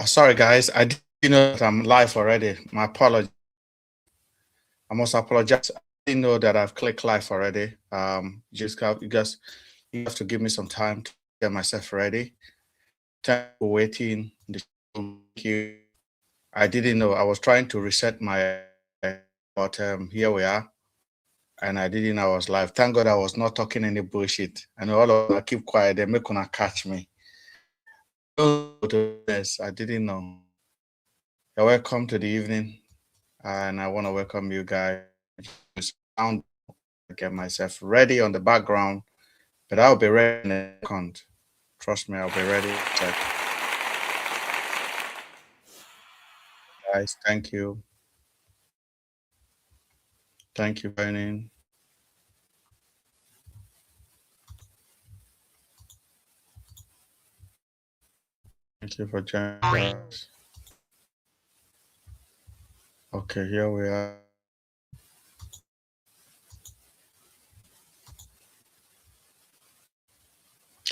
Sorry, guys. I didn't know that I'm live already. My apology. I must apologize. I didn't know that I've clicked live already. You guys have to give me some time to get myself ready. Thank you for waiting. Thank you. I didn't know. I was trying to reset my, but here we are. And I didn't know I was live. Thank God I was not talking any bullshit. I know all of them keep quiet. They're not gonna catch me. Yes, I didn't know. You're welcome to the evening. And I want to welcome you guys. Get myself ready on the background, but I'll be ready in a second. Trust me, I'll be ready. Guys, thank you. Thank you for joining. Thank you for joining us. Okay, here we are.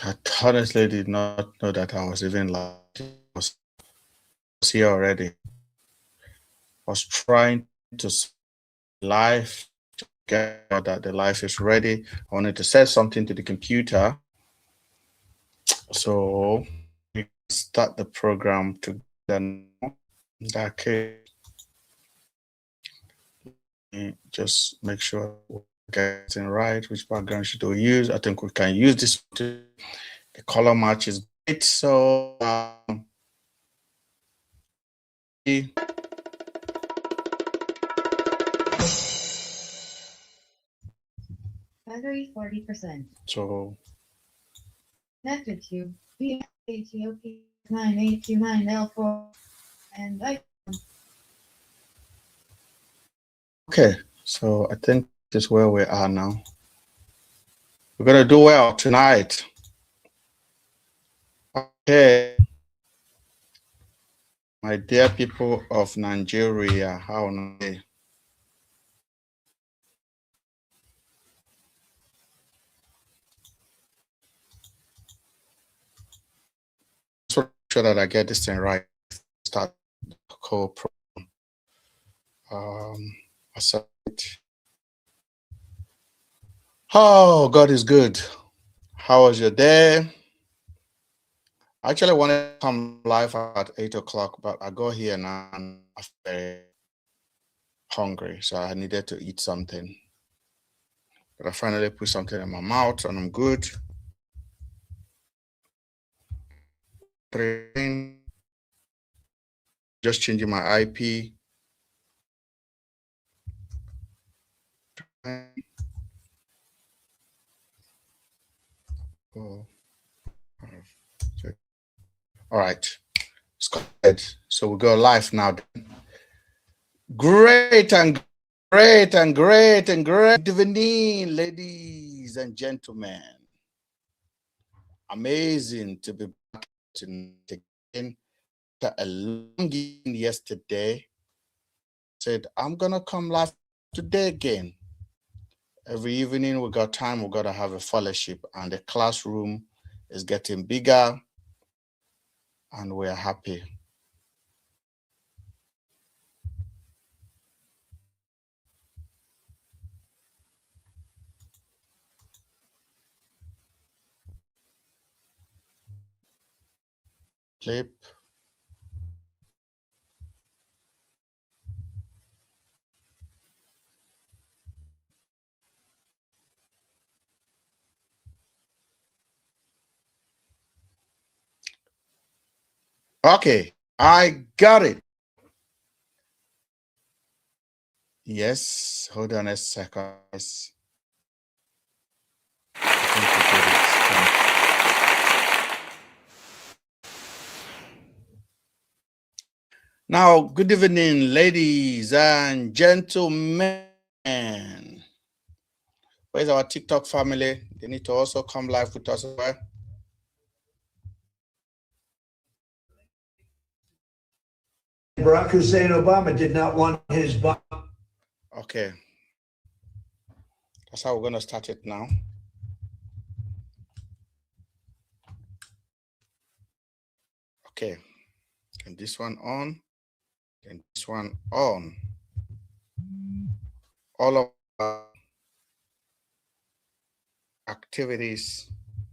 I honestly did not know that I was even live. I was here already. I was trying to live to get that the live is ready. I wanted to set something to the computer. So we start the program together. In that case, just make sure we're getting right. Which background should we use? I think we can use this. The color match is great. So battery 40%. So connected to VATOP 9829L4 and I. Okay, so I think this is where we are now. We're gonna do well tonight. Okay, my dear people of Nigeria, how are they? So sure that I get this thing right. Start the whole program. Oh, God is good. How was your day? I actually wanted to come live at 8 o'clock, but I got here now and I'm very hungry, so I needed to eat something. But I finally put something in my mouth and I'm good. Just changing my IP. Oh. All right, let's go ahead. So we go live now. Great and great and great and great evening, ladies and gentlemen. Amazing to be back tonight again. A long evening yesterday. Said I'm gonna come live today again. Every evening we got time, we gotta have a fellowship, and the classroom is getting bigger, and we're happy. Clip. Okay, I got it. Yes, hold on a second. Now, good evening, ladies and gentlemen. Where's our TikTok family? They need to also come live with us as well. Barack Hussein Obama did not want his bomb. Okay. That's how we're going to start it now. Okay. and this one on, and this one on. All of our activities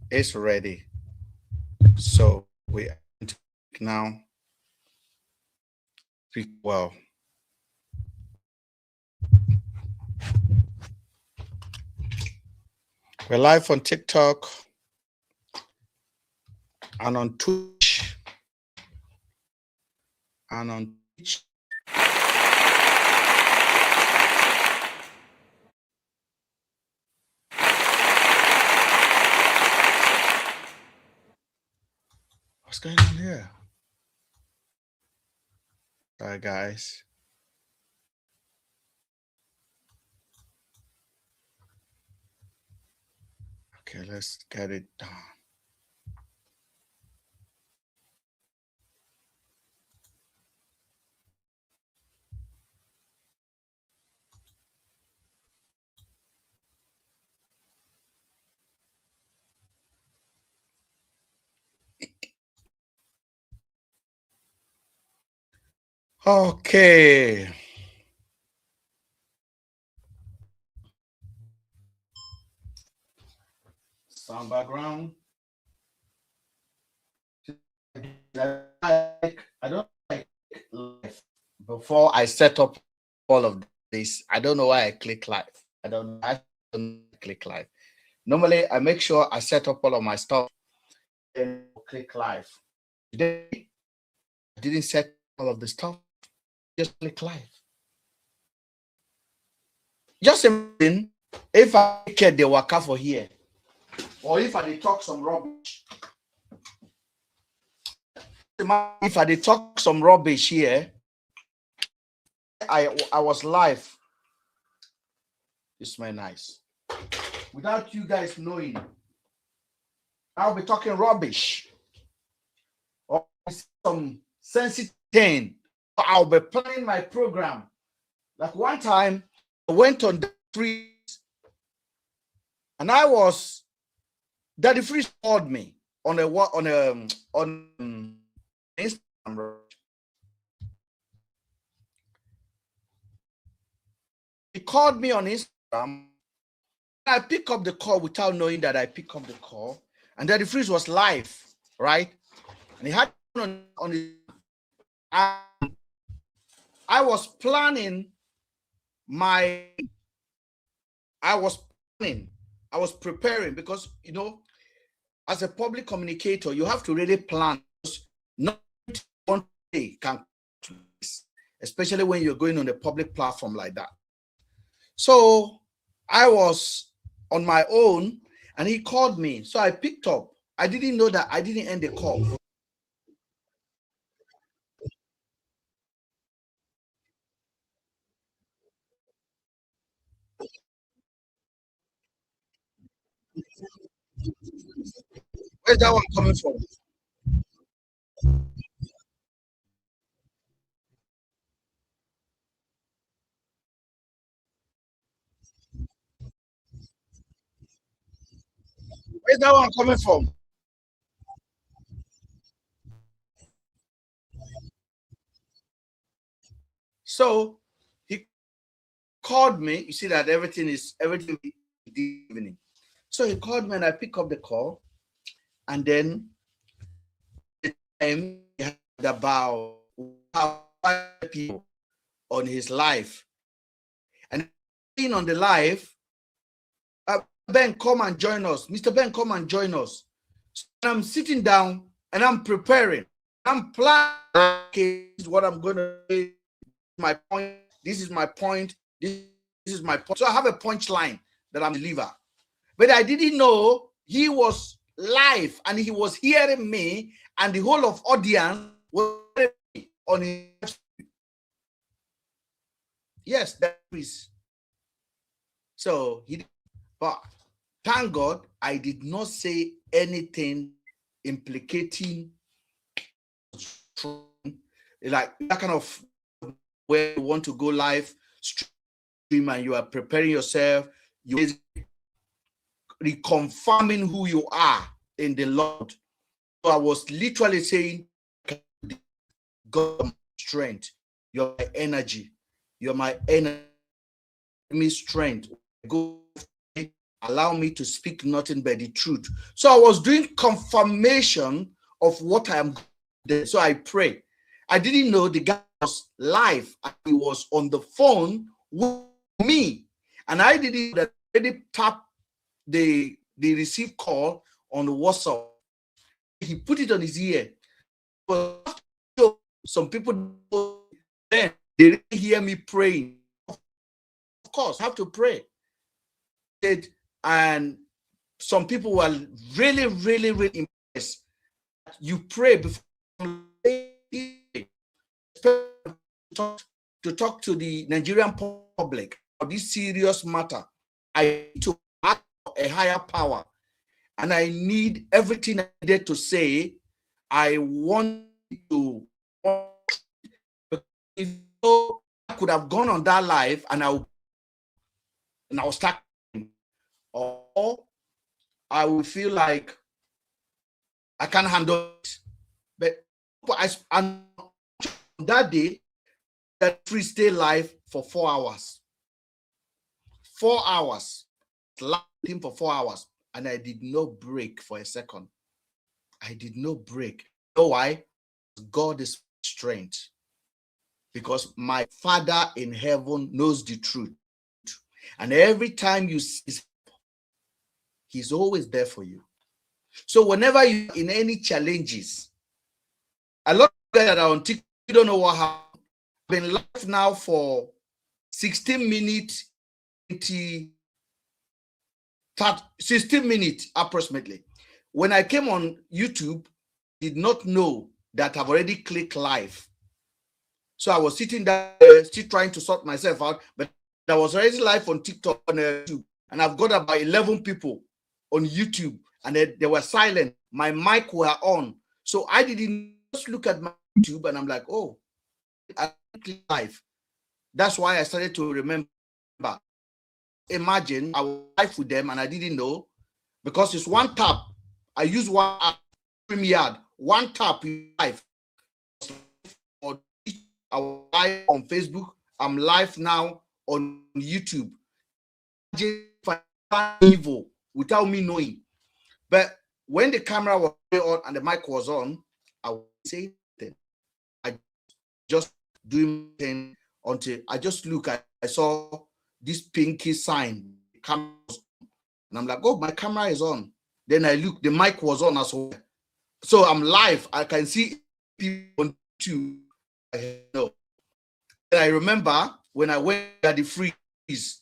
is ready. So we are going to now speak well. We're live on TikTok and on Twitch and on Twitch. What's going on here? Sorry, guys. Okay, let's get it done. Okay. Sound background. I don't like live before I set up all of this. I don't know why I click live. I don't click live. Normally, I make sure I set up all of my stuff and click live. Today, I didn't set all of the stuff. Just click live. Just imagine if I get the worker for here, or if I talk some rubbish. If I talk some rubbish here, I was live. This smell nice. Without you guys knowing, I'll be talking rubbish or some sensitive thing. I'll be playing my program. Like one time, I went on the freeze, and Daddy Freeze called me on Instagram. He called me on Instagram. I pick up the call without knowing that I pick up the call, and Daddy Freeze was live, right? And he had on his. I was planning I was preparing, because as a public communicator, you have to really plan. Not one day can, especially when you're going on a public platform like that. So I was on my own, and he called me. So I picked up. I didn't know that I didn't end the call. Where's that one coming from? Where's that one coming from? So he called me. You see that everything evening. So he called me, and I pick up the call, and then the time he had about 5 people on his live, and being on the live, Ben, come and join us. Mr. Ben, come and join us. So I'm sitting down and I'm preparing. I'm planning. Okay, this is what I'm going to say. My point. This is my point. This is my point. So I have a punchline that I'm deliver. But I didn't know he was live and he was hearing me, and the whole of audience was on his. Yes, that is. So but thank God I did not say anything implicating like that kind of where you want to go live stream and you are preparing yourself, you're reconfirming who you are in the Lord. So I was literally saying God, my strength. You're my energy. You're my energy. Give me strength. Go, allow me to speak nothing but the truth. So I was doing confirmation of what I am doing. So I pray. I didn't know the guy was live. He was on the phone with me. And I didn't already tap the receive call on the WhatsApp. He put it on his ear. But some people then they didn't hear me praying. Of course, I have to pray. And some people were really, really, really impressed. You pray before to talk to the Nigerian public of this serious matter. I need to ask for a higher power, and I need everything I needed to say. I want to. If I could have gone on that live and I will start, or I will feel like I can't handle it. But and that day, that free stay live for 4 hours. 4 hours. Him for 4 hours. And I did not break for a second. I did not break. You know why? God is strength. Because my Father in heaven knows the truth. And every time you see him, he's always there for you. So whenever you're in any challenges, a lot of guys that are on TikTok, you don't know what happened. I've been live now for 16 minutes, 16 minutes approximately. When I came on YouTube, I did not know that I've already clicked live. So I was sitting there, still trying to sort myself out, but I was already live on TikTok on YouTube, and I've got about 11 people on YouTube, and they were silent. My mic were on, so I didn't just look at my YouTube, and I'm like, oh, I clicked live. That's why I started to remember. Imagine I was live with them, and I didn't know, because it's one tap. I use one app, StreamYard, one tap live. I was live on Facebook. I'm live now on YouTube. Evil without me knowing. But when the camera was on and the mic was on, I would say that I just doing thing until I just look at, I saw this pinky sign, camera was on, and I'm like, oh, my camera is on. Then I look, the mic was on as well. So I'm live. I can see people on YouTube. I know. And I remember when I went at the freeze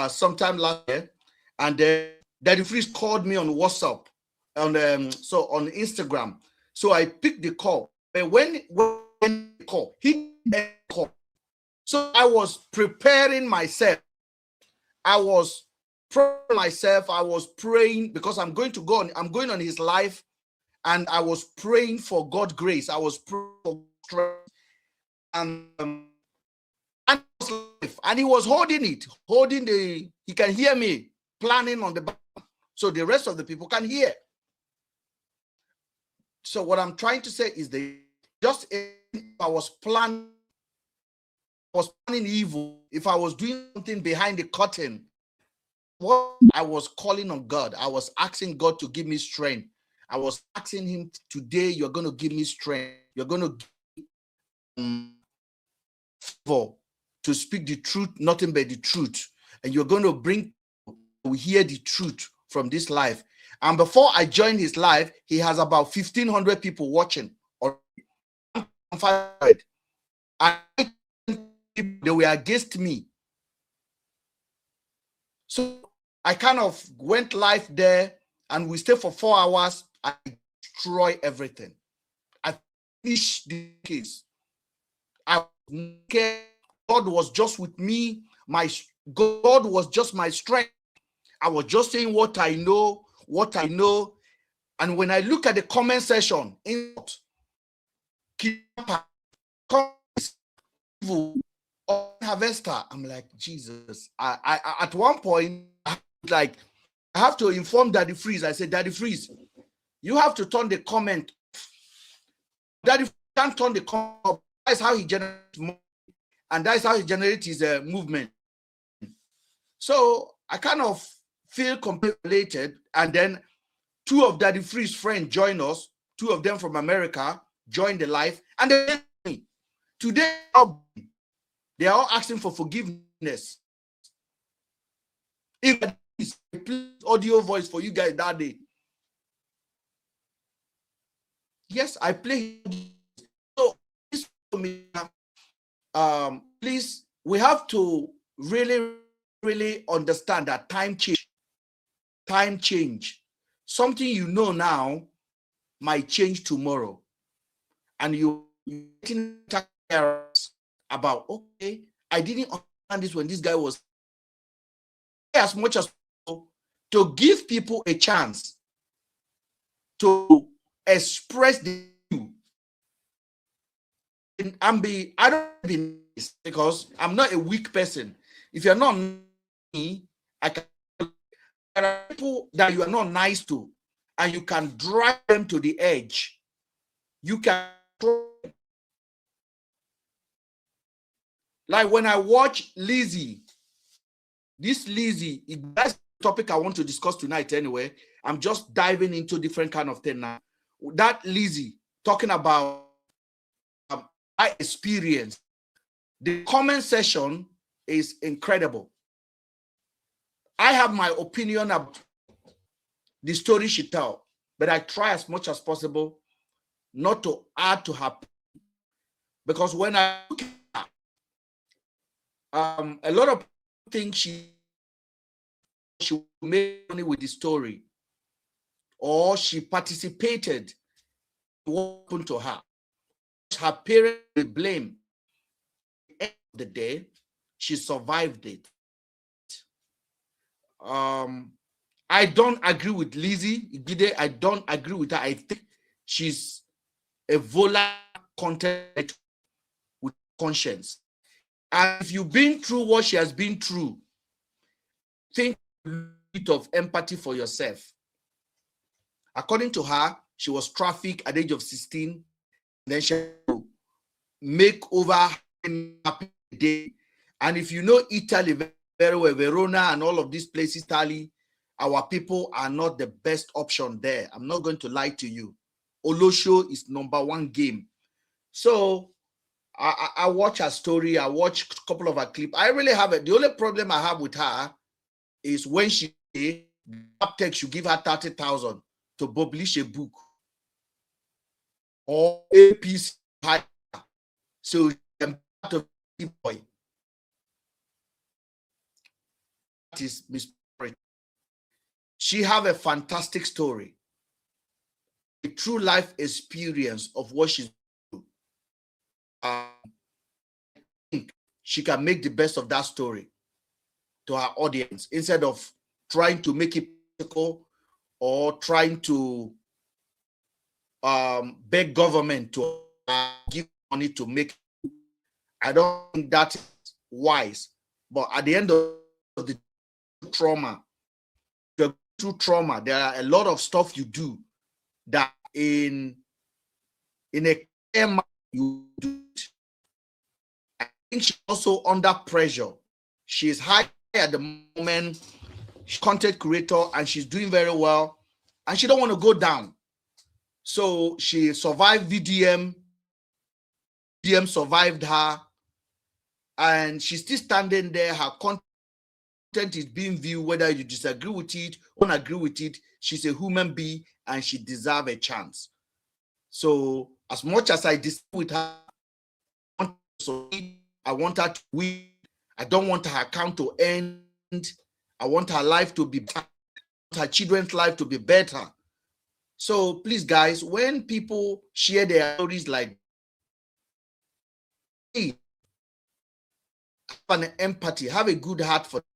sometime last year, and Daddy Freeze called me on WhatsApp, on Instagram. So I picked the call. But when the call, he called. So I was preparing myself. I was preparing myself. I was praying because I'm going on his live, and I was praying for God's grace. I was praying for strength, and he was holding he can hear me planning on the back, so the rest of the people can hear. So what I'm trying to say is I was planning evil, if I was doing something behind the curtain, what I was calling on God, I was asking God to give me strength. I was asking him, today you're going to give me strength. You're going to give me favor to speak the truth, nothing but the truth. And you're going to bring to hear the truth from this live. And before I joined his live, he has about 1,500 people watching. Or 500. They were against me. So I kind of went live there, and we stayed for 4 hours. I destroyed everything. I finished the case. God was just with me. God was just my strength. I was just saying what I know. And when I look at the comment section, harvester, I'm like, Jesus. I at one point, I have to inform Daddy Freeze. I said, Daddy Freeze, you have to turn the comment. Daddy can't turn the corner up. That's how he generates money, and that's how he generates his movement. So I kind of feel completely, and then two of Daddy Free's friends join us. Two of them from America joined the live, and they today they are all asking for forgiveness. If this audio voice for you guys that day, yes, I play. So this for me, please, we have to really understand that time change. Something you know now might change tomorrow, and you getting about, okay, I didn't understand this when this guy was, as much as to give people a chance to express the view. I don't be nice because I'm not a weak person. If you're not me, there are people that you are not nice to, and you can drive them to the edge. You can, like when I watch Lizzie, that's the topic I want to discuss tonight anyway. I'm just diving into different kind of thing now. That Lizzie talking about my experience. The comment section is incredible. I have my opinion about the story she tells, but I try as much as possible not to add to her, because when I look at her, a lot of things she made money with the story, or she participated in what happened to her. Her parents will blame. At the end of the day, she survived it. I don't agree with Lizzie. I don't agree with her. I think she's a volatile content with conscience. And if you've been through what she has been through, think a bit of empathy for yourself. According to her, she was trafficked at the age of 16. Then she make over a day. And if you know Italy very well, Verona and all of these places, Italy, our people are not the best option there. I'm not going to lie to you. Olosho is #1 game. So I watch her story. I watch a couple of her clips. I really have it. The only problem I have with her is when she Aptech should give her 30,000 to publish a book or APC. So I'm part of the boy. That is Miss. She have a fantastic story, a true life experience of what she's doing. I think she can make the best of that story to her audience instead of trying to make it political or trying to beg government to give money to make it. I don't think that is wise. But at the end of the trauma, through trauma, there are a lot of stuff you do that in a you do it. I think she's also under pressure. She's high at the moment, she's content creator, and she's doing very well, and she don't want to go down. So she survived VDM. VDM survived her, and she's still standing there. Her content is being viewed, whether you disagree with it or don't agree with it. She's a human being, and she deserves a chance. So as much as I disagree with her, I want her to win. I don't want her account to end. I want her life to be better. I want her children's life to be better. So please, guys, when people share their stories like, hey, have an empathy, have a good heart for them.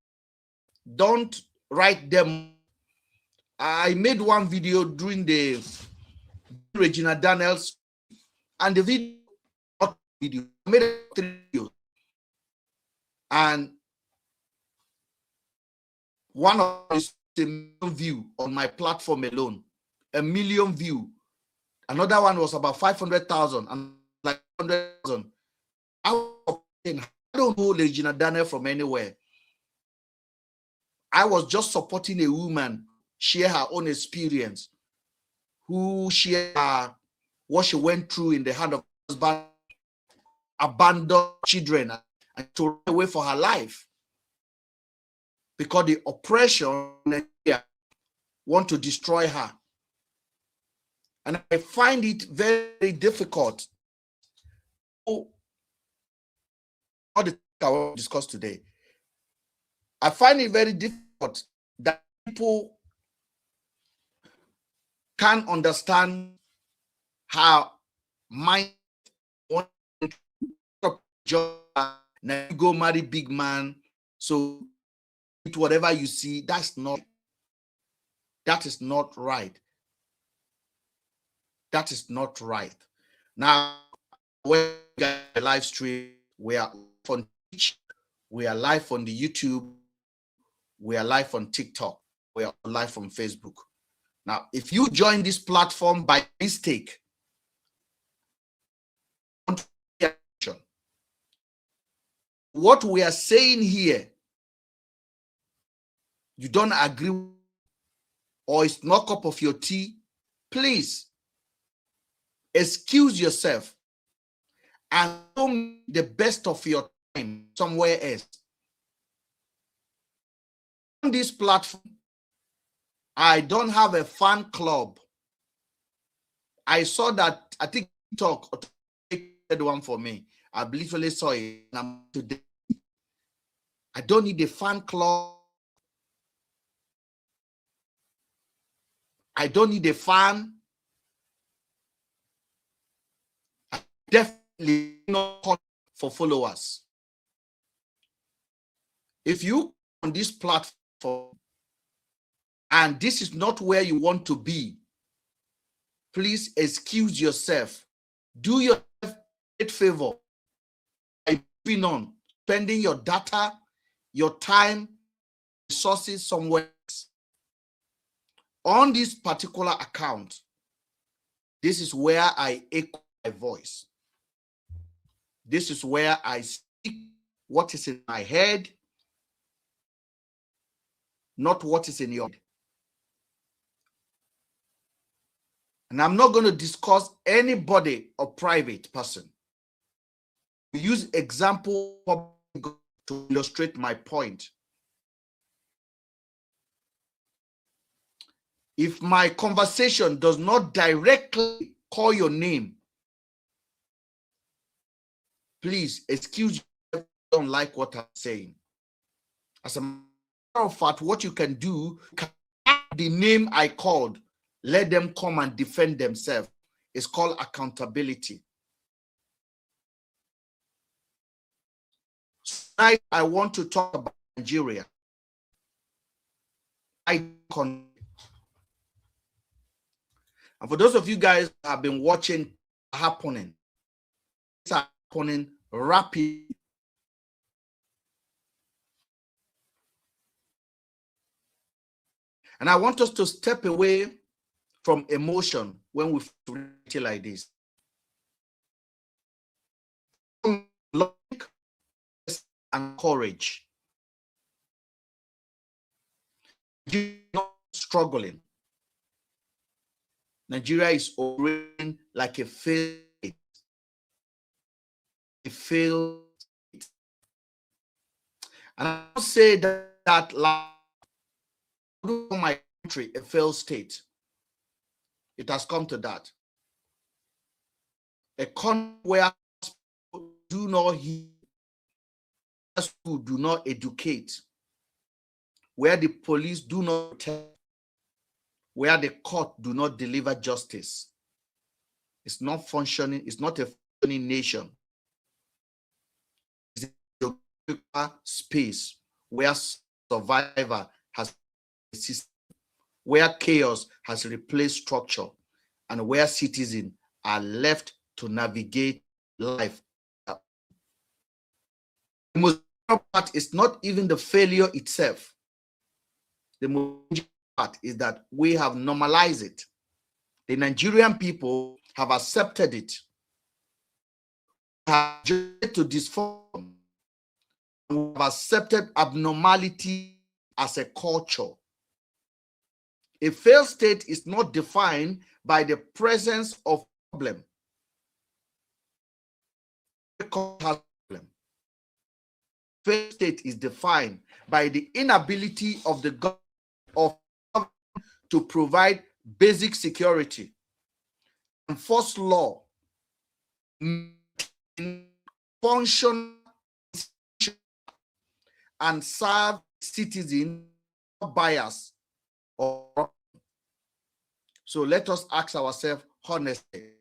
Don't write them. I made one video during the Regina Daniels, and the video I made 3 videos, and one of is a million view on my platform alone, a million view. Another one was about 500,000, and like 100,000. I don't know Regina Daniel from anywhere. I was just supporting a woman share her own experience, who shared what she went through in the hand of husband, abandoned children, and to run away for her life because the oppression want to destroy her. And I find it very difficult. All the things I want to discuss today, I find it very difficult that people can't understand how mind want to job, now you go marry big man, so whatever you see, that is not right. That is not right. Now, when we get a live stream, we are on Twitch, we are live on the YouTube, we are live on TikTok, we are live on Facebook. Now, if you join this platform by mistake, what we are saying here, you don't agree or it's not cup of your tea, please excuse yourself and do the best of your time somewhere else. On this platform, I don't have a fan club. I saw that, I think TikTok did one for me. I literally saw it today. I don't need a fan club. I don't need a fan. I definitely not for followers. If you on this platform and this is not where you want to be, please excuse yourself. Do yourself a favor by moving on, spending your data, your time, resources somewhere else. On this particular account, this is where I echo my voice. This is where I speak what is in my head, not what is in your head. And I'm not going to discuss anybody or private person. We use example to illustrate my point. If my conversation does not directly call your name, please excuse me if you don't like what I'm saying. As a matter of fact, what you can do, the name I called, let them come and defend themselves. It's called accountability. Tonight, I want to talk about Nigeria. And for those of you guys who have been watching happening, it's happening rapidly. And I want us to step away from emotion when we feel like this. And courage. You're not struggling. Nigeria is operating like a failed state. A failed state. And I don't say that like my country a failed state. It has come to that. A country where people do not hear, who do not educate, where the police do not protect, where the court do not deliver justice. It's not functioning, it's not a functioning nation. It's a space where survivor has a system, where chaos has replaced structure, and where citizens are left to navigate life. The most part is not even the failure itself. The most part is that we have normalized it. The Nigerian people have accepted it. have to disform. We have accepted abnormality as a culture. A failed state is not defined by the presence of problem. Failed state is defined by the inability of the government to provide basic security, enforce law, function, and serve citizens bias. So let us ask ourselves honestly,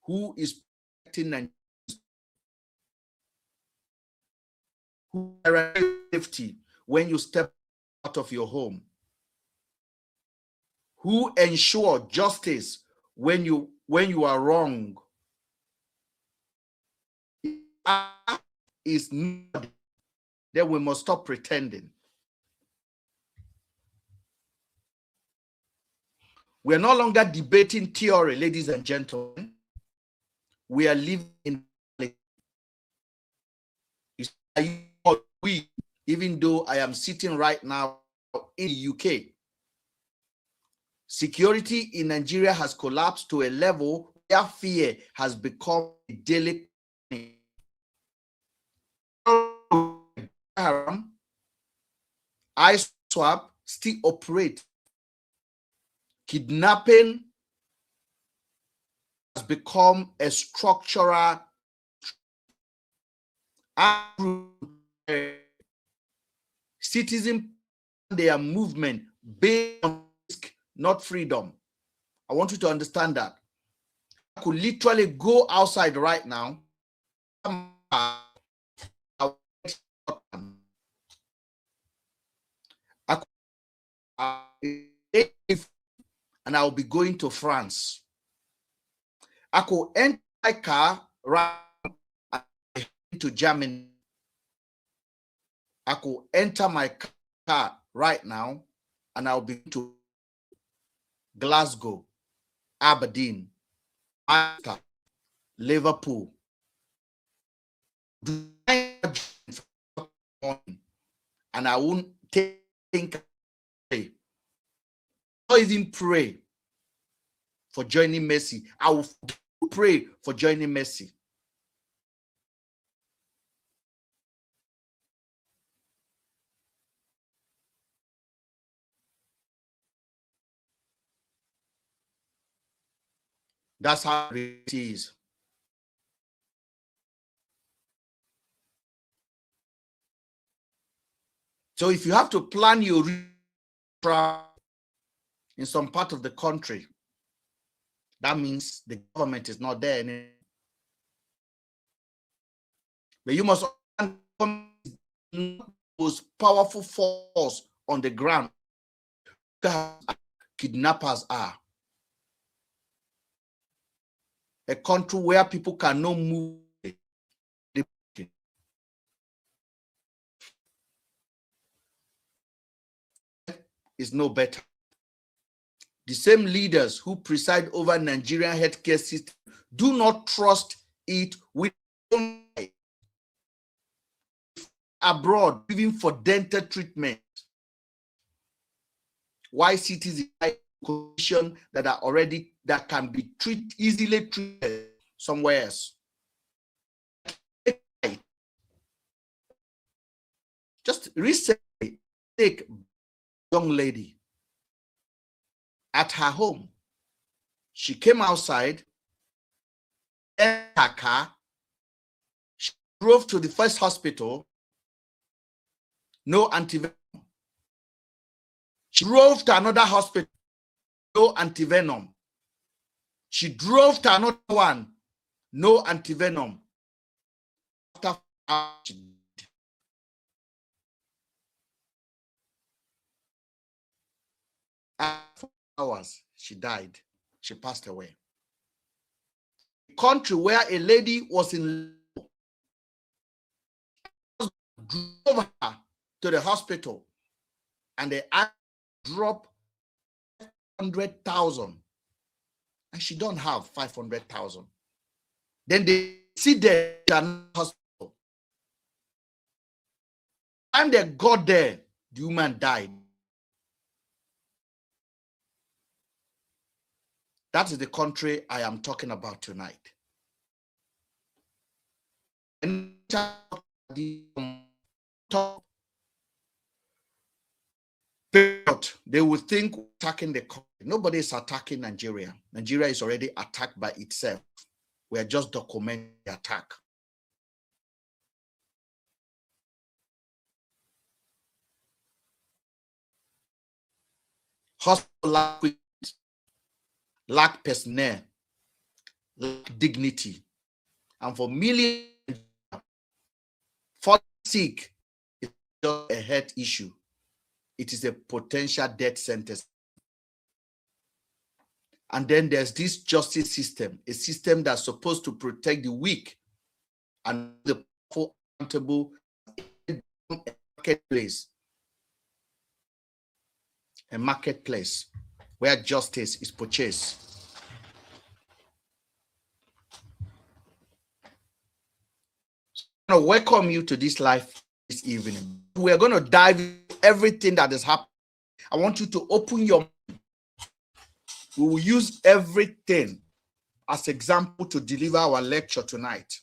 who is protecting and who is safety when you step out of your home? Who ensure justice when you are wrong? Is not, then we must stop pretending. We are no longer debating theory, ladies and gentlemen. We are living in we, even though I am sitting right now in the UK. Security in Nigeria has collapsed to a level where fear has become a daily thing. ISWAP still operate. Kidnapping has become a structural citizen, their movement based on risk, not freedom. I want you to understand that. I could literally go outside right now and I'll be going to France. I could enter my car right to Germany. I could enter my car right now and I'll be to Glasgow, Aberdeen, Manchester, Liverpool. And I won't think, or even pray for joining Mercy. I will pray for joining Mercy. That's how it is. So if you have to plan your in some part of the country, that means the government is not there anymore. But you must understand the most powerful force on the ground that kidnappers are. A country where people cannot move is no better. The same leaders who preside over Nigerian healthcare system do not trust it with abroad, even for dental treatment. Why citizens condition that are already that can be easily treated somewhere else? Just recently, take young lady at her home. She came outside, entered her car, she drove to the first hospital, no antivenom. She drove to another hospital, no antivenom. She drove to another one, no antivenom. After hours, she died. She passed away. A country where a lady was in drove her to the hospital and they dropped 500,000 and she don't have 500,000. Then they incident in hospital. And they got there, the woman died. That is the country I am talking about tonight. And they will think attacking the country. Nobody is attacking Nigeria. Nigeria is already attacked by itself. We are just documenting the attack. Hospital lack personnel, lack dignity, and for millions fall sick is just a health issue. It is a potential death sentence. And then there's this justice system, a system that's supposed to protect the weak and the powerful accountable in a marketplace. A marketplace where justice is purchased. I want to welcome you to this live this evening. We are going to dive into everything that has happened. I want you to open your mind. We will use everything as example to deliver our lecture tonight.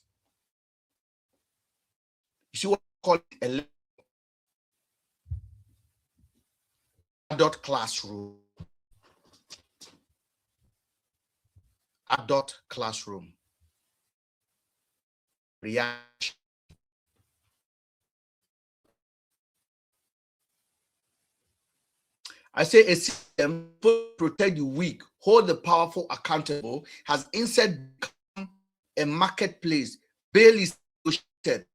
You see what I call it? A adult classroom. Adult classroom. Reaction. I say a system to protect the weak, hold the powerful accountable, has instead become a marketplace. Bail is negotiated.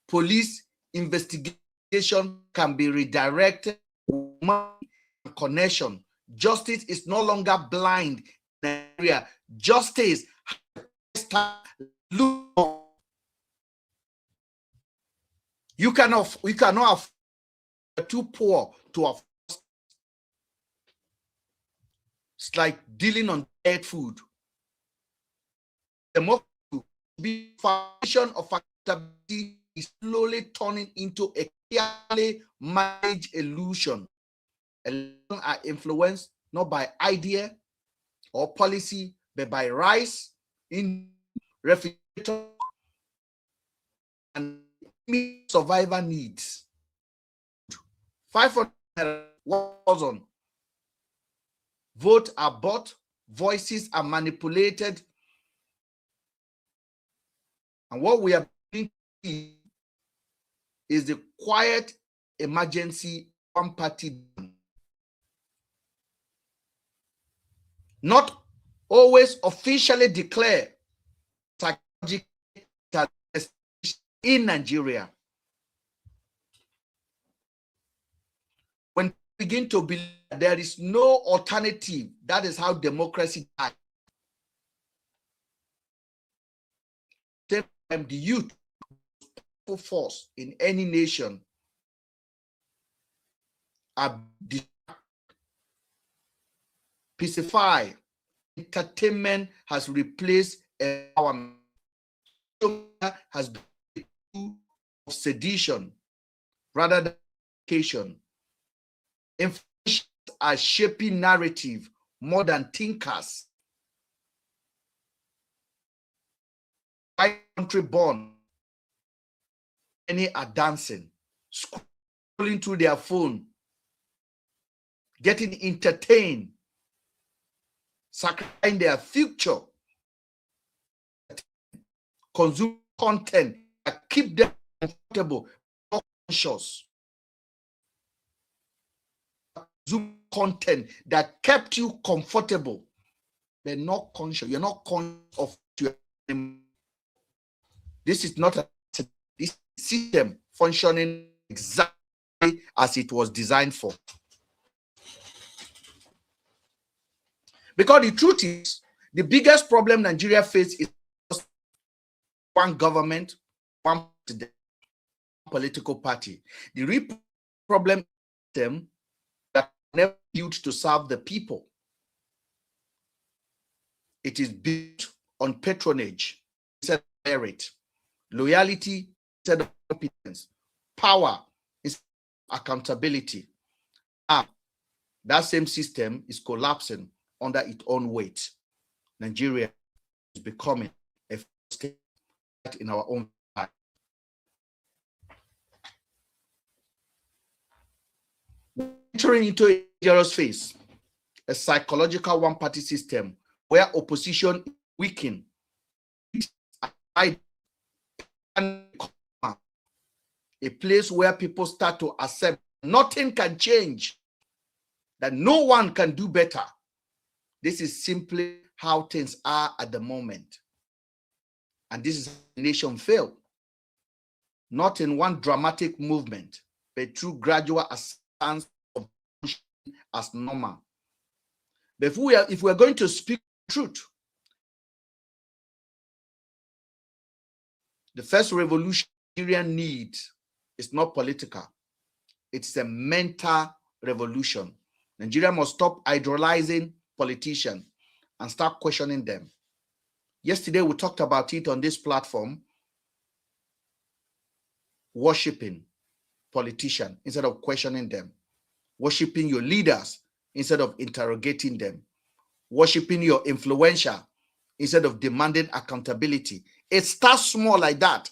Police investigation can be redirected. Connection. Justice is no longer blind. Justice you cannot afford too poor to afford. It's like dealing on dead food. The more the foundation of accountability is slowly turning into a clearly managed illusion. Elections are influenced not by idea or policy, but by rice in refrigerator and survivor needs. 500,000 votes are bought, voices are manipulated, and what we are doing is the quiet emergency one party. Not always officially declare psychological in Nigeria. When we begin to believe there is no alternative, that is how democracy dies. The youth force in any nation are pacified. Entertainment has replaced empowerment. Has been of sedition rather than education. Influencers are shaping narrative more than thinkers. By country born, many are dancing, scrolling through their phone, getting entertained, sacrificing their future, consume content that keep them comfortable, not conscious. Consume content that kept you comfortable, but not conscious. You're not conscious of your. This is not this system functioning exactly as it was designed for. Because the truth is, the biggest problem Nigeria faces is one government, one political party. The real problem is them that never built to serve the people. It is built on patronage instead of merit, loyalty instead of competence, power instead of accountability. That same system is collapsing under its own weight. Nigeria is becoming a state in our own life. Entering into a dangerous phase, a psychological one-party system where opposition is weakened, a place where people start to accept nothing can change, that no one can do better. This is simply how things are at the moment. And this is how the nation failed. Not in one dramatic movement, but through gradual acceptance of as normal. But if we are going to speak truth, the first revolution Nigeria needs is not political. It's a mental revolution. Nigeria must stop idolizing politicians and start questioning them. Yesterday, we talked about it on this platform, worshiping politicians instead of questioning them, worshiping your leaders instead of interrogating them, worshiping your influencer instead of demanding accountability. It starts small like that.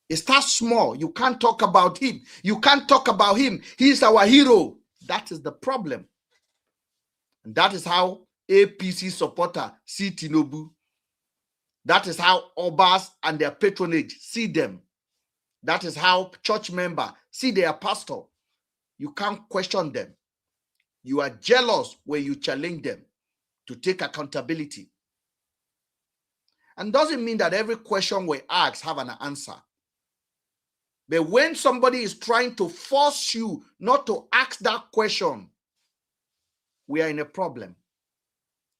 It starts small. You can't talk about him. You can't talk about him. He's our hero. That is the problem. And that is how APC supporter see Tinubu. That is how Obas and their patronage see them. That is how church members see their pastor. You can't question them. You are jealous when you challenge them to take accountability. And doesn't mean that every question we ask have an answer. But when somebody is trying to force you not to ask that question, we are in a problem,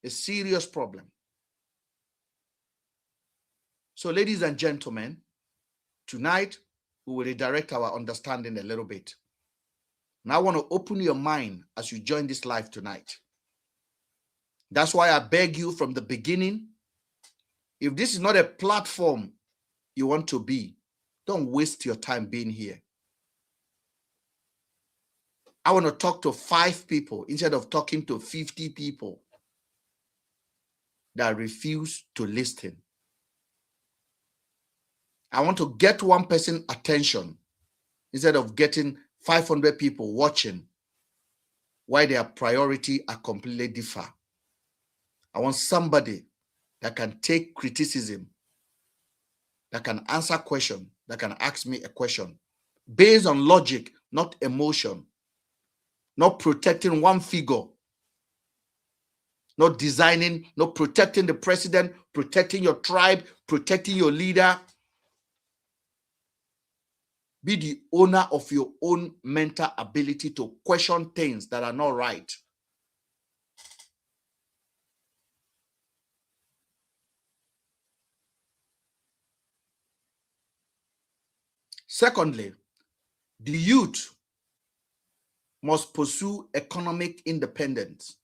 a serious problem. So, ladies and gentlemen, tonight we will redirect our understanding a little bit. Now, I want to open your mind as you join this live tonight. That's why I beg you from the beginning, if this is not a platform you want to be, don't waste your time being here. I want to talk to 5 people instead of talking to 50 people that refuse to listen. I want to get one person's attention instead of getting 500 people watching why their priority are completely different. I want somebody that can take criticism, that can answer questions, that can ask me a question based on logic, not emotion, not protecting one figure, not designing, not protecting the president, protecting your tribe, protecting your leader. Be the owner of your own mental ability to question things that are not right. Secondly, the youth must pursue economic independence.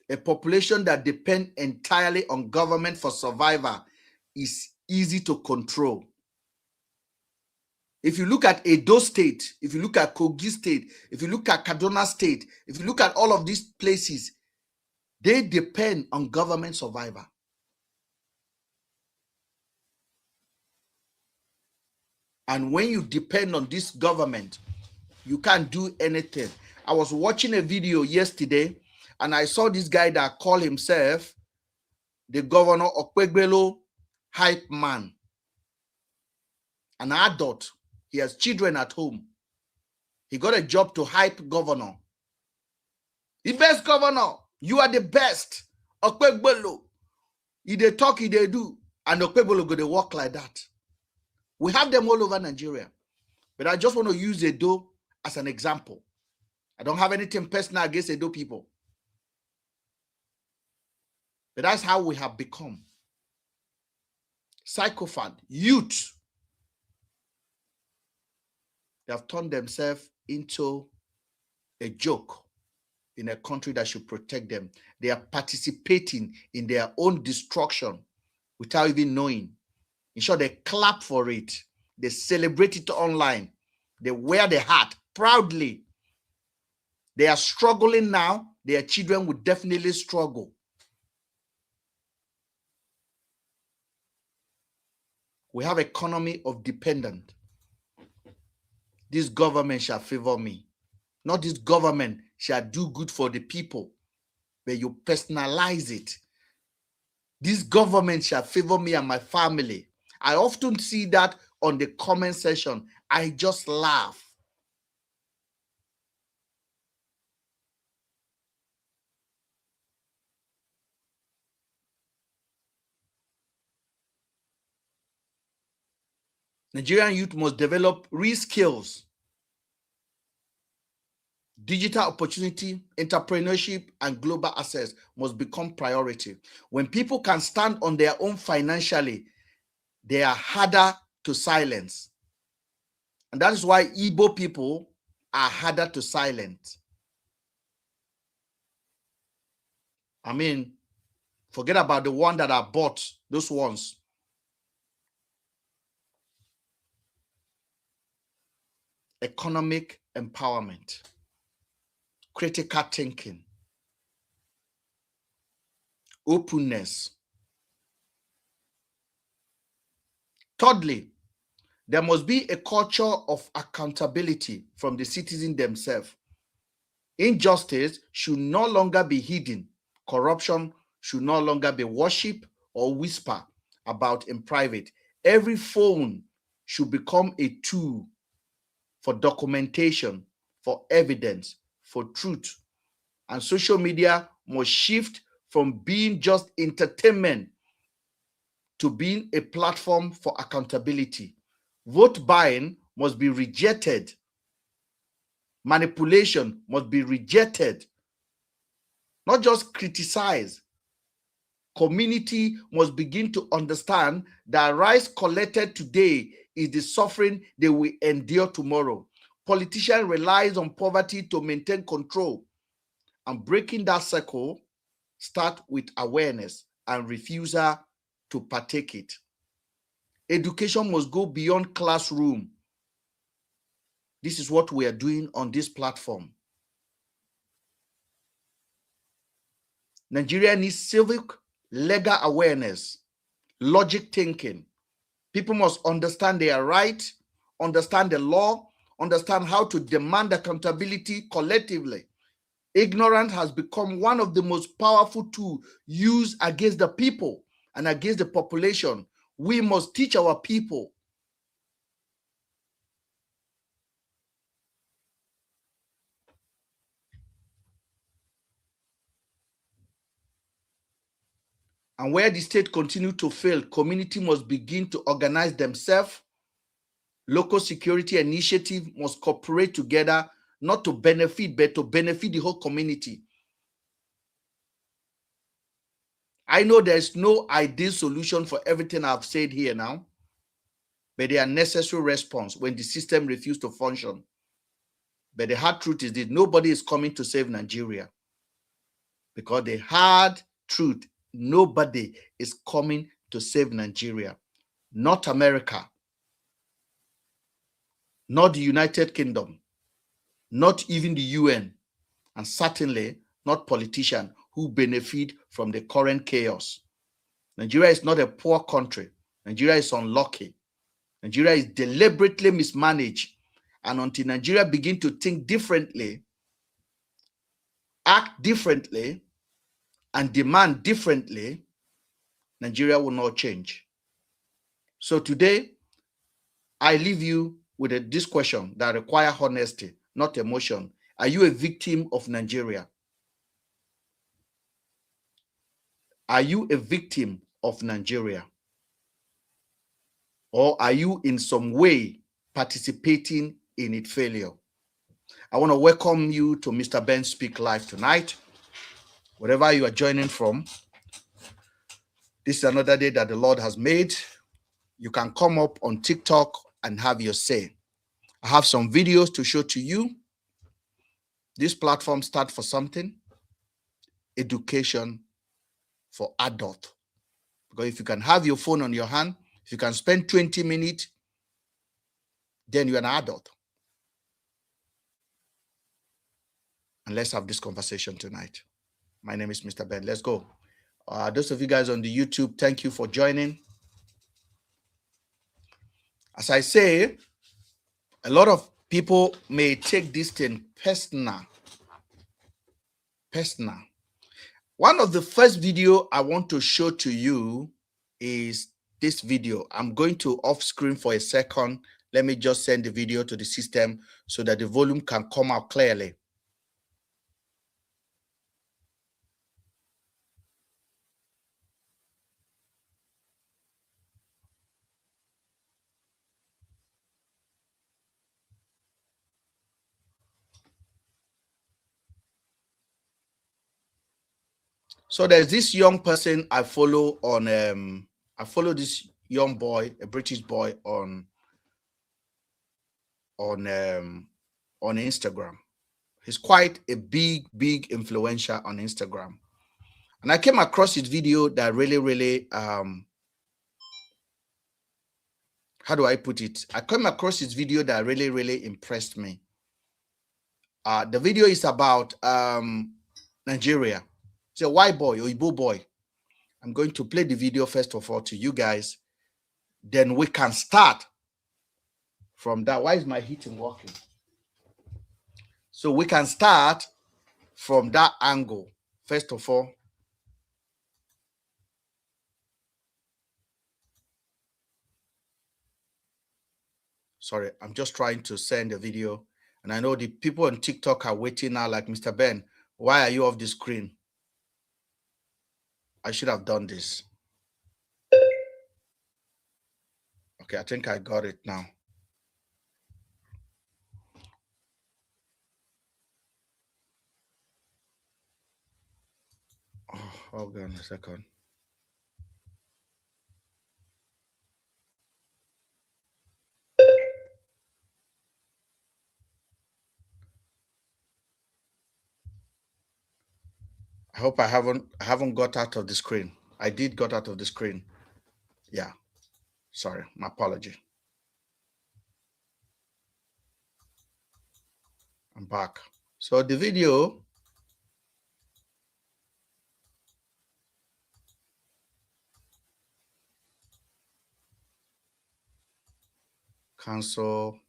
A population that depends entirely on government for survival is easy to control. If you look at Edo State, if you look at Kogi State, if you look at Kaduna State, if you look at all of these places, they depend on government survival. And when you depend on this government, you can't do anything. I was watching a video yesterday, and I saw this guy that called himself the governor of Okpegbelo hype man. An adult. He has children at home. He got a job to hype governor. The best governor. You are the best. Okpegbelo. If they talk, if they do. And Okpegbelo go to walk like that. We have them all over Nigeria. But I just want to use Edo as an example. I don't have anything personal against Edo people. But that's how we have become. Psychopath, youth. They have turned themselves into a joke, in a country that should protect them. They are participating in their own destruction without even knowing. In short, they clap for it. They celebrate it online. They wear the hat proudly. They are struggling now. Their children will definitely struggle. We have economy of dependent. This government shall favor me. Not this government shall do good for the people, but you personalize it. This government shall favor me and my family. I often see that on the comment section. I just laugh. Nigerian youth must develop real skills. Digital opportunity, entrepreneurship, and global access must become priority. When people can stand on their own financially, they are harder to silence. And that is why Igbo people are harder to silence. I mean, forget about the one that are bought, those ones. Economic empowerment, critical thinking, openness. Thirdly, there must be a culture of accountability from the citizens themselves. Injustice should no longer be hidden. Corruption should no longer be worshipped or whispered about in private. Every phone should become a tool for documentation, for evidence, for truth. And social media must shift from being just entertainment to being a platform for accountability. Vote buying must be rejected. Manipulation must be rejected, not just criticized. Community must begin to understand that rice collected today is the suffering they will endure tomorrow. Politicians rely on poverty to maintain control, and breaking that circle starts with awareness and refusal to partake it. Education must go beyond classroom. This is what we are doing on this platform. Nigeria needs civic, legal awareness, logic thinking. People must understand their right, understand the law, understand how to demand accountability collectively. Ignorance has become one of the most powerful tools used against the people and against the population. We must teach our people. And where the state continues to fail, community must begin to organize themselves. Local security initiative must cooperate together, not to benefit, but to benefit the whole community. I know there's no ideal solution for everything I've said here now, but they are necessary response when the system refuses to function. But the hard truth is that nobody is coming to save Nigeria. Because the hard truth, nobody is coming to save Nigeria. Not America, not the United Kingdom, not even the UN, and certainly not politicians who benefit from the current chaos. Nigeria is not a poor country. Nigeria is unlucky. Nigeria is deliberately mismanaged. And until Nigeria begins to think differently, act differently, and demand differently, Nigeria will not change. So today, I leave you with this question that requires honesty, not emotion. Are you a victim of Nigeria? Are you a victim of Nigeria? Or are you in some way participating in its failure? I want to welcome you to Mr. Ben Speak Live tonight. Wherever you are joining from, this is another day that the Lord has made. You can come up on TikTok and have your say. I have some videos to show to you This platform start for something, education for adult. Because if you can have your phone on your hand, if you can spend 20 minutes, then you're an adult. And let's have this conversation tonight. My name is Mr. Ben. Let's go. Those of you guys on the YouTube, thank you for joining. As I say, a lot of people may take this thing personal. One of the first video I want to show to you is this video. I'm going to off screen for a second. Let me just send the video to the system so that the volume can come out clearly. So there's this young person I follow on I follow this young boy, a British boy on Instagram. He's quite a big influencer on Instagram. And I came across his video that really how do I put it? I came across his video that really impressed me. The video is about Nigeria. It's a white boy, or Igbo boy. I'm going to play the video first of all to you guys. Then we can start from that. Why is my heating working? So we can start from that angle. First of all, sorry, I'm just trying to send a video. And I know the people on TikTok are waiting now like, Mr. Ben, why are you off the screen? I should have done this. Okay, I think I got it now. Oh, hold on a second. I hope I haven't got out of the screen. I did got out of the screen. Yeah. Sorry, my apology. I'm back. So the video cancel.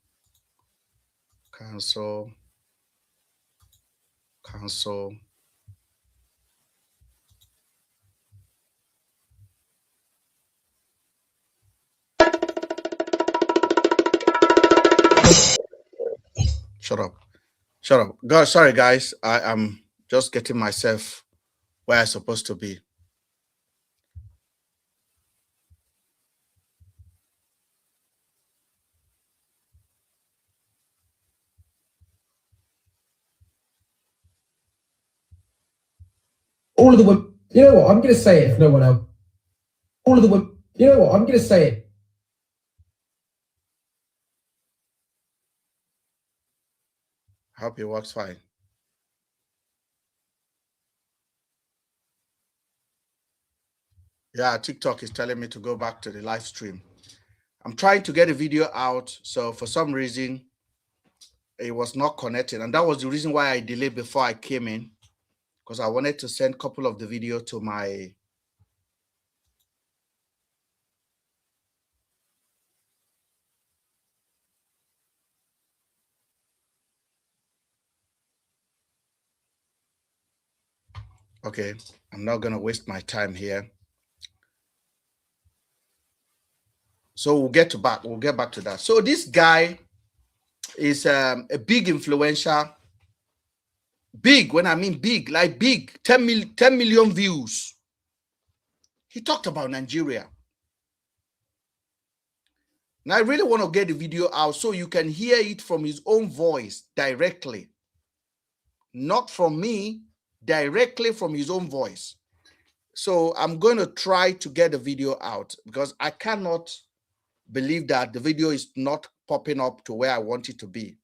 Shut up. God, sorry guys. I am just getting myself where I'm supposed to be. All of the women, you know what, I'm going to say it if no one else. All of the women, you know what, I'm going to say it. I hope it works fine. Yeah, TikTok is telling me to go back to the live stream. I'm trying to get a video out. So for some reason, it was not connected. And that was the reason why I delayed before I came in, because I wanted to send a couple of the video to my okay, I'm not going to waste my time here. So we'll get back to that. So this guy is a big influencer. Big, when I mean big, like big, 10 million views. He talked about Nigeria. Now I really want to get the video out so you can hear it from his own voice directly. Not from me, directly from his own voice. So I'm going to try to get the video out because I cannot believe that the video is not popping up to where I want it to be.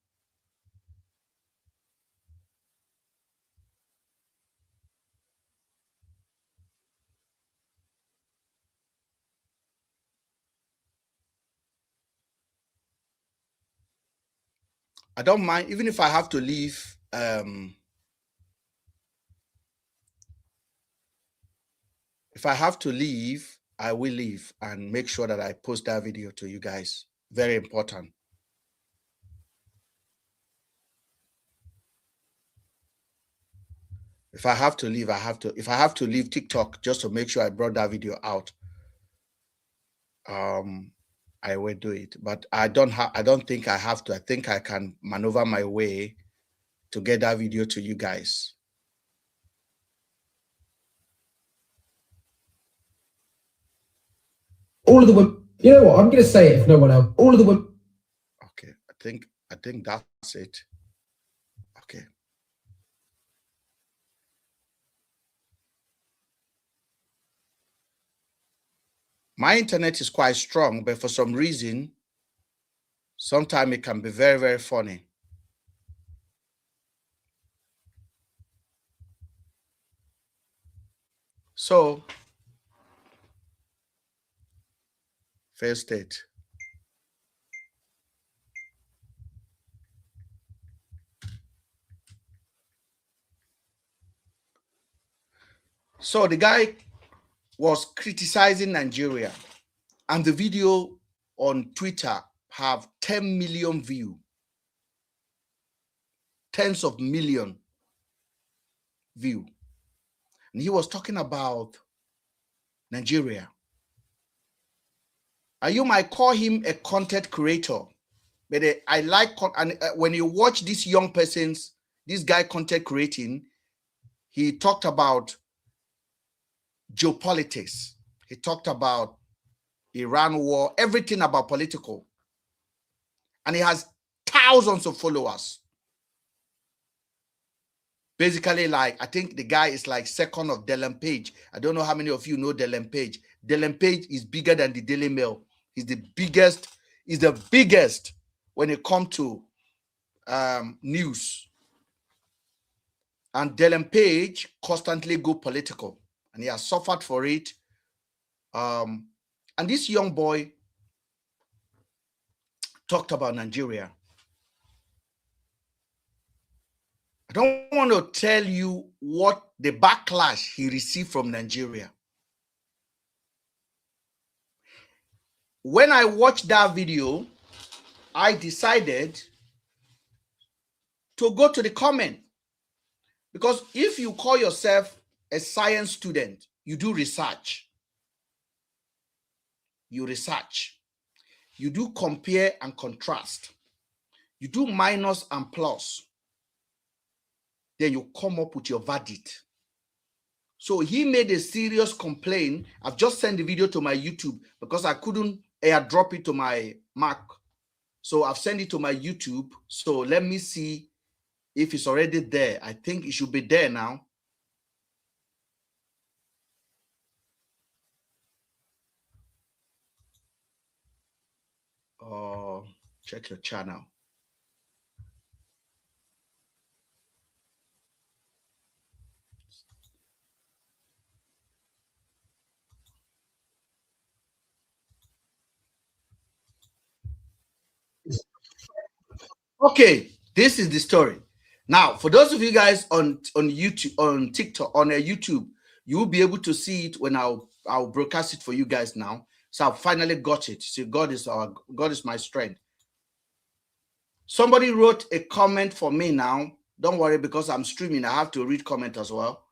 I don't mind, even if I have to leave. If I have to leave, I will leave and make sure that I post that video to you guys. Very important. If I have to leave, I have to. If I have to leave TikTok just to make sure I brought that video out, I will do it. But I don't think I have to. I think I can maneuver my way to get that video to you guys. All of the women. You know what? I'm going to say it if no one else. All of the women. Okay, I think that's it. Okay. My internet is quite strong, but for some reason, sometimes it can be very, very funny. So, fair state. So the guy was criticizing Nigeria, and the video on Twitter have 10 million views, tens of million views. And he was talking about Nigeria. And you might call him a content creator, but I like, and when you watch this young person's, this guy content creating, he talked about geopolitics. He talked about Iran war, everything about political. And he has thousands of followers. Basically, like, I think the guy is like second of Dylan Page. I don't know how many of you know Dylan Page. Dylan Page is bigger than the Daily Mail. He's the biggest when it comes to news. And Dylan Page constantly go political, and he has suffered for it. And this young boy talked about Nigeria. I don't want to tell you what the backlash he received from Nigeria. When I watched that video, I decided to go to the comment. Because if you call yourself a science student, you do research. You research. You do compare and contrast. You do minus and plus. Then you come up with your verdict. So he made a serious complaint. I've just sent the video to my YouTube because I couldn't airdrop it to my Mac. So I've sent it to my YouTube. So let me see if it's already there. I think it should be there now. Check your channel. Okay, this is the story. Now, for those of you guys on YouTube, on TikTok, on YouTube, you will be able to see it when I'll broadcast it for you guys now. So I've finally got it. See, God is my strength. Somebody wrote a comment for me now. Don't worry, because I'm streaming. I have to read comment as well.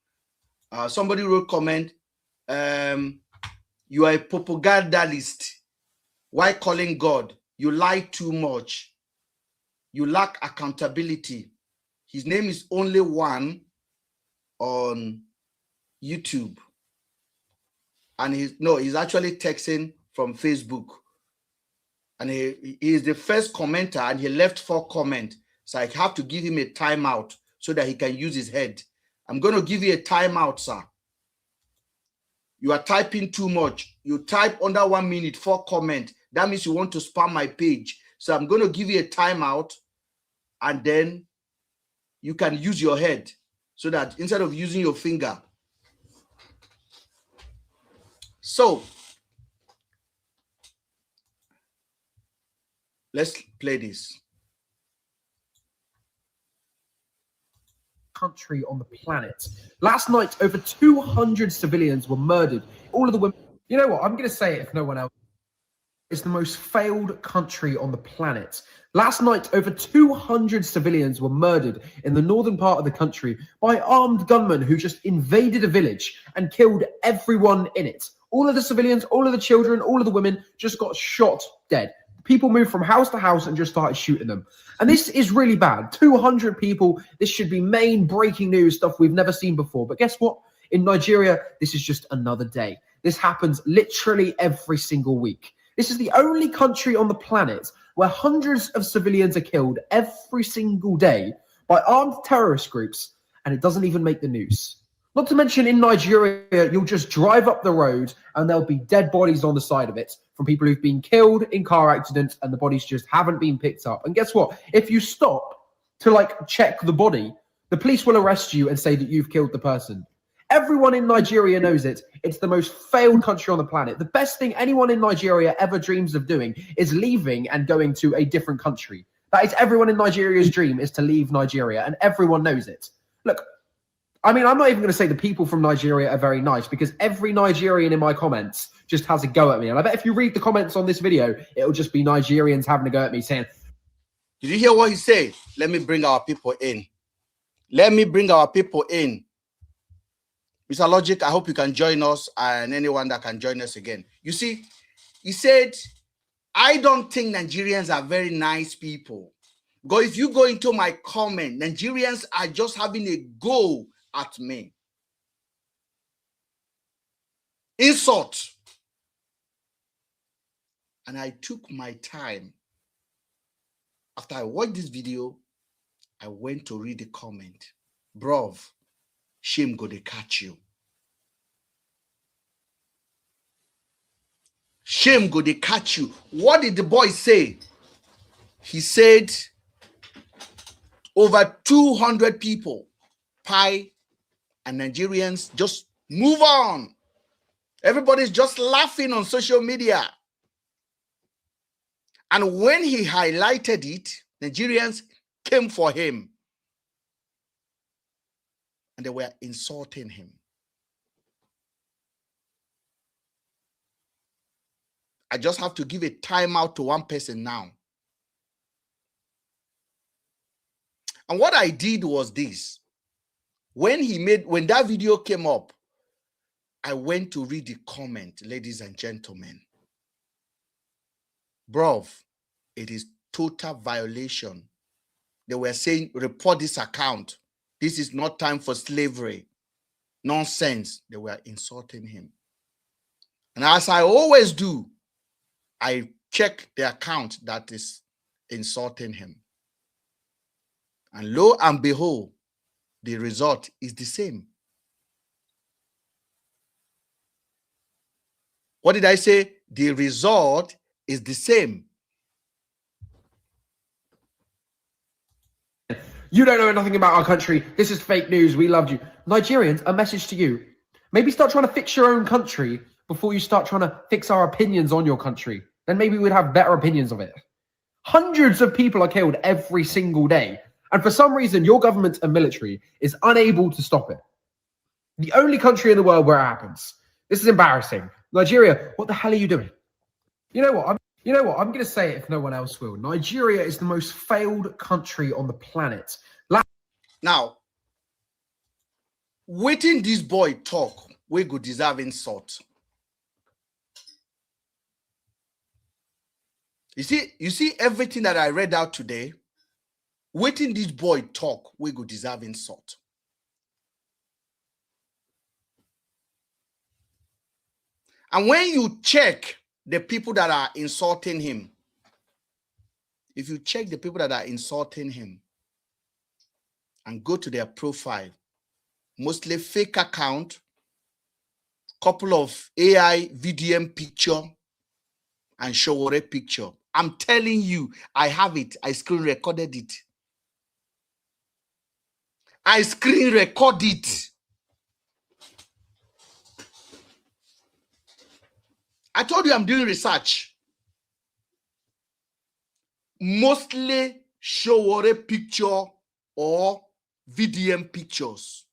Somebody wrote comment. You are a propagandalist. Why calling God? You lie too much. You lack accountability. His name is Only One on YouTube. And he's actually texting from Facebook. And he is the first commenter, and he left 4 comments. So I have to give him a timeout so that he can use his head. I'm going to give you a timeout, sir. You are typing too much. You type under 1 minute, 4 comments. That means you want to spam my page. So I'm going to give you a timeout, and then you can use your head so that instead of using your finger. So let's play this. country on the planet. Last night, over 200 civilians were murdered. All of the women. You know what? I'm going to say it if no one else. It's the most failed country on the planet. Last night, over 200 civilians were murdered in the northern part of the country by armed gunmen who just invaded a village and killed everyone in it. All of the civilians, all of the children, all of the women just got shot dead. People moved from house to house and just started shooting them. And this is really bad. 200 people. This should be main breaking news, stuff we've never seen before. But guess what? In Nigeria, this is just another day. This happens literally every single week. This is the only country on the planet where hundreds of civilians are killed every single day by armed terrorist groups, and it doesn't even make the news. Not to mention in Nigeria, you'll just drive up the road and there'll be dead bodies on the side of it from people who've been killed in car accidents and the bodies just haven't been picked up. And guess what? If you stop to check the body, the police will arrest you and say that you've killed the person. Everyone in Nigeria knows it. It's the most failed country on the planet. The best thing anyone in Nigeria ever dreams of doing is leaving and going to a different country. That is everyone in Nigeria's dream, is to leave Nigeria, and everyone knows it. Look, I mean, I'm not even going to say the people from Nigeria are very nice, because every Nigerian in my comments just has a go at me. And I bet if you read the comments on this video, it'll just be Nigerians having a go at me saying, did you hear what he said? Let me bring our people in. Let me bring our people in. Mr. Logic, I hope you can join us, and anyone that can join us again. You see, he said, I don't think Nigerians are very nice people. Because if you go into my comment, Nigerians are just having a go at me. Insult. And I took my time. After I watched this video, I went to read the comment. Bruv, shame go to catch you. Shame go to catch you. What did the boy say? He said over 200 people, Pi and Nigerians, just move on. Everybody's just laughing on social media. And when he highlighted it, Nigerians came for him. And they were insulting him. I just have to give a timeout to one person now. And what I did was this. When that video came up, I went to read the comment, ladies and gentlemen. Bruv, it is total violation. They were saying, report this account. This is not time for slavery. Nonsense. They were insulting him. And as I always do, I check the account that is insulting him. And lo and behold, the result is the same. What did I say? The result is the same. you don't know nothing about our country. This is fake news. We loved you. Nigerians, a message to you. Maybe start trying to fix your own country before you start trying to fix our opinions on your country. Then maybe we'd have better opinions of it. Hundreds of people are killed every single day. And for some reason, your government and military is unable to stop it. The only country in the world where it happens. This is embarrassing. Nigeria, what the hell are you doing? You know what? I'm going to say it if no one else will. Nigeria is the most failed country on the planet. Now, waiting this boy talk, we go deserve insult. You see everything that I read out today, waiting this boy talk, we go deserve insult. And when you check the people that are insulting him, if you check the people that are insulting him and go to their profile, mostly fake account, couple of AI VDM picture and Showore picture. I'm telling you, I have it. I screen recorded it. I screen record it. I told you I'm doing research. Mostly Showore picture or VDM pictures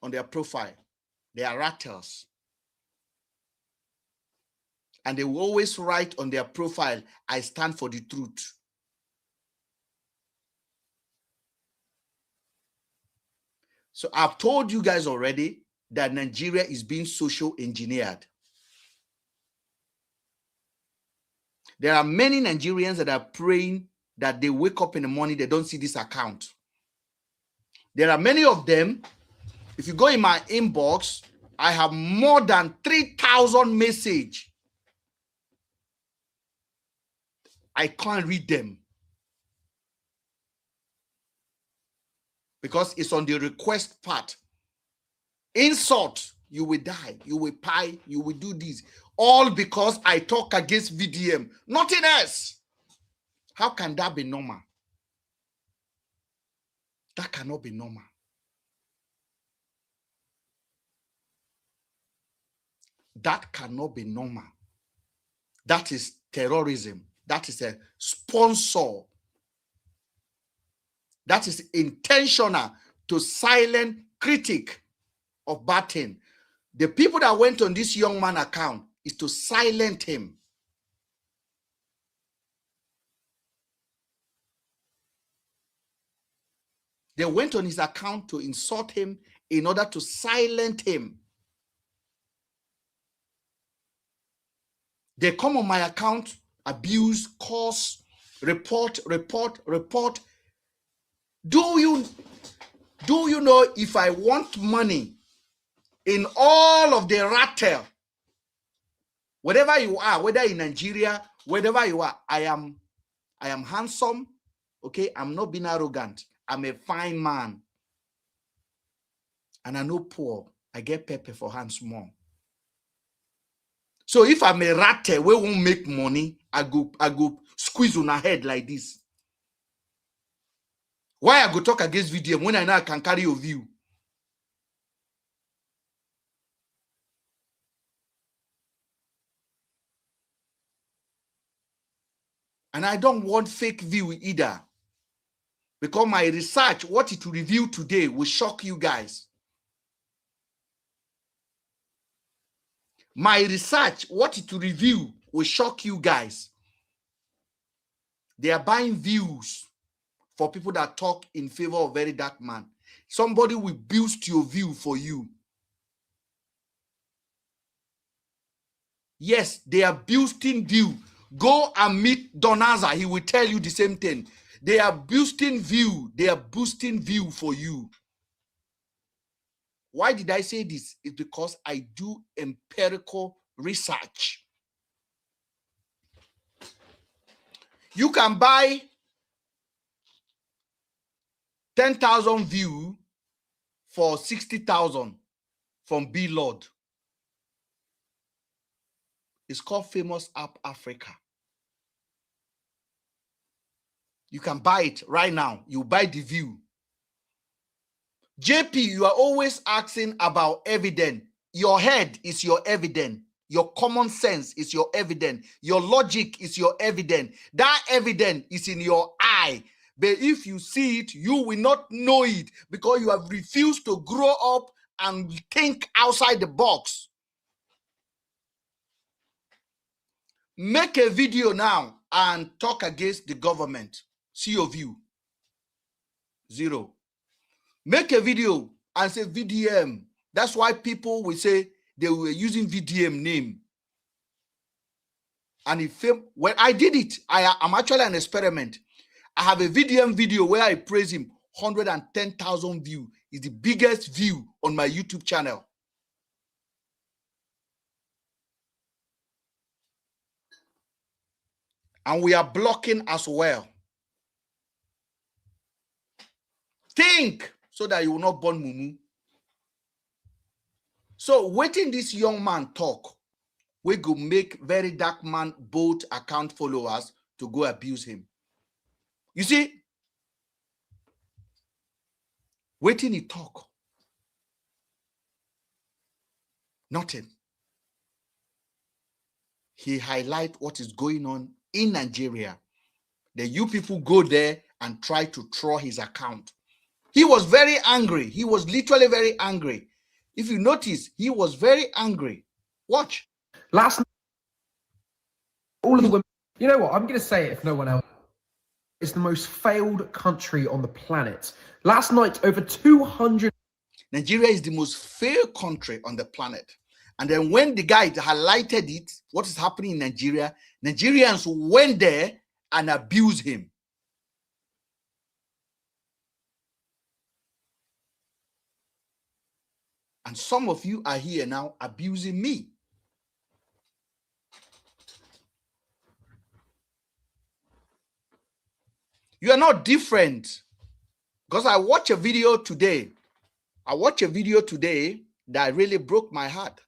on their profile. They are rattles. And they will always write on their profile, I stand for the truth. So I've told you guys already that Nigeria is being social engineered. There are many Nigerians that are praying that they wake up in the morning, they don't see this account. There are many of them. If you go in my inbox, I have more than 3,000 messages. I can't read them because it's on the request part. Insult, you will die, you will pie, you will do this. All because I talk against VDM. Nothing else. How can that be normal? That cannot be normal. That cannot be normal. That is terrorism. That is a sponsor. That is intentional to silence critic of bad thing. The people that went on this young man account is to silence him. They went on his account to insult him in order to silence him. They come on my account, abuse, curse, report. Do you know if I want money in all of the rattle, wherever you are, whether in Nigeria, wherever you are, I am handsome, okay? I'm not being arrogant. I'm a fine man. And I'm not poor. I get pepper for hands more. So if I'm a rattle, we won't make money, I go squeeze on her head like this. Why I go talk against VDM when I know I can carry your view? And I don't want fake view either. Because my research, what it will reveal today, will shock you guys. My research, what it will reveal, will shock you guys. They are buying views for people that talk in favor of very dark man. Somebody will boost your view for you. Yes, they are boosting view. Go and meet Donaza. He will tell you the same thing. They are boosting view. They are boosting view for you. Why did I say this? It's because I do empirical research. You can buy 10,000 views for 60,000 from B Lord. It's called Famous App Africa. You can buy it right now. You buy the view. JP, you are always asking about evidence. Your head is your evidence. Your common sense is your evidence. Your logic is your evidence. That evidence is in your eye. But if you see it, you will not know it because you have refused to grow up and think outside the box. Make a video now and talk against the government. See your view. 0. Make a video and say VDM. That's why people will say they were using VDM name. And if when I did it, I'm actually an experiment. I have a VDM video where I praise him. 110,000 views. Is the biggest view on my YouTube channel. And we are blocking as well. Think so that you will not burn mumu. So waiting this young man talk, we go make very dark man both account followers to go abuse him. You see, waiting he talk, nothing. He highlight what is going on in Nigeria. Then you people go there and try to troll his account. He was very angry. He was literally very angry. If you notice, he was very angry. Watch. Last night, all of the women, you know what? I'm going to say it if no one else. It's the most failed country on the planet. Last night, over 200. Nigeria is the most failed country on the planet. And then when the guy highlighted it, what is happening in Nigeria, Nigerians went there and abused him. And some of you are here now abusing me. You are not different. Because I watched a video today. That really broke my heart.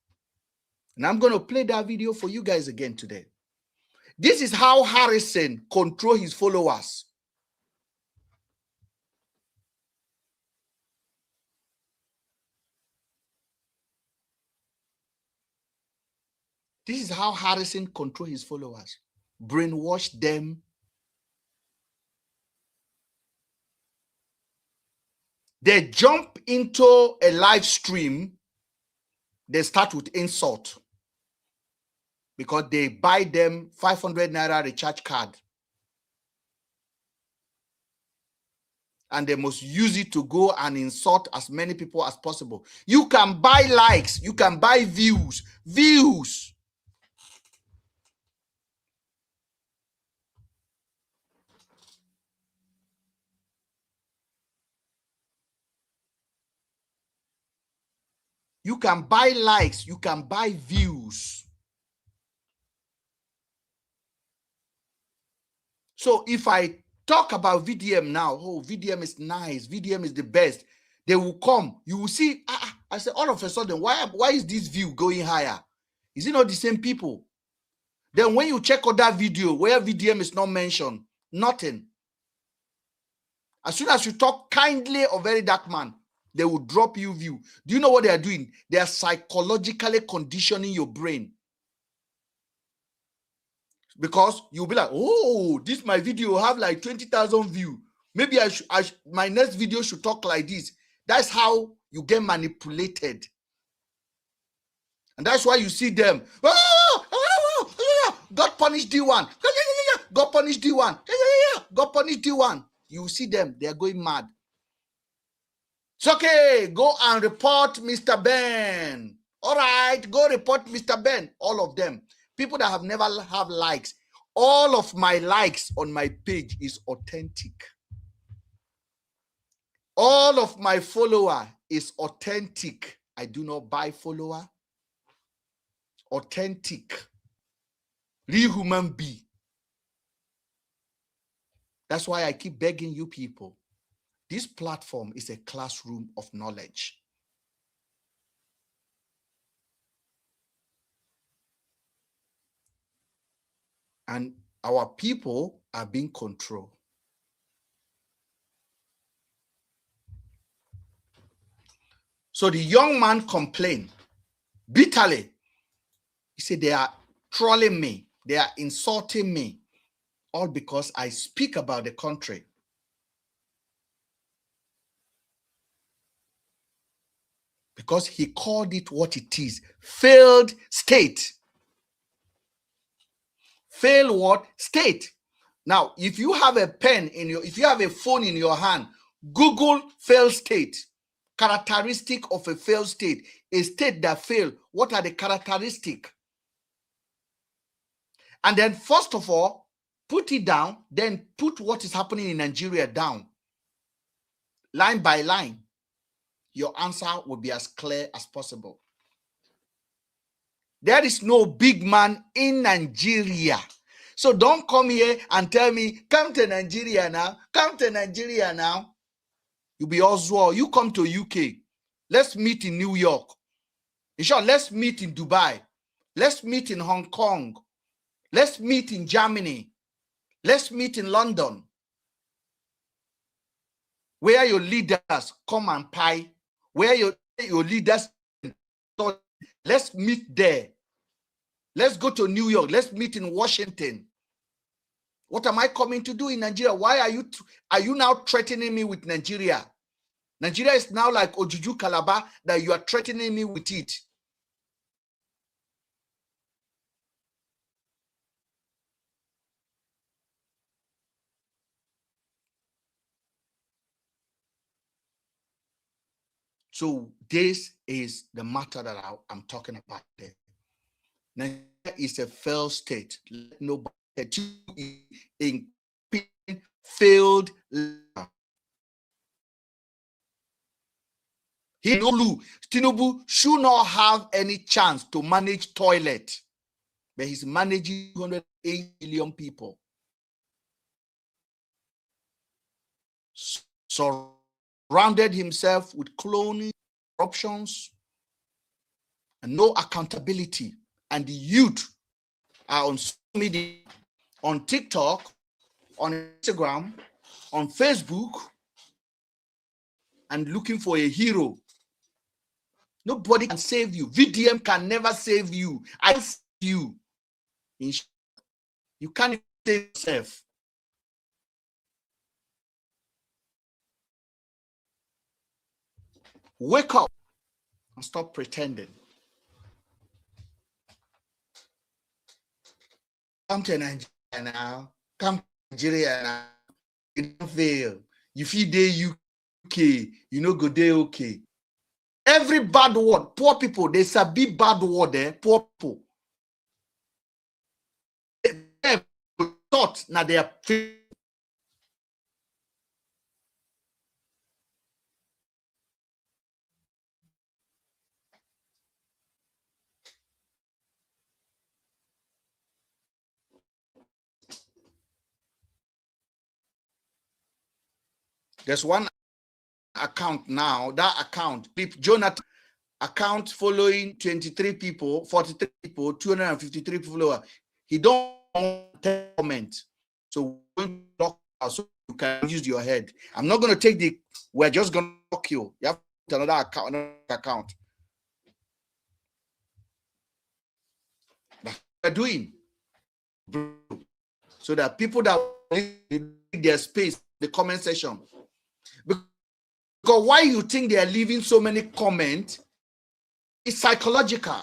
And I'm going to play that video for you guys again today. This is how Harrison controls his followers. This is how Harrison controls his followers. Brainwash them. They jump into a live stream. They start with insult. Because they buy them 500 naira recharge card. And they must use it to go and insult as many people as possible. You can buy likes. You can buy views. Views. You can buy likes. You can buy views. So if I talk about VDM now, oh, VDM is nice. VDM is the best. They will come. You will see. I say all of a sudden, why is this view going higher? Is it not the same people? Then when you check out that video where VDM is not mentioned, nothing. As soon as you talk kindly of Very Dark Man, they will drop you view. Do you know what they are doing? They are psychologically conditioning your brain. Because you'll be like, oh, this my video have like 20,000 views. Maybe my next video should talk like this. That's how you get manipulated. And that's why you see them. God punish D1. God punish D1. God punish D1. You see them. They are going mad. It's okay. Go and report Mr. Ben. All right. Go report Mr. Ben. All of them. People that have never have likes. All of my likes on my page is authentic. All of my follower is authentic. I do not buy follower. Authentic. Real human being. That's why I keep begging you people. This platform is a classroom of knowledge. And our people are being controlled. So the young man complained bitterly. He said, they are trolling me. They are insulting me. All because I speak about the country. Because he called it what it is. Failed state. Fail what? State. Now, if you have a pen in your, if you have a phone in your hand, Google failed state. Characteristic of a failed state. A state that failed. What are the characteristics? And then first of all, put it down, then put what is happening in Nigeria down. Line by line. Your answer will be as clear as possible. There is no big man in Nigeria. So don't come here and tell me, come to Nigeria now. Come to Nigeria now. You'll be Oswald. You come to UK. Let's meet in New York. In short, let's meet in Dubai. Let's meet in Hong Kong. Let's meet in Germany. Let's meet in London. Where your leaders come and pie. Where your leaders, let's meet there. Let's go to New York. Let's meet in Washington. What am I coming to do in Nigeria? Why are you now threatening me with Nigeria? Nigeria is now like Ojuju Calabar, that you are threatening me with it. So this is the matter that I'm talking about there. Nigeria is a failed state. Let nobody in failed. Tinubu should not have any chance to manage toilet, but he's managing 208 million people. Surrounded himself with cloning, corruptions, and no accountability. And the youth are on social media, on TikTok, on Instagram, on Facebook, and looking for a hero. Nobody can save you. VDM can never save you. I can save you. You can't save yourself. Wake up and stop pretending. Come to Nigeria now. Come to Nigeria now. You don't fail. You feel there UK. You know go there okay. Every bad word, poor people, there's a big bad word there, poor people. They thought now they are. There's one account now, that account, Jonathan account following 23 people, 43 people, 253 followers. He don't comment. So so you can use your head. I'm not going to take the, we're just going to block you. You have another account. That's what we're doing. So that people that need their space, the comment section. Because why you think they are leaving so many comments, it's psychological.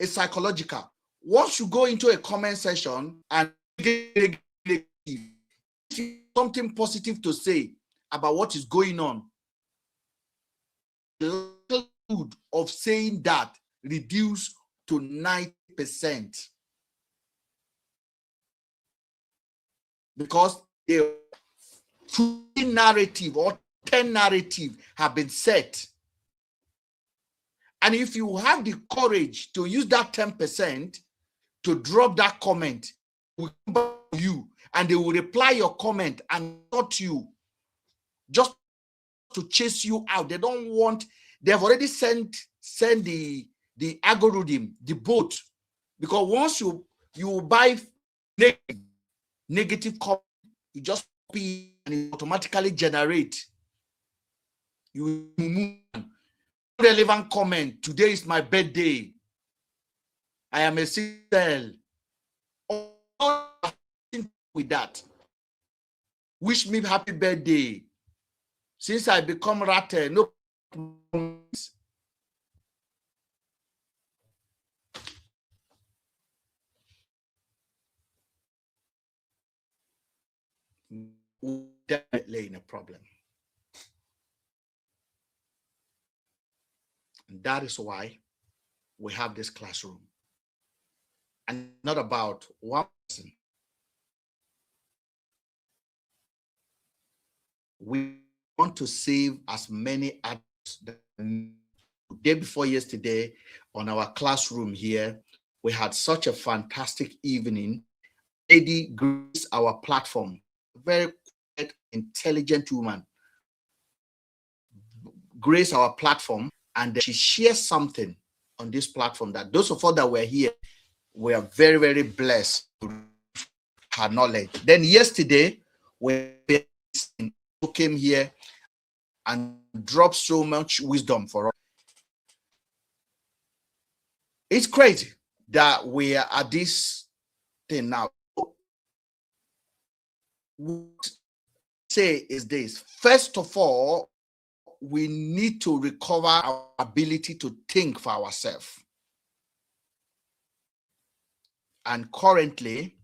It's psychological. Once you go into a comment section and get something positive to say about what is going on, the likelihood of saying that reduce to 90%. Because the narrative or 10 narrative have been set. And if you have the courage to use that 10% to drop that comment, will come back to you and they will reply your comment and not you, just to chase you out. They don't want, they have already sent the algorithm, the bot, because once you buy negative comment, you just copy and it automatically generate. You move relevant comment. Today is my birthday. I am a cell. With that, wish me happy birthday. Since I become ratter, no. Definitely in a problem. And that is why we have this classroom. And not about one person. We want to save as many adults. The day before yesterday, on our classroom here, we had such a fantastic evening. Lady Grace, our platform, very quiet, intelligent woman. Grace, our platform, and she shares something on this platform that those of us that were here, we are very, very blessed to her knowledge. Then yesterday, we came here and dropped so much wisdom for us. It's crazy that we are at this thing now. What I say is this: first of all, we need to recover our ability to think for ourselves. And currently,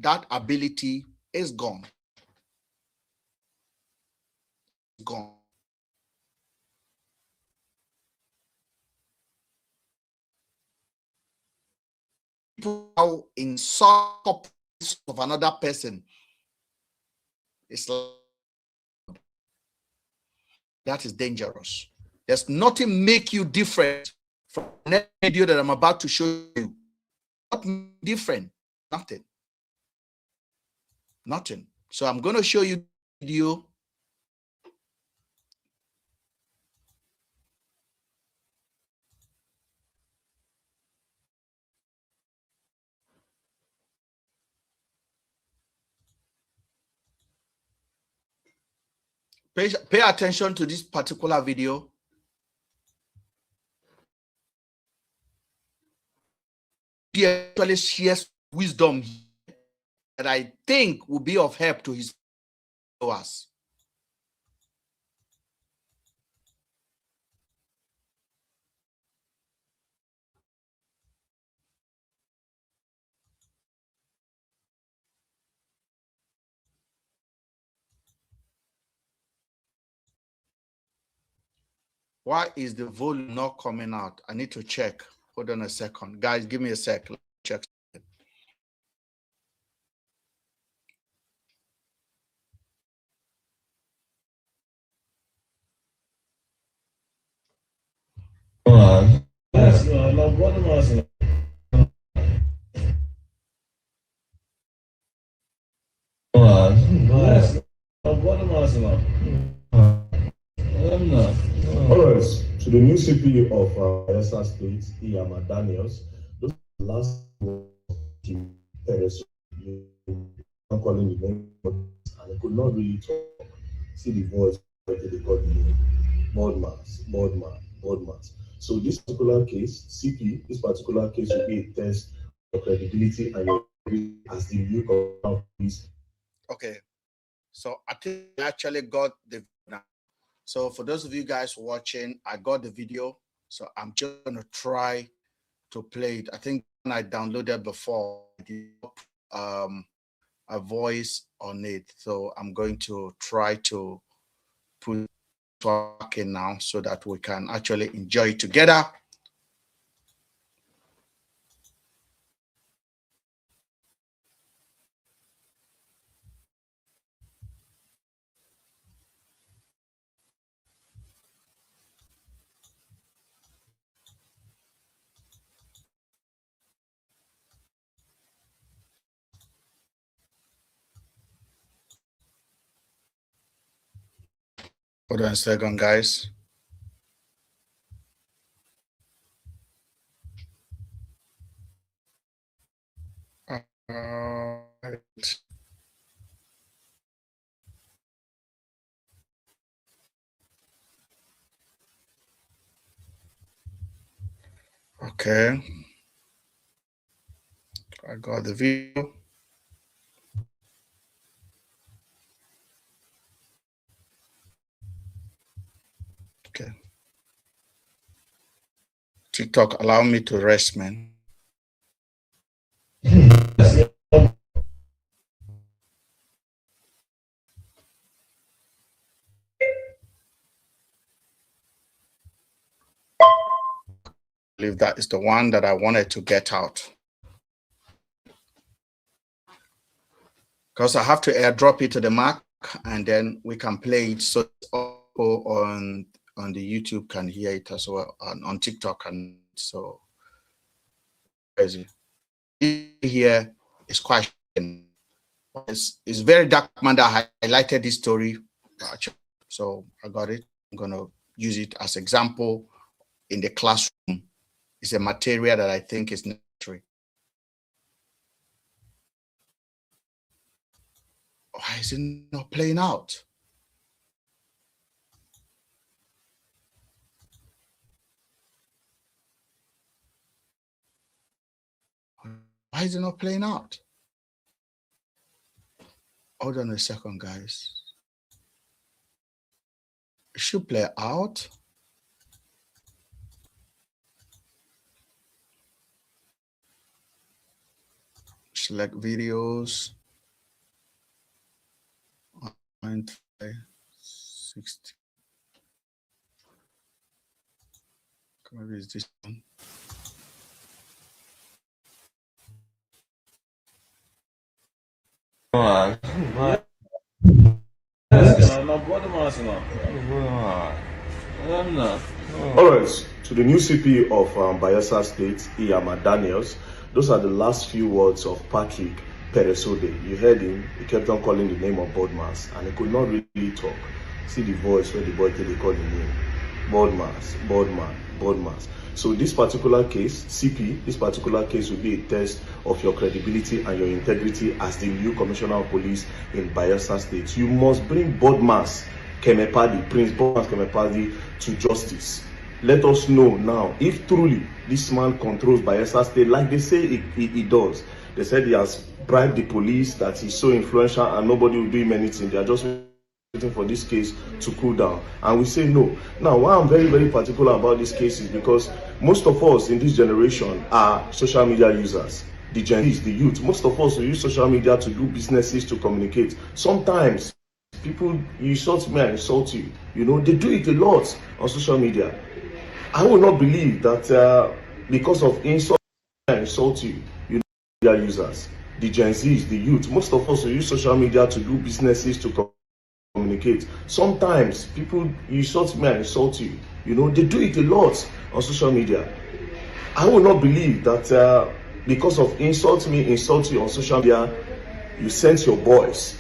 that ability is gone. Gone. People insult of another person. It's like, that is dangerous. There's nothing make you different from the video that I'm about to show you. Not different. Nothing. Nothing. So I'm going to show you the video. Pay attention to this particular video. He actually shares wisdom that I think will be of help to his followers. Why is the volume not coming out? I need to check. Hold on a second. Guys, give me a sec. Let's check. Alright, to the new CP of Bayelsa State, Iyama Daniels, those last I'm calling the name, and I could not really talk, see the voice, what they call the name, Boardmas. So this particular case, CP, this particular case will be a test for credibility and your as the new police. Okay, so I think I actually got the now. So for those of you guys watching, I got the video. So I'm just gonna try to play it. I think when I downloaded before, I did a voice on it. So I'm going to try to put it in now so that we can actually enjoy it together. Hold on a second, guys. Okay. I got the video. Okay. TikTok, allow me to rest, man. I believe that is the one that I wanted to get out. Because I have to airdrop it to the Mac and then we can play it so on the YouTube can hear it as well, on TikTok, and so crazy. Here is quite it's very dark man that highlighted this story. So I got it. I'm gonna use it as example in the classroom. It's a material that I think is necessary. Why is it not playing out? Why is it not playing out? Hold on a second, guys. should play out. Select videos. 60. Maybe it's this one. All right, to the new CP of Bayelsa State, Iyama Daniels, those are the last few words of Patrick Peresode. You heard him, he kept on calling the name of Bodmas, and he could not really talk. See the voice where the boy they call the name. Bodmas, Bodman, Bodmas. So this particular case, CP, this particular case will be a test of your credibility and your integrity as the new commissioner of police in Bayelsa State. You must bring Bodmas Kemepadi, Prince Bodmas Kemepadi, to justice. Let us know now if truly this man controls Bayelsa State like they say he does. They said he has bribed the police, that he's so influential and nobody will do him anything. They are just waiting for this case to cool down, and we say no. Now, why I'm very, very particular about this case is because most of us in this generation are social media users. The Gen Zs, the youth, most of us will use social media to do businesses, to communicate. Sometimes people, you insult me, I insult you. You know, they do it a lot on social media. I will not believe that because of insult, I insult you. You know, media users, the Gen Zs, the youth, most of us will use social media to do businesses, to communicate. Sometimes people, you insult me, I insult you. You know, they do it a lot on social media. I will not believe that because of insult me, insult you on social media, you sent your boys.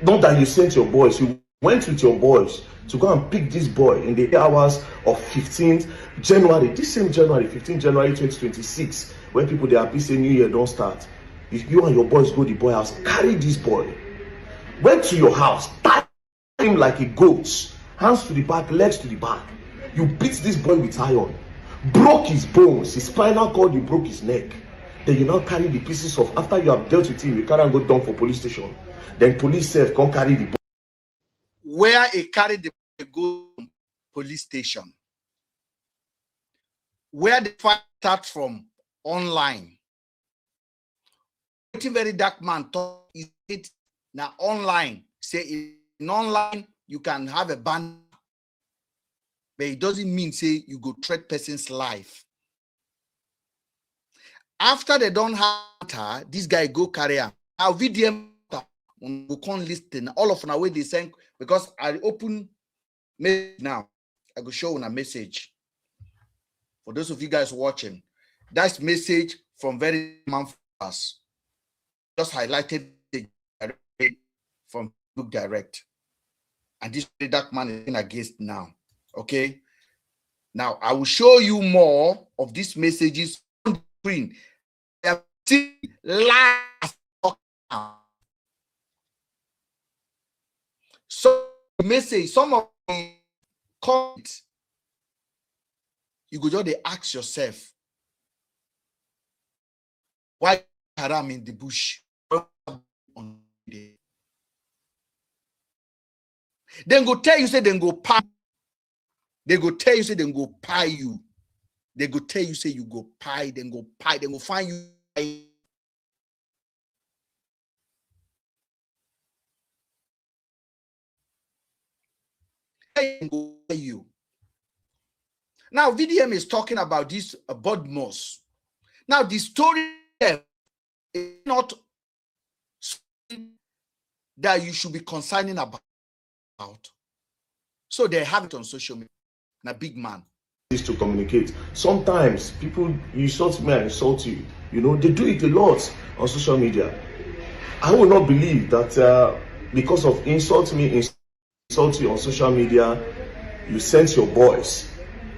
Not that you sent your boys, you went with your boys to go and pick this boy in the hours of 15th January, this same January, 15th January 2026, when people, they are happy saying New Year don't start. If you and your boys go to the boy house, carry this boy, went to your house, tie him like a goat, hands to the back, legs to the back. You beat this boy with iron, broke his bones, his spinal cord, you broke his neck. Then you now carry the pieces of, after you have dealt with him, you carry and go down for police station. Then police self come carry the boy. Where he carried the go to police station. Where the fight start from online. Very dark man talk is it now online. Say in online you can have a ban, but it doesn't mean say you go threat person's life. After they don't have her, this guy go carry her. Now VDM we can't listen. All of now way they send, because I open now. I go show on a message. For those of you guys watching, that's message from very man for us. Just highlighted from Facebook Direct. And this dark man is in against now. Okay. Now I will show you more of these messages on the screen. I have seen last. So message, some of the comments, you go just ask yourself, why haram in the bush? Then go tell you, say, then go pie. They go tell you, say, then go pie you. They go tell you, say, you go pie, then go pie, then go find you. You. Now, VDM is talking about this Bodmas. Now, the story is not that you should be concerning about. So they have it on social media. Now, big man. To communicate. Sometimes people, you insult me, I insult you. You know, they do it a lot on social media. I will not believe that because of insult me, insult you on social media, you sent your boys.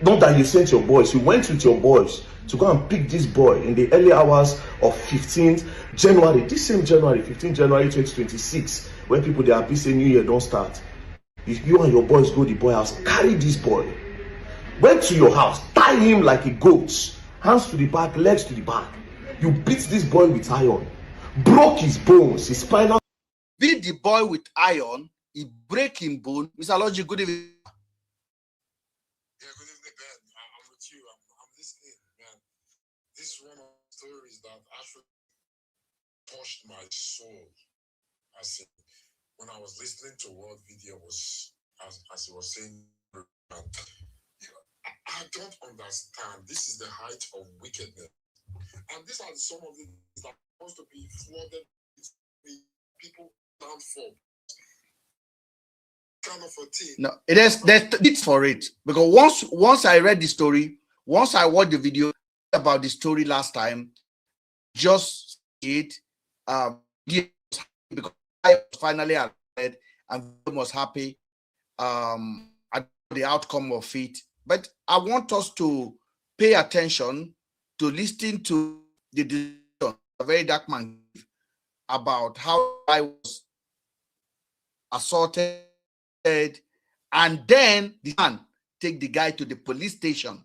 Not that you sent your boys, you went with your boys to go and pick this boy in the early hours of 15th January, this same January, 15th January 2026, when people, they are happy saying New Year don't start. If you and your boys go to the boy house, carry this boy, went to your house, tie him like a goat, hands to the back, legs to the back. You beat this boy with iron, broke his bones, his spinal. Beat the boy with iron, he break him bone. Mr. Logic, good evening. touched my soul. As when I was listening to what video was, as he was saying, I don't understand. This is the height of wickedness, and these are some of the things that are supposed to be flooded with people down for. Kind of a thing. No, there's need for it, because once I read the story, once I watched the video about the story last time, just it because I finally read and was happy at the outcome of it. But I want us to pay attention to listening to the decision a very dark man about how I was assaulted, and then the man take the guy to the police station,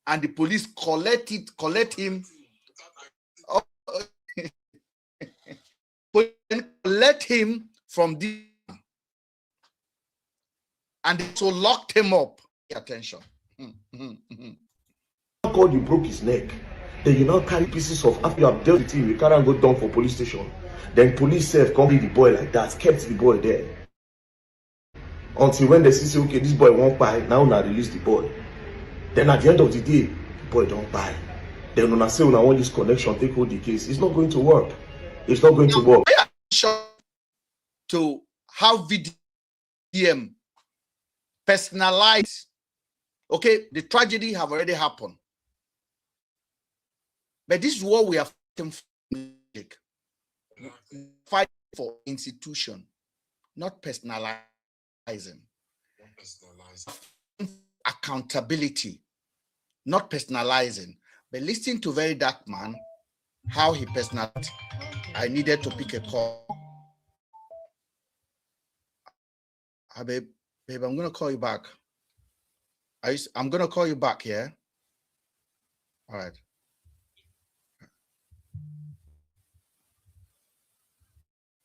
and the police collect him, collect him from the, and so locked him up. Pay attention. God, you broke his neck. Then you now carry pieces of, after you have dealt with him, you can't go down for police station. Then police self come the boy like that, kept the boy there. Until when they say, okay, this boy won't buy, now now release the boy. Then at the end of the day, the boy don't buy. Then when I say when I want this connection, take hold the case, it's not going to work. It's not going to work. Pay attention to how VDM personalized. Okay, the tragedy have already happened. But this is what we are fighting for. Fight for institution, not personalizing. Accountability, not personalizing. But listening to very dark man, how he personalized. I needed to pick a call. Babe, I'm gonna call you back. I'm gonna call you back, yeah? All right.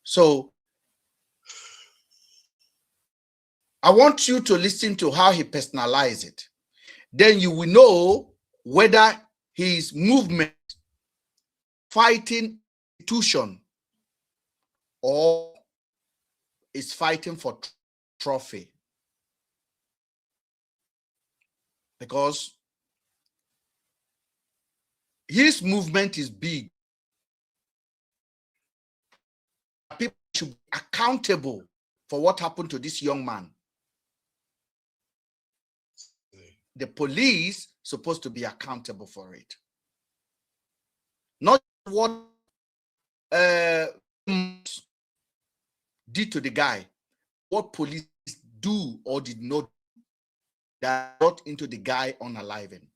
So I want you to listen to how he personalized it. Then you will know whether his movement fighting institution or is fighting for trophy. Because his movement is big. People should be accountable for what happened to this young man. The police supposed to be accountable for it. Not what did to the guy, what police do or did not that brought into the guy unaliving.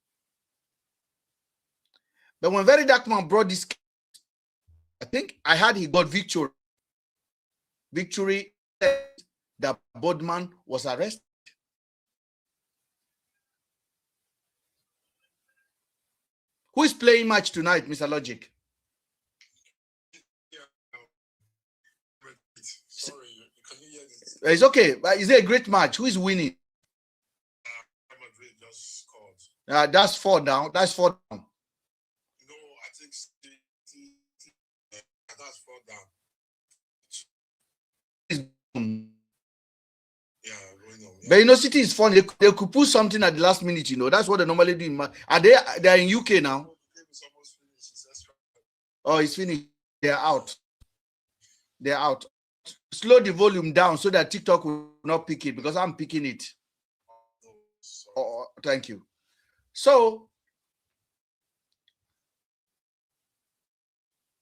But when Very Dark Man brought this case, I think I heard he got victory. Victory said that Bodman was arrested. Who is playing match tonight, Mr. Logic? Sorry, can you hear this? It's okay. Is it a great match? Who is winning? Madrid just scored. That's 4 down. That's 4 down. No, I think that's 4 down. Yeah, going on. But you know, City is funny. They could put something at the last minute, you know. That's what they normally do. Are they're in UK now? Oh, it's finished. They're out. They're out. Slow the volume down so that TikTok will not pick it, because I'm picking it. Oh, thank you. So,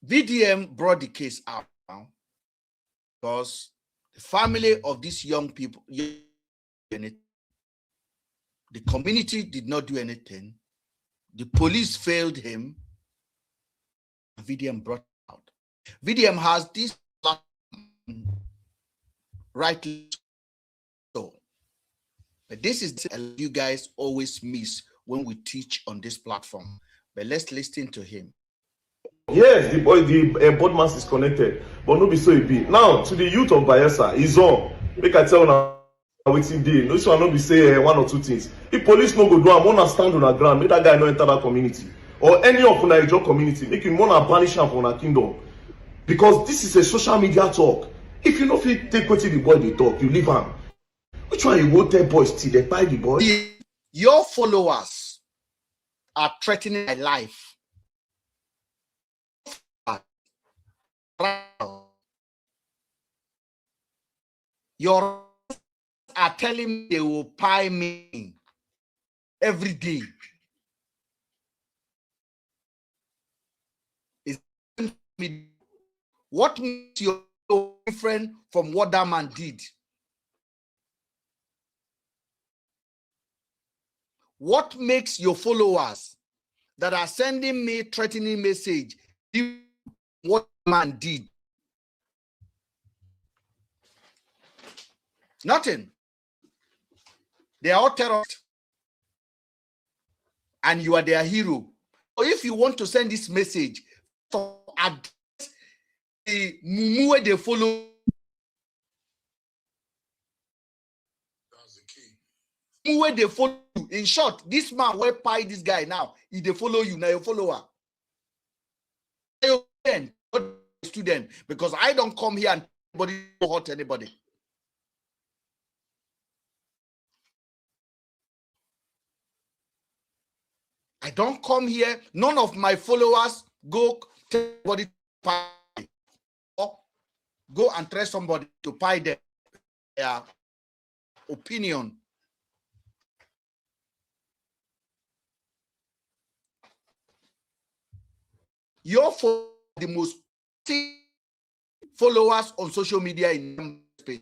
VDM brought the case out now because the family of these young people, the community did not do anything. The police failed him. VDM brought out. VDM has this rightly so. But this is you guys always miss when we teach on this platform. But let's listen to him. Yes, the Bodmas is connected, but no be so it be. Now, to the youth of Bayelsa, is on. Make I tell now waiting day. No, so I not be say one or two things. If police no go do, I'm gonna stand on the ground. Make that guy no enter that community or any of Nigeria community. Make him wanna banish him from our kingdom. Because this is a social media talk. If you know if you take what the boy they talk, you leave him. Which one you go tell boys till they buy the boy? Your followers are threatening my life. Your are telling me they will pay me every day. What makes you different from what that man did? What makes your followers that are sending me threatening message do what man did? Nothing. They are all terrorists. And you are their hero. So if you want to send this message for address the mumu they follow, That's the key. mumu they follow you. In short, this man will pay this guy now. If they follow you, now your follower. Your student, because I don't come here and anybody hurt anybody. I don't come here. None of my followers go tell somebody to pay or go and tell somebody to pay their opinion. You're for the most followers on social media in space.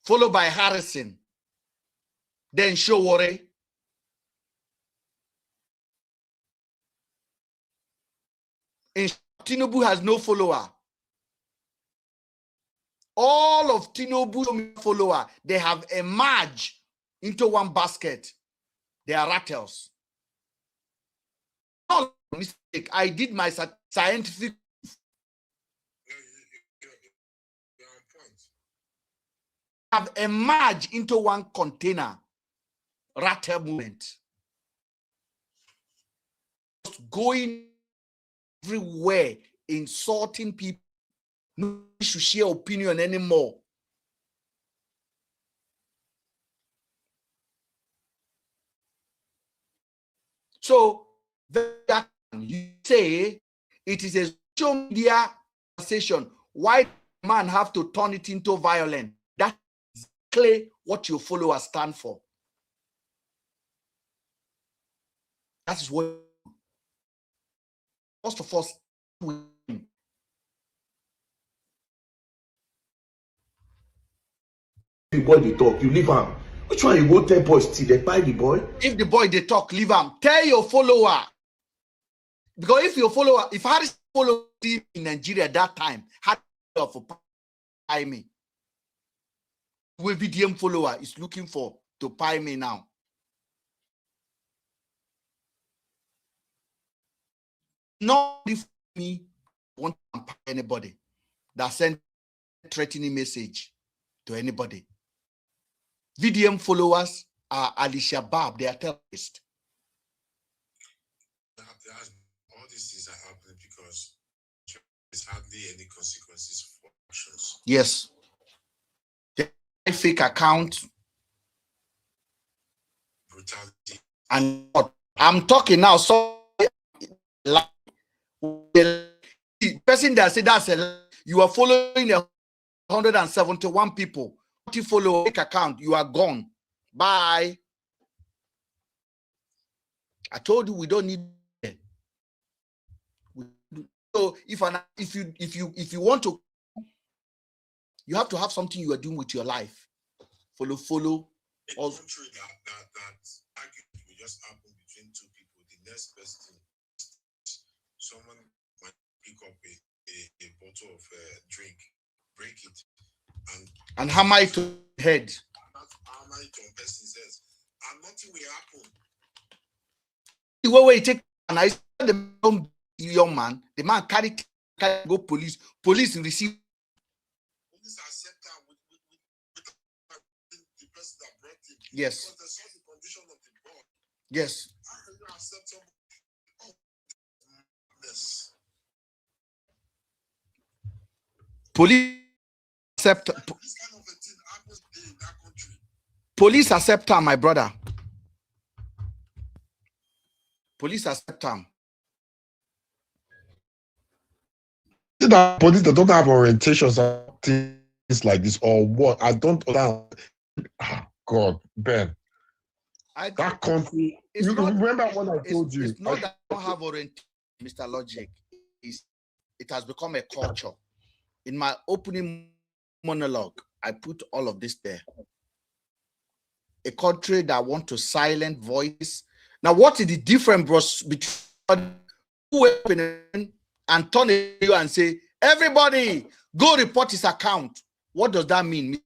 Followed by Harrison, then Showore. And Tinubu has no follower. All of Tinubu's follower, they have emerged into one basket. They are rattles. No mistake. I did my scientific. You're on point. Have emerged into one container. Rattle movement. Just going everywhere, insulting people. No one should share opinion anymore. So that you say it is a social media conversation. Why man have to turn it into violence? That's exactly what your followers stand for. That's what. First of all, The boy they talk, you leave him. Which one you go tell boys till they buy the boy? if the boy they talk, leave him. Tell your follower. Because if your follower, if Harris followed him in Nigeria at that time, had for pay me. Will BDM follower is looking for to pay me now. Not if me want to pay anybody that send threatening message to anybody. VDM followers are Ali Shabab, they are terrorists. All these things are happening because there's hardly any consequences for actions. Yes. The fake account Brutality. and what I'm talking now. So the person that said that's you are following 171 people. If you follow fake account, you are gone. Bye. I told you we don't need it. So if you want to, you have to have something you are doing with your life. Follow. A Also, country that argument will just happen between two people. The next person, someone might pick up a bottle of drink, break it, and hammer it to the head. hammer it on person says, and nothing will happen. The way you take and I saw the young man, the man carry go police. Police receive. Police accept that with the person that brought him. Yes. Because they saw the condition of the boy. Yes. How can you accept somebody? Oh, Police accept. This kind of a thing happens in that country. Police accept her, my brother. Police accept her. That police they don't have orientations on things like this or what? I don't understand. God, Ben, that country. You remember what I told you? It's not that I don't have orientation, Mr. Logic. It has become a culture. In my opening monologue, I put all of this there. A country that want to silent voice. Now, what is the difference between who open and turn you and say, everybody, go report his account? What does that mean?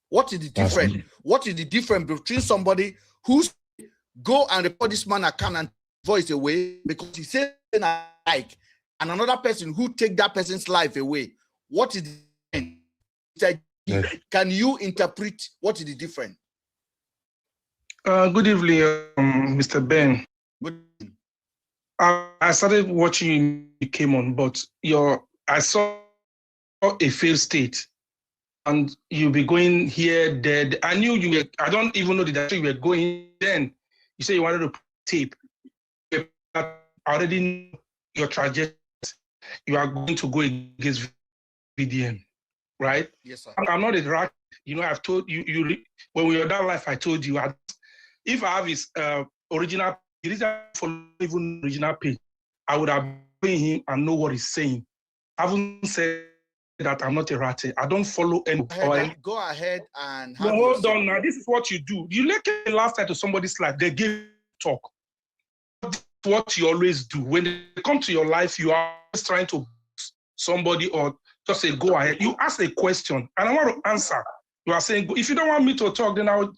What is the difference? What is the difference between somebody who go and report this man account and voice away because he said I like, and another person who take that person's life away? What is the difference? Can you interpret what is the difference? Good evening, Mr. Ben. Good evening. I started watching you, you came on, but I saw a failed state, and you'll be going here, dead. I knew you were. I don't even know the direction you were going. Then you said you wanted to tape. I already know your trajectory. You are going to go against VDM, right? Yes, sir. I'm not a rat. You know, I've told you. When we were that life, I told you. If I have his original. The reason for even original page, I would have been him and know what he's saying. I haven't said that I'm not a rat. I don't follow any. Go ahead and no, hold on now. This is what you do. You look at the last time to somebody's life, they give talk. That's what you always do. When they come to your life, you are always trying to somebody or just say go ahead. You ask a question and I want to answer. You are saying if you don't want me to talk, then I will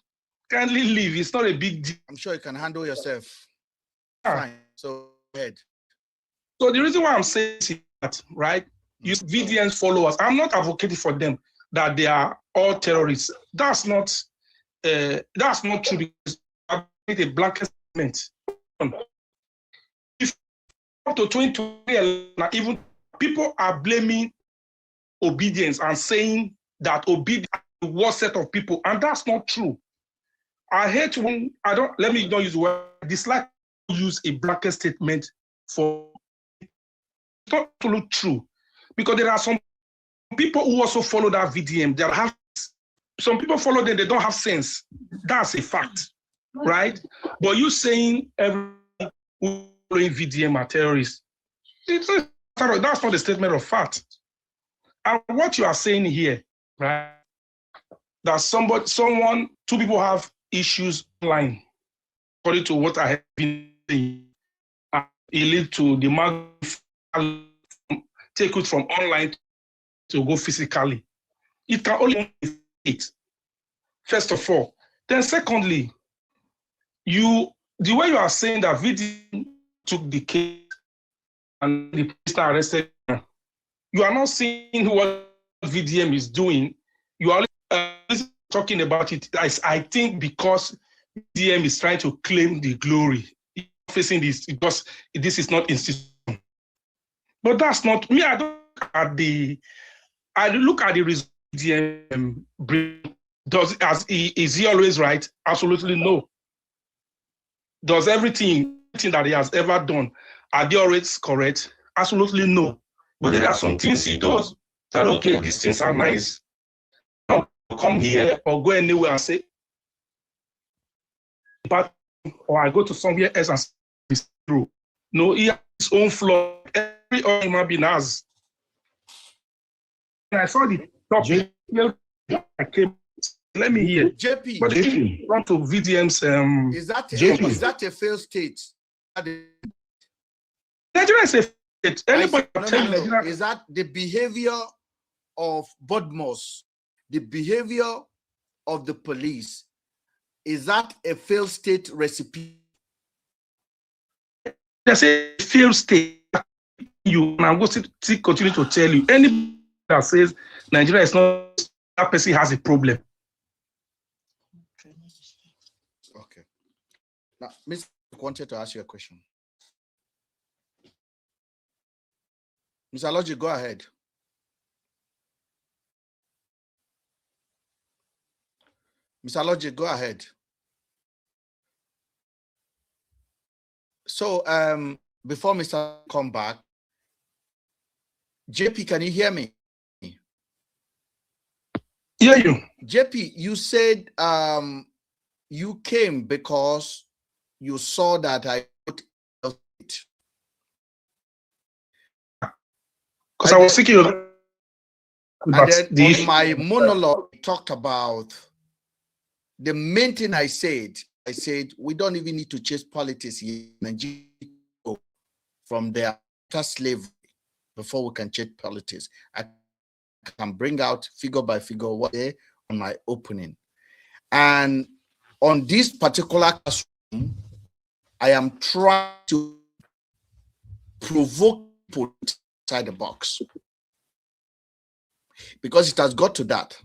kindly leave. It's not a big deal. I'm sure you can handle yourself. Fine. So go ahead. So the reason why I'm saying that, right? You VDN's followers. I'm not advocating for them that they are all terrorists. That's not true because I made a blanket statement. If up to 2020, even people are blaming obedience and saying that obedience is one set of people, and that's not true. I hate when let me not use the word dislike. Use a blanket statement for it's not totally true because there are some people who also follow that VDM. They have some people follow them, they don't have sense. That's a fact, right? But you saying everyone who following VDM are terrorists, that's not a statement of fact. And what you are saying here, right? That two people have issues online, according to what I have been saying. It leads to the market take it from online to go physically. It can only be it. First of all. Then secondly, the way you are saying that VDM took the case and the person arrested, you are not seeing what VDM is doing. You are talking about it. I think because VDM is trying to claim the glory, facing this because this is not institution. But that's not me. I look at the result. VDM is he always right? Absolutely no. Does everything that he has ever done, are they always correct? Absolutely no. But there are some things he does that okay, these things are nice. Don't come here or go anywhere and say, but or I go to somewhere else and say it's true. No, he has his own flaw. Every other human being has. And I saw the topic. I came. Let me hear. JP. But if you want to VDM's is that a failed state? Nigeria is a state. Anybody is that the behavior of Bodmos, the behavior of the police? Is that a failed state recipe? There's a failed state. I'm going to continue to tell you. Anybody that says Nigeria is not, that person has a problem. Okay. Now, Mr. wanted to ask you a question. Mr. Logic, go ahead. Mr. Logic, go ahead. So before Mr. come back, JP, can you hear me? Hear you. JP, you said you came because you saw that I put it. Because I was thinking and then on my monologue, I talked about the main thing I said, we don't even need to chase politics in Nigeria from their after slavery before we can chase politics. I can bring out figure by figure what they on my opening. And on this particular classroom, I am trying to provoke people inside the box. Because it has got to that.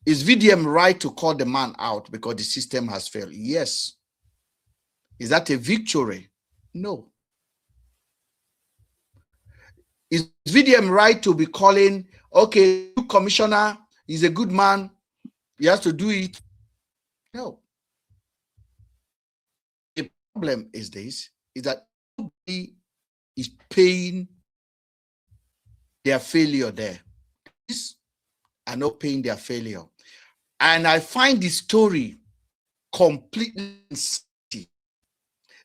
Is VDM right to call the man out because the system has failed? Yes. Is that a victory? No. Is VDM right to be calling, okay, commissioner is a good man, he has to do it? No. The problem is this, is that nobody is paying their failure there. These are not paying their failure. And I find the story completely insanity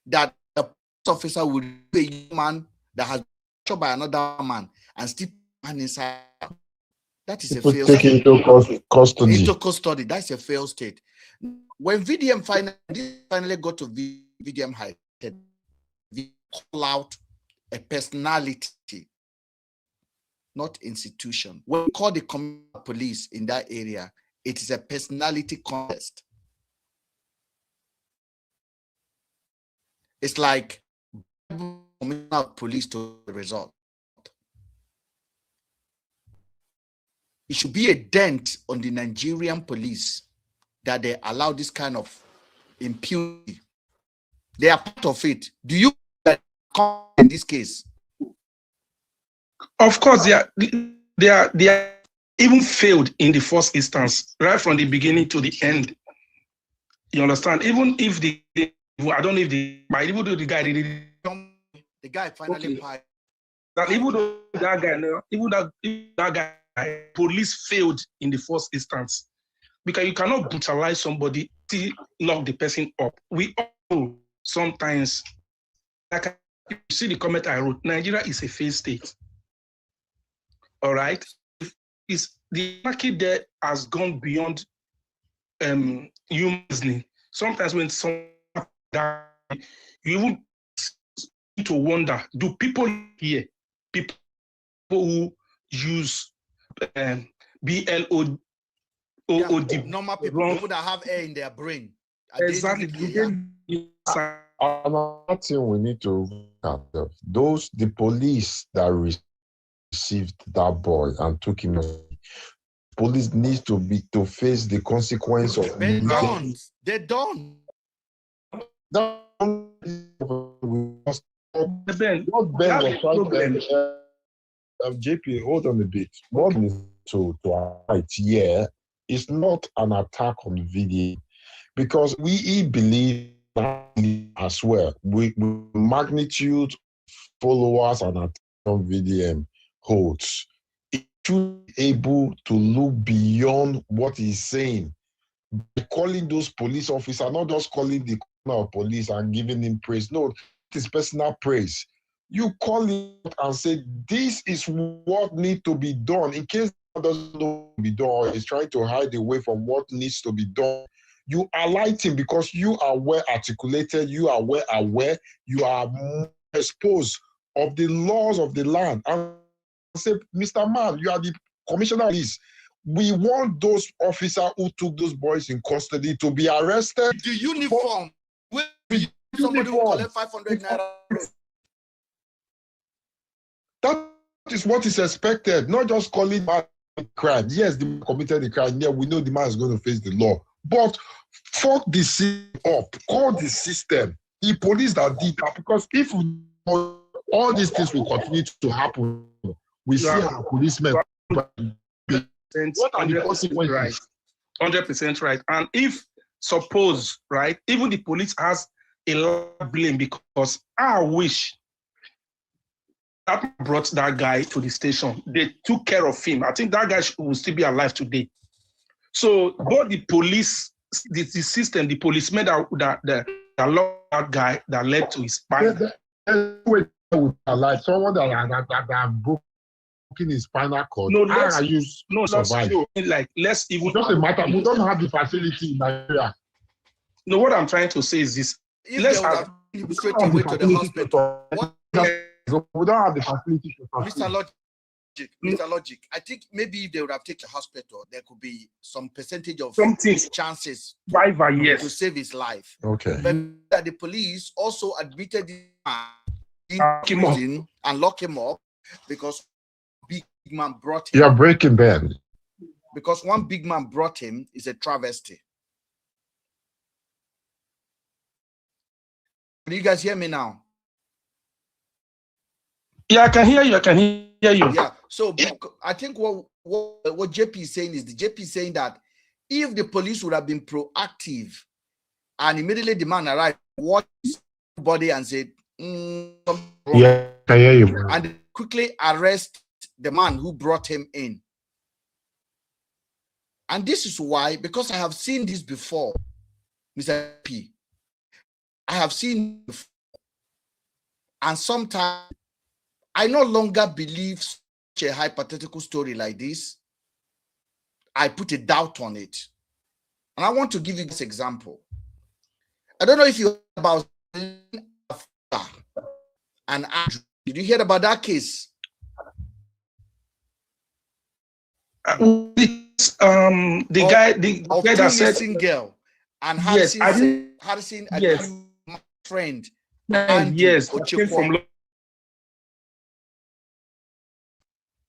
that the police officer will pay a man that has been shot by another man and still man inside. That is a failed take state. into custody. Into custody. That's a failed state. When VDM finally got to VDM High, we call out a personality, not institution. When we call the communal police in that area, it is a personality contest. It's like communal police to the result. It should be a dent on the Nigerian police that they allow this kind of impunity. They are part of it. Do you come in this case? Of course, they are even failed in the first instance, right from the beginning to the end. You understand? Even if I don't know if but even though the guy finally fired. That even though that guy, even that guy, police failed in the first instance, because you cannot brutalize somebody, still lock the person up. We all sometimes, like you see the comment I wrote, Nigeria is a failed state. All right, the market there has gone beyond human reasoning. Sometimes when someone dies, you even need to wonder: do people here, people who use BLOD, normal people that have air in their brain? Exactly. Another thing we need to look at, the police that received that boy and took him. Police needs to face the consequence of. They don't. They don't. JP, hold on a bit. What is to right here is not an attack on VDM, because we believe as well. We magnitude followers and attack on VDM holds. It should be able to look beyond what he's saying. By calling those police officers, not just calling the commissioner of police and giving him praise. No, it is personal praise. You call him and say, this is what needs to be done. In case it doesn't know to be done, or is trying to hide away from what needs to be done, you alight him because you are well articulated, you are well aware, you are more exposed of the laws of the land. And say, Mr. Man, you are the commissioner of police. We want those officers who took those boys in custody to be arrested. The uniform. Somebody who collect 500 naira. That is what is expected, not just calling a crime. Yes, the man committed the crime. Yeah, we know the man is going to face the law. But fuck the system up. Call the system. The police that did that. Because if we all these things will continue to happen. We see our policemen. What are the consequences? Right. 100% right. And if suppose, right, even the police has a lot of blame, because I wish that brought that guy to the station. They took care of him. I think that guy will still be alive today. So both the police, the system, the policemen that locked that guy that led to his spine. Like someone that broken his spinal cord. No, that's survive. true. Like, let's even. It doesn't matter. We don't have the facility in Nigeria. No, what I'm trying to say is this. If they would have been straight away to the hospital. We don't have the facility to Mr. Logic, I think maybe if they would have taken the hospital, there could be some percentage of chances to save his life. Okay. But the police also admitted him in prison and lock him up because big man brought him. You're breaking bad. Because one big man brought him is a travesty. Do you guys hear me now? Yeah, I can hear you. I can hear you. Yeah. So I think what JP is saying is the JP is saying that if the police would have been proactive and immediately the man arrived, watched his body and said, yeah, I hear you, bro. And quickly arrest the man who brought him in. And this is why, because I have seen this before, Mr. P. I have seen before. And sometimes I no longer believe such a hypothetical story like this. I put a doubt on it. And I want to give you this example. I don't know if you heard about and Andrew. Did you hear about that case? The guy that said missing girl and Harrison accused my friend. Yes,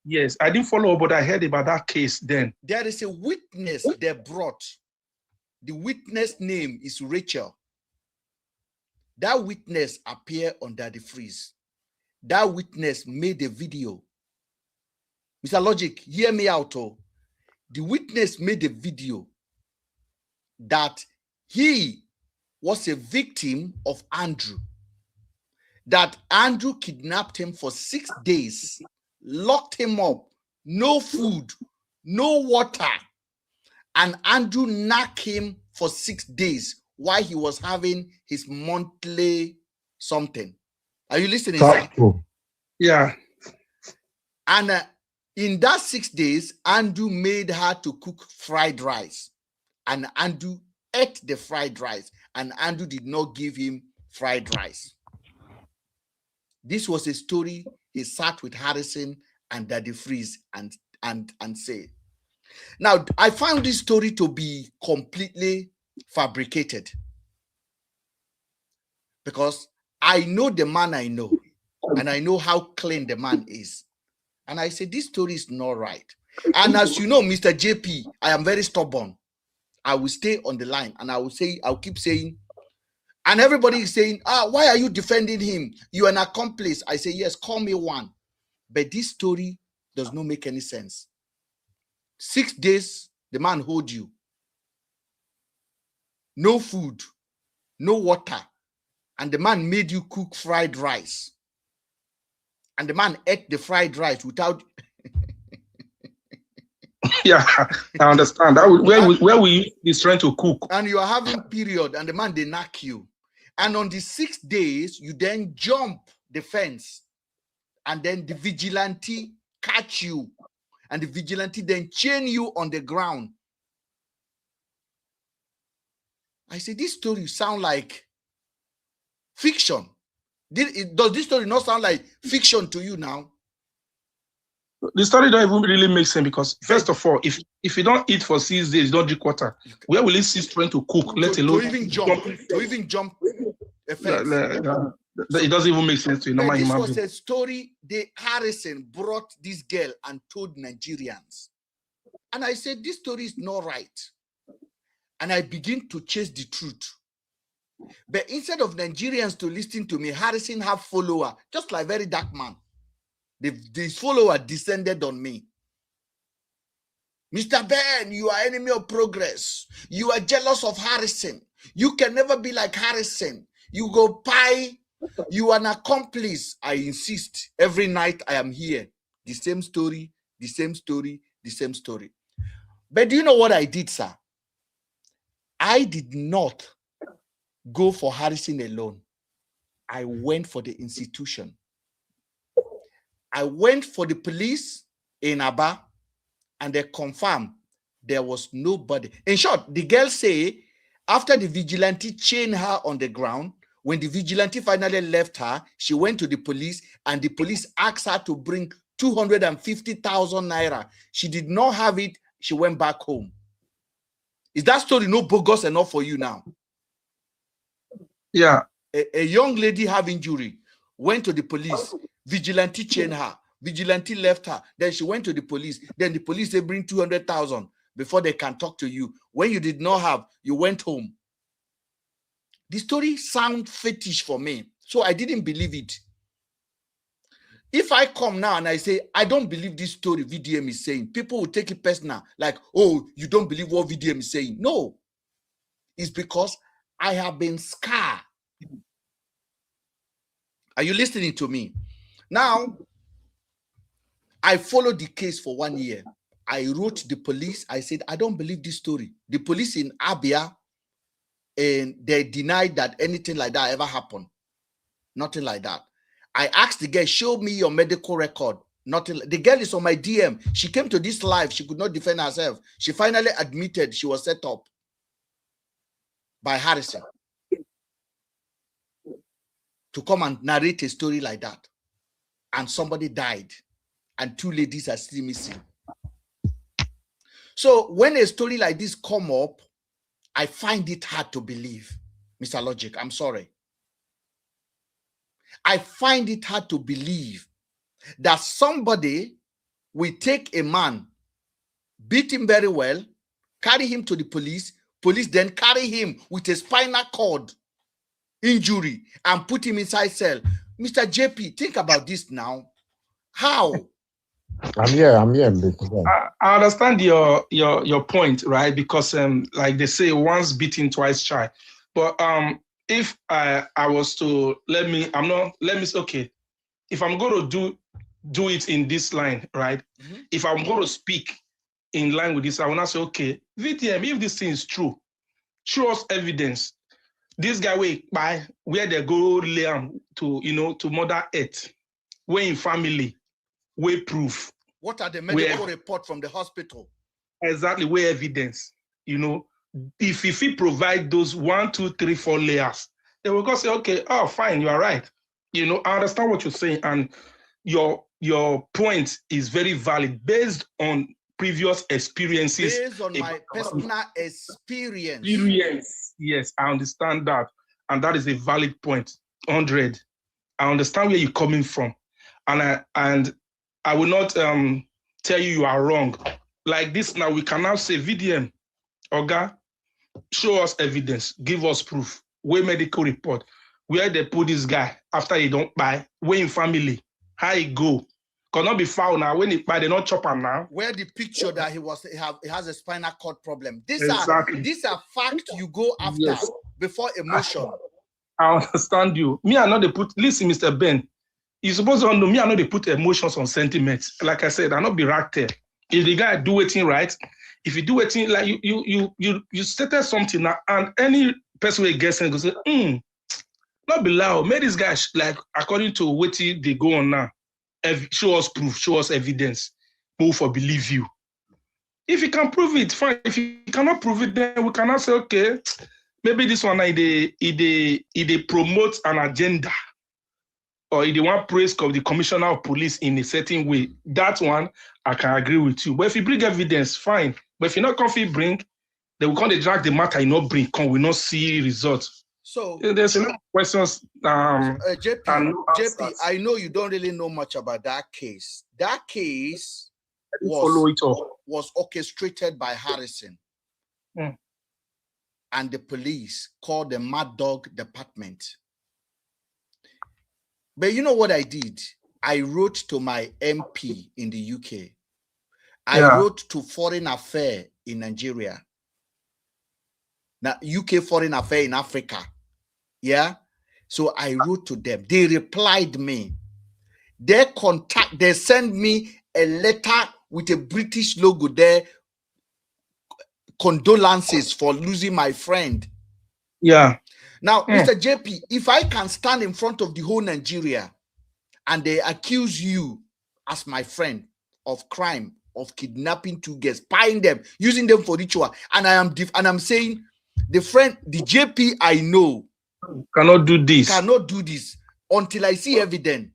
yes, I didn't follow, but I heard about that case then. There is a witness they brought. The witness name is Rachel. That witness appeared under the freeze. That witness made a video. Mr. Logic, hear me out. Oh. The witness made a video that he was a victim of Andrew. That Andrew kidnapped him for 6 days, locked him up, no food, no water, and Andrew knocked him for 6 days while he was having his monthly something. Are you listening? Yeah. And in that 6 days, Andrew made her to cook fried rice, and Andrew ate the fried rice, and Andrew did not give him fried rice. This was a story he sat with Harrison and Daddy Freeze and say. Now, I found this story to be completely fabricated because I know the man I know, and I know how clean the man is. And I said, this story is not right. And as you know, Mr. JP, I am very stubborn. I will stay on the line and I'll keep saying, and everybody is saying, why are you defending him? You are an accomplice. I say, yes, call me one. But this story does not make any sense. 6 days, the man hold you. No food, no water. And the man made you cook fried rice. And the man ate the fried rice without... Yeah, I understand. Where we is trying to cook. And you are having period, and the man, they knock you. And on the 6 days, you then jump the fence. And then the vigilante catch you. And the vigilante then chain you on the ground. I say, this story sound like fiction. Does this story not sound like fiction to you now? The story don't even really make sense because, first of all, if you don't eat for 6 days, you don't drink water. Where will he cease trying to cook? Let alone to even jump a fence. It doesn't even make sense to you. This was a story Harrison brought this girl and told Nigerians. And I said, this story is not right. And I begin to chase the truth. But instead of Nigerians to listen to me, Harrison have follower, just like very dark man. This follower descended on me. Mr. Ben, you are enemy of progress. You are jealous of Harrison. You can never be like Harrison. You go pie. You are an accomplice. I insist. Every night I am here. The same story, the same story, the same story. But do you know what I did, sir? I did not go for Harrison alone. I went for the institution. I went for the police in Aba, and they confirmed there was nobody. In short, the girl say after the vigilante chained her on the ground, when the vigilante finally left her, she went to the police, and the police asked her to bring 250,000 naira. She did not have it. She went back home. Is that story no bogus enough for you now? Yeah. A young lady have injury, went to the police, vigilante chained her, vigilante left her, then she went to the police, then the police, they bring 200,000 before they can talk to you. When you did not have, you went home. The story sound fetish for me, so I didn't believe it. If I come now and I say, I don't believe this story VDM is saying, people will take it personal, like, oh, you don't believe what VDM is saying. No, it's because I have been scarred. Are you listening to me? Now, I followed the case for 1 year. I wrote the police. I said, I don't believe this story. The police in Abia, and they denied that anything like that ever happened. Nothing like that. I asked the girl, show me your medical record. Nothing. The girl is on my DM. She came to this live. She could not defend herself. She finally admitted she was set up by Harrison to come and narrate a story like that. And somebody died. And 2 ladies are still missing. So when a story like this come up, I find it hard to believe, Mr. Logic. I'm sorry. I find it hard to believe that somebody will take a man, beat him very well, carry him to the police then carry him with a spinal cord injury and put him inside cell. Mr. JP, think about this now. How? I'm here. I understand your point, right? Because like they say, once beaten, twice shy. But if I was to okay, if I'm going to do it in this line, right? Mm-hmm. If I'm going to speak in line with this, I will not say, okay, VTM, if this thing is true, show us evidence. This guy where they go lay him to Mother Earth, where in family, where proof. What are the medical report from the hospital? Exactly, where evidence, if he provide those 1, 2, 3, 4 layers, they will go say, okay, oh, fine, you are right. I understand what you're saying, and your point is very valid based on previous experiences. Based on my personal experience. Yes, I understand that, and that is a valid point. 100. I understand where you're coming from, and I will not tell you are wrong. Like this now, we can now say, VDM, Oga, show us evidence, give us proof, where medical report, where they put this guy after he don't buy, where in family, how he go. Cannot be found now. When he buy, they not chop him now. Where the picture that he has a spinal cord problem. These are facts you go after before emotion. I understand you. Me, I know they put. Listen, Mr. Ben, you supposed to know me. I know they put emotions on sentiments. Like I said, I not be right there. If the guy do it right, if you do it like you stated something now, and any person who gets in go say, not be loud. Make this guy like according to what they go on now. Show us proof, show us evidence. Move for believe you. If you can prove it, fine. If you cannot prove it, then we cannot say, okay, maybe this one it promotes an agenda, or if they want praise of the commissioner of police in a certain way. That one I can agree with you. But if you bring evidence, fine. But if you're not confident, bring, they will come to drag the matter. You not bring, come, we not see results. So there's enough questions. JP, I know you don't really know much about that case. That case was orchestrated by Harrison. and the police called the Mad Dog Department. But you know what I did? I wrote to my MP in the UK. I wrote to Foreign Affairs in Nigeria. Now, UK Foreign Affairs in Africa. Yeah. So I wrote to them. They replied me. They sent me a letter with a British logo there. Condolences for losing my friend. Yeah. Now, Mr. JP, if I can stand in front of the whole Nigeria and they accuse you as my friend of crime, of kidnapping 2 girls, spying them, using them for ritual, and I'm saying the JP I know cannot do this until I see evidence.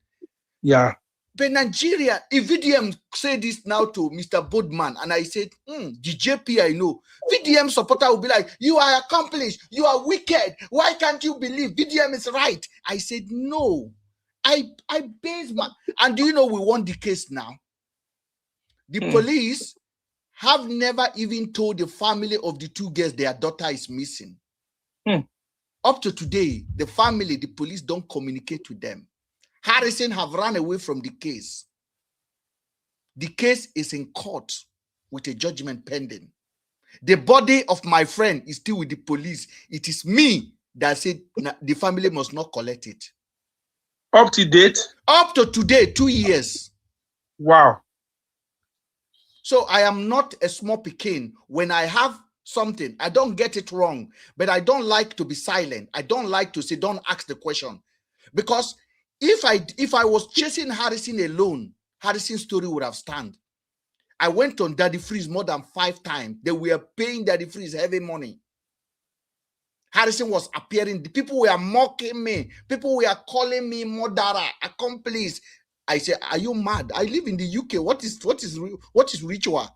Yeah. But Nigeria, if VDM say this now to Mr. Bodman, and I said, the JP I know, VDM supporter will be like, you are accomplished, you are wicked, why can't you believe VDM is right? I said, no, I base my, and do you know we won the case now? The police have never even told the family of the 2 girls their daughter is missing. Up to today, the family, the police don't communicate with them. Harrison have run away from the case. The case is in court with a judgment pending. The body of my friend is still with the police. It is me that said the family must not collect it. Up to date? Up to today, 2 years. Wow. So I am not a small Pekin. When I have something, I don't get it wrong, but I don't like to be silent. I don't like to say, don't ask the question. Because if I was chasing Harrison alone, Harrison's story would have stand. I went on Daddy Freeze more than 5 times. They were paying Daddy Freeze heavy money. Harrison was appearing. The people were mocking me. People were calling me murderer, accomplice. I said, are you mad? I live in the UK. What is ritual?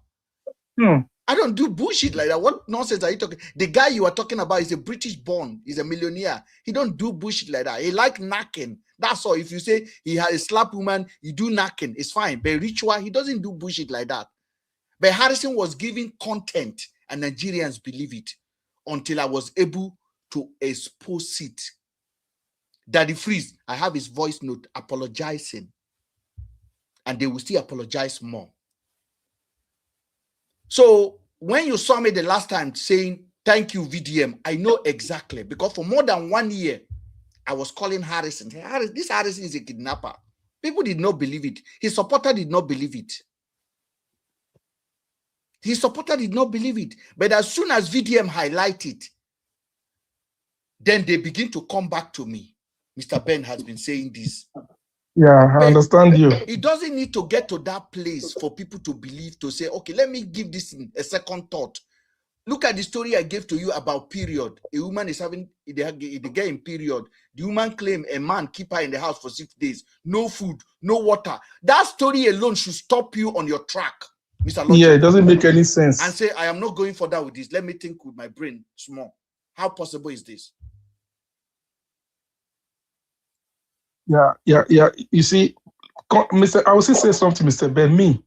I don't do bullshit like that. What nonsense are you talking? The guy you are talking about is a British born. He's a millionaire. He don't do bullshit like that. He like knacking. That's all. If you say he has a slap woman, you do knacking. It's fine. But ritual, he doesn't do bullshit like that. But Harrison was giving content and Nigerians believe it until I was able to expose it. Daddy Freeze, I have his voice note apologizing. And they will still apologize more. So when you saw me the last time saying, thank you, VDM, I know exactly. Because for more than 1 year, I was calling Harrison. Hey, this Harrison is a kidnapper. People did not believe it. His supporter did not believe it. His supporter did not believe it. But as soon as VDM highlighted, then they begin to come back to me. Mr. Ben has been saying this. Yeah, I understand you. It doesn't need to get to that place for people to believe, to say, okay, let me give this a second thought. Look at the story I gave to you about period. A woman is having the girl in period. The woman claimed a man keep her in the house for 6 days. No food, no water. That story alone should stop you on your track, Mr. Lodge. Yeah, it doesn't make any sense. And say, I am not going further with this. Let me think with my brain small. How possible is this? Yeah. You see, Mr. I will say something, Mr. Ben. Me,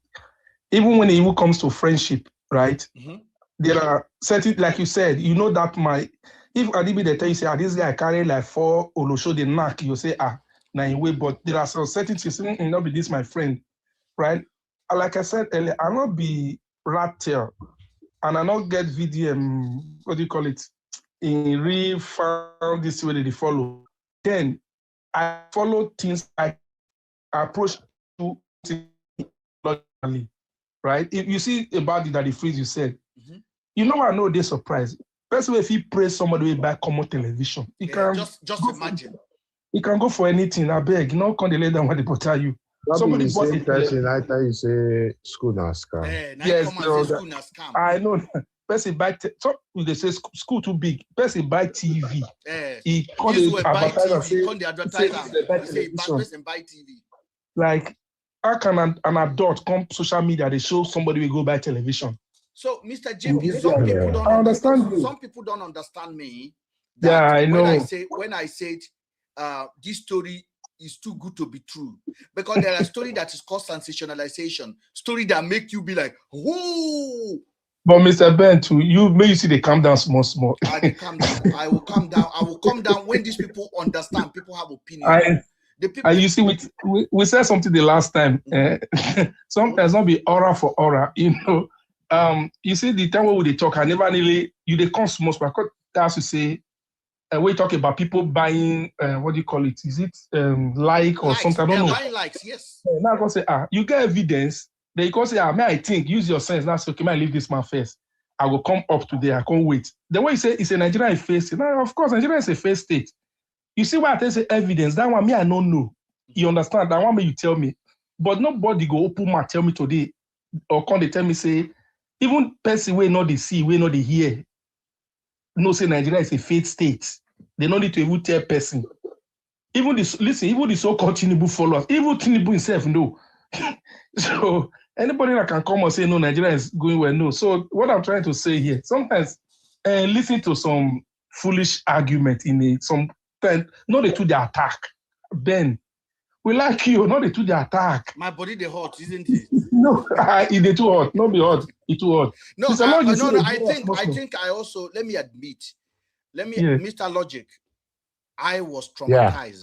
even when it comes to friendship, right? There are certain, like you said, you know that if Adibi they tell you, say, this guy carry like 4 Olosho the knack, you say, now in way, but there are some certain things, not be this my friend, right? Like I said earlier, I'll not be rat tail, and I not get VDM, what do you call it, in real found this way they follow. Then I follow things, I approach to logically, right? If you see about the Freeze you said, you know, I know they're surprised. First of all, if he praise somebody way back common television, he can just imagine. He can go for anything. I beg, you know, can they let them what they put you. Somebody the same person, I tell you say school now scam. Yes, I know. Person buy so they say school too big. Person buy TV. He call the advertiser say buy TV. Like how can an adult come social media? They show somebody will go buy television. So, Mr. JP, some people don't understand. Some people don't understand me. Yeah, I know. When I said this story is too good to be true, because there are stories that is called sensationalization, story that make you be like, whoo, But Mr. Ben, too, you see they calm down small. I calm down. I will calm down. I will calm down when these people understand. People have opinion. And you see, we said something the last time. Sometimes not be aura for aura, you know. You see, the time when they talk, I never really they come small. Because that's to say, we talk about people buying. What do you call it? Is it like or likes. something? I don't know. Buying likes, yes. Now I can say, you get evidence. Then you can say, may I think? Use your sense. That's okay. May I leave this man first? I will come up today. I can't wait. The way you say it's a Nigerian face state. Now, of course, Nigeria is a face state. You see why I say evidence? That one me, I don't know. You understand? That one me, you tell me. But nobody go open my tell me today, or come they tell me say, even person we know they see, we know they hear. No say Nigeria is a faith state. They don't need to even tell person. Even this, listen, even the so-called Tinubu followers, even Tinubu himself know. So anybody that can come and say no, Nigeria is going well, no. So what I'm trying to say here, sometimes listen to some foolish argument in some. Not they to the attack. Ben, we like you, not they to the attack. My body they hot, isn't it? No, it too hot. Not be hot. It too hot. No, I think I also let me admit, Mr. Logic, I was traumatized.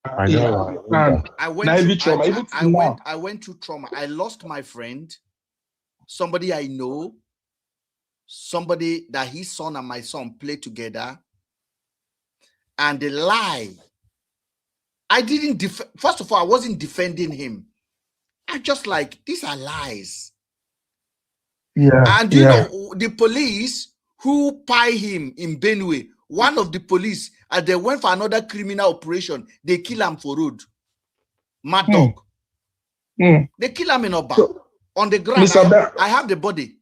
Yeah. I know. I went through trauma. I lost my friend, somebody I know, somebody that his son and my son played together. And the lie, I didn't first of all, I wasn't defending him. I just like, these are lies. Yeah. And you know, the police who pie him in Benue, one of the police, as they went for another criminal operation, they kill him for road. Mad dog. They kill him in Oba. On the ground. I have the body.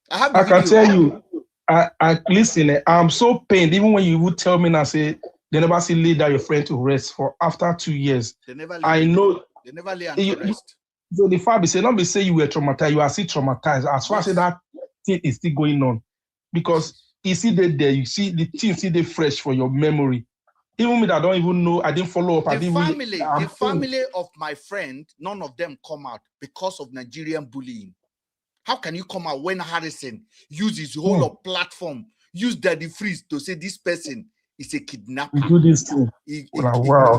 I have the video. Can tell you, I listen, I'm so pained. Even when you would tell me and say, they never see lay down your friend to rest for after 2 years. They never I know. They never lay to rest. So the father say, not be say you were traumatized, you are still traumatized. As far as that thing is still going on. Because you see that there, you see the thing still fresh for your memory. Even me that I don't even know, I didn't follow up. The family of my friend, none of them come out because of Nigerian bullying. How can you come out when Harrison used his whole platform, use Daddy Freeze to say this person is a kidnapper? Do this thing. He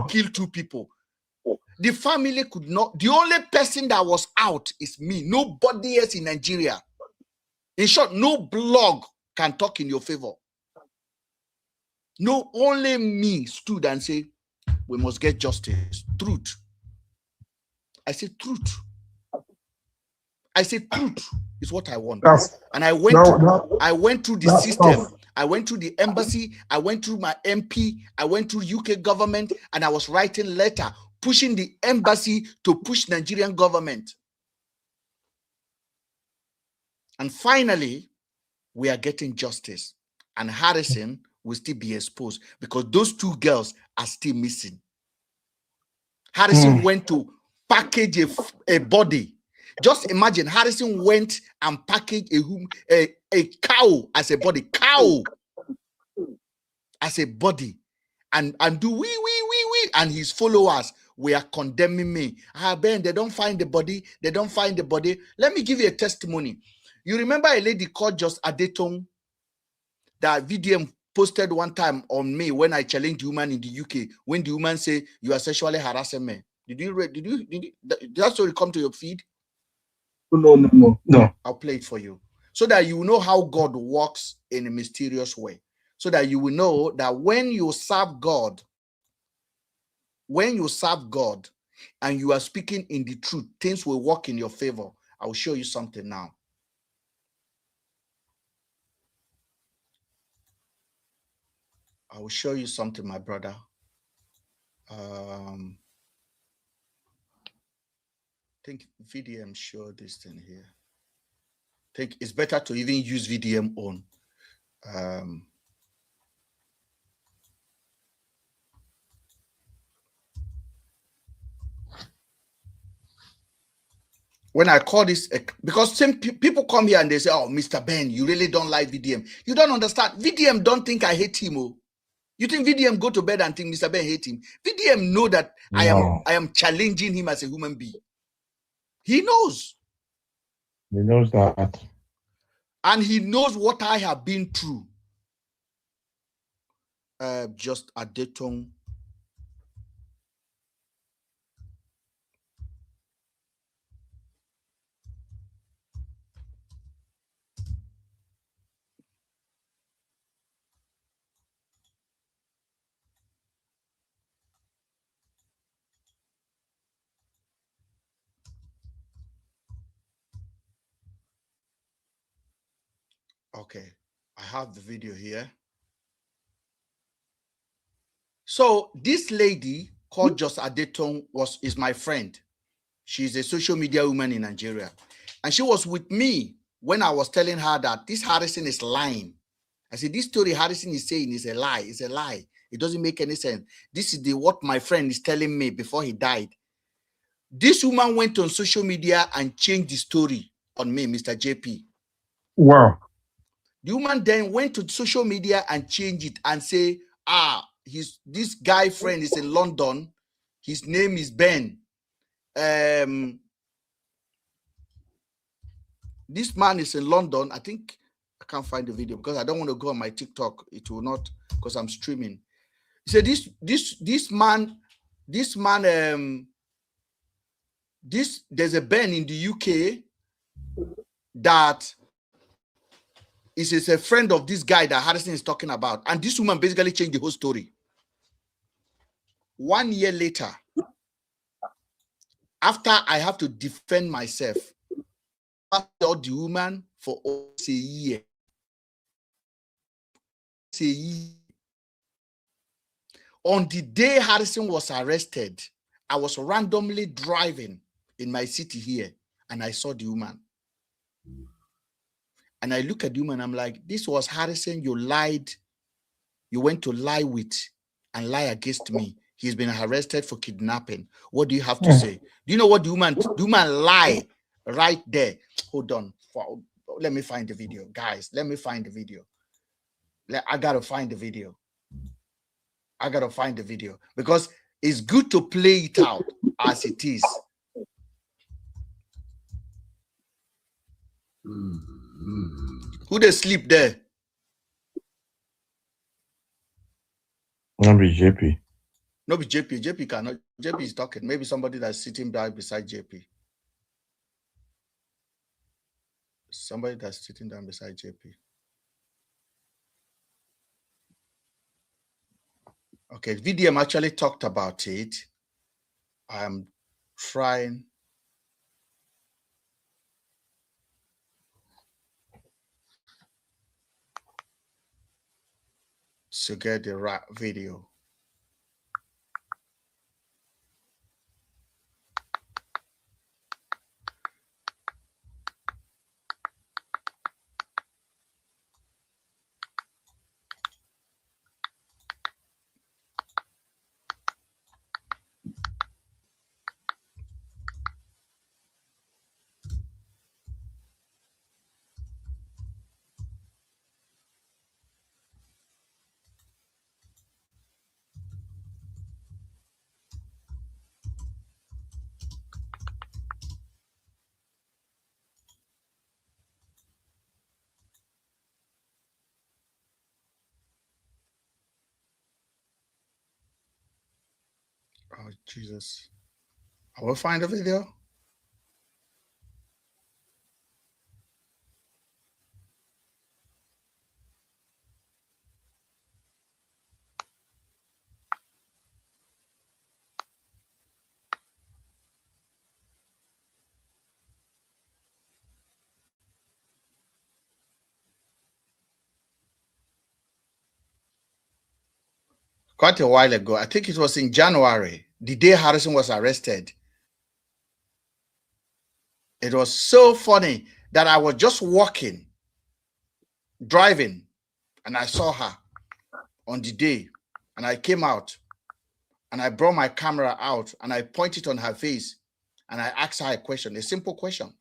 killed 2 people. The family could not. The only person that was out is me. Nobody else in Nigeria. In short, no blog can talk in your favor. No, only me stood and say, we must get justice. Truth. I said truth. I said truth is what I want. And I went through the system. I went through the embassy. I went through my MP. I went through UK government, and I was writing letter pushing the embassy to push Nigerian government. And finally, we are getting justice. And Harrison will still be exposed because those 2 girls are still missing. Harrison went to package a body. Just imagine Harrison went and packaged a cow as a body. Cow as a body. And do we. And his followers were condemning me. Ben, they don't find the body. They don't find the body. Let me give you a testimony. You remember a lady called Just Adetong that VDM posted one time on me when I challenged the woman in the UK, when the woman say you are sexually harassing me. Did that story come to your feed? No. I'll play it for you so that you know how God works in a mysterious way. So that you will know that when you serve God and you are speaking in the truth, things will work in your favor. I will show you something now. I will show you something, my brother. I think VDM show this thing here. I think it's better to even use VDM on. When I call this, because some people come here and they say, oh, Mr. Ben, you really don't like VDM. You don't understand. VDM don't think I hate him. Oh. You think VDM go to bed and think Mr. Ben hate him? VDM know that no. I am challenging him as a human being. He knows. He knows that. And he knows what I have been through. Just a Adeton. Okay, I have the video here. So this lady called Just Adeton is my friend. She's a social media woman in Nigeria. And she was with me when I was telling her that this Harrison is lying. I said, this story Harrison is saying is a lie. It's a lie. It doesn't make any sense. This is what my friend is telling me before he died. This woman went on social media and changed the story on me, Mr. JP. Wow. The woman then went to social media and changed it and say, this guy friend is in London. His name is Ben. This man is in London. I think I can't find the video because I don't want to go on my TikTok. It will not, because I'm streaming. He said this man, there's a Ben in the UK that is a friend of this guy that Harrison is talking about. And this woman basically changed the whole story. 1 year later, after I have to defend myself, I saw the woman for almost a year. On the day Harrison was arrested, I was randomly driving in my city here, and I saw the woman. And I look at the woman, I'm like, this was Harrison you lied. You went to lie with and lie against me. He's been arrested for kidnapping. What do you have to say? Do you know what the woman lied right there? Hold on. Let me find the video. Guys, let me find the video. I got to find the video. I got to find the video because it's good to play it out as it is. Who they sleep there? Not be JP. No, be JP. JP cannot. JP is talking. Maybe somebody that's sitting down beside JP. Somebody that's sitting down beside JP. Okay, VDM actually talked about it. I'm trying. To get the right video. Oh, Jesus. I will find a video. Quite a while ago. I think it was in January, the day Harrison was arrested. It was so funny that I was just walking, driving, and I saw her on the day. And I came out and I brought my camera out and I pointed on her face and I asked her a question, a simple question.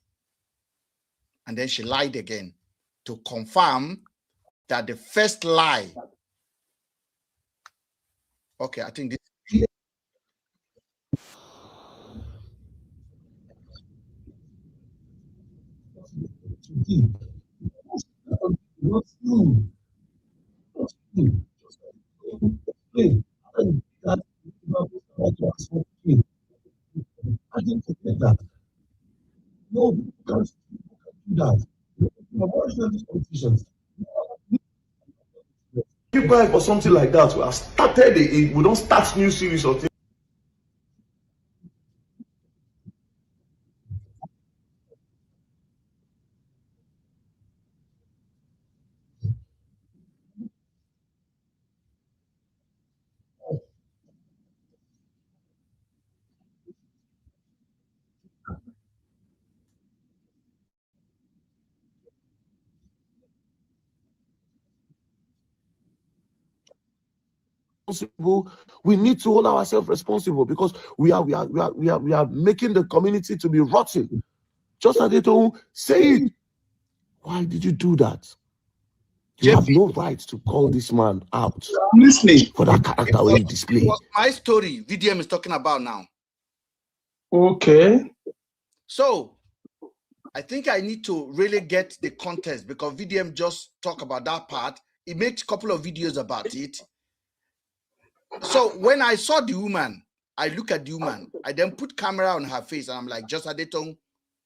And then she lied again to confirm that the first lie. Okay, I think this. Keep quiet or something like that. We have started we don't start new series of things. We need to hold ourselves responsible because we are making the community to be rotten. Just as they don't say it. Why did you do that? You have no right to call this man out for that character he displayed. It was my story VDM is talking about now. Okay. So I think I need to really get the context because VDM just talked about that part. He makes a couple of videos about it. So when I saw the woman, I look at the woman. I then put camera on her face and I'm like, Just Adetong,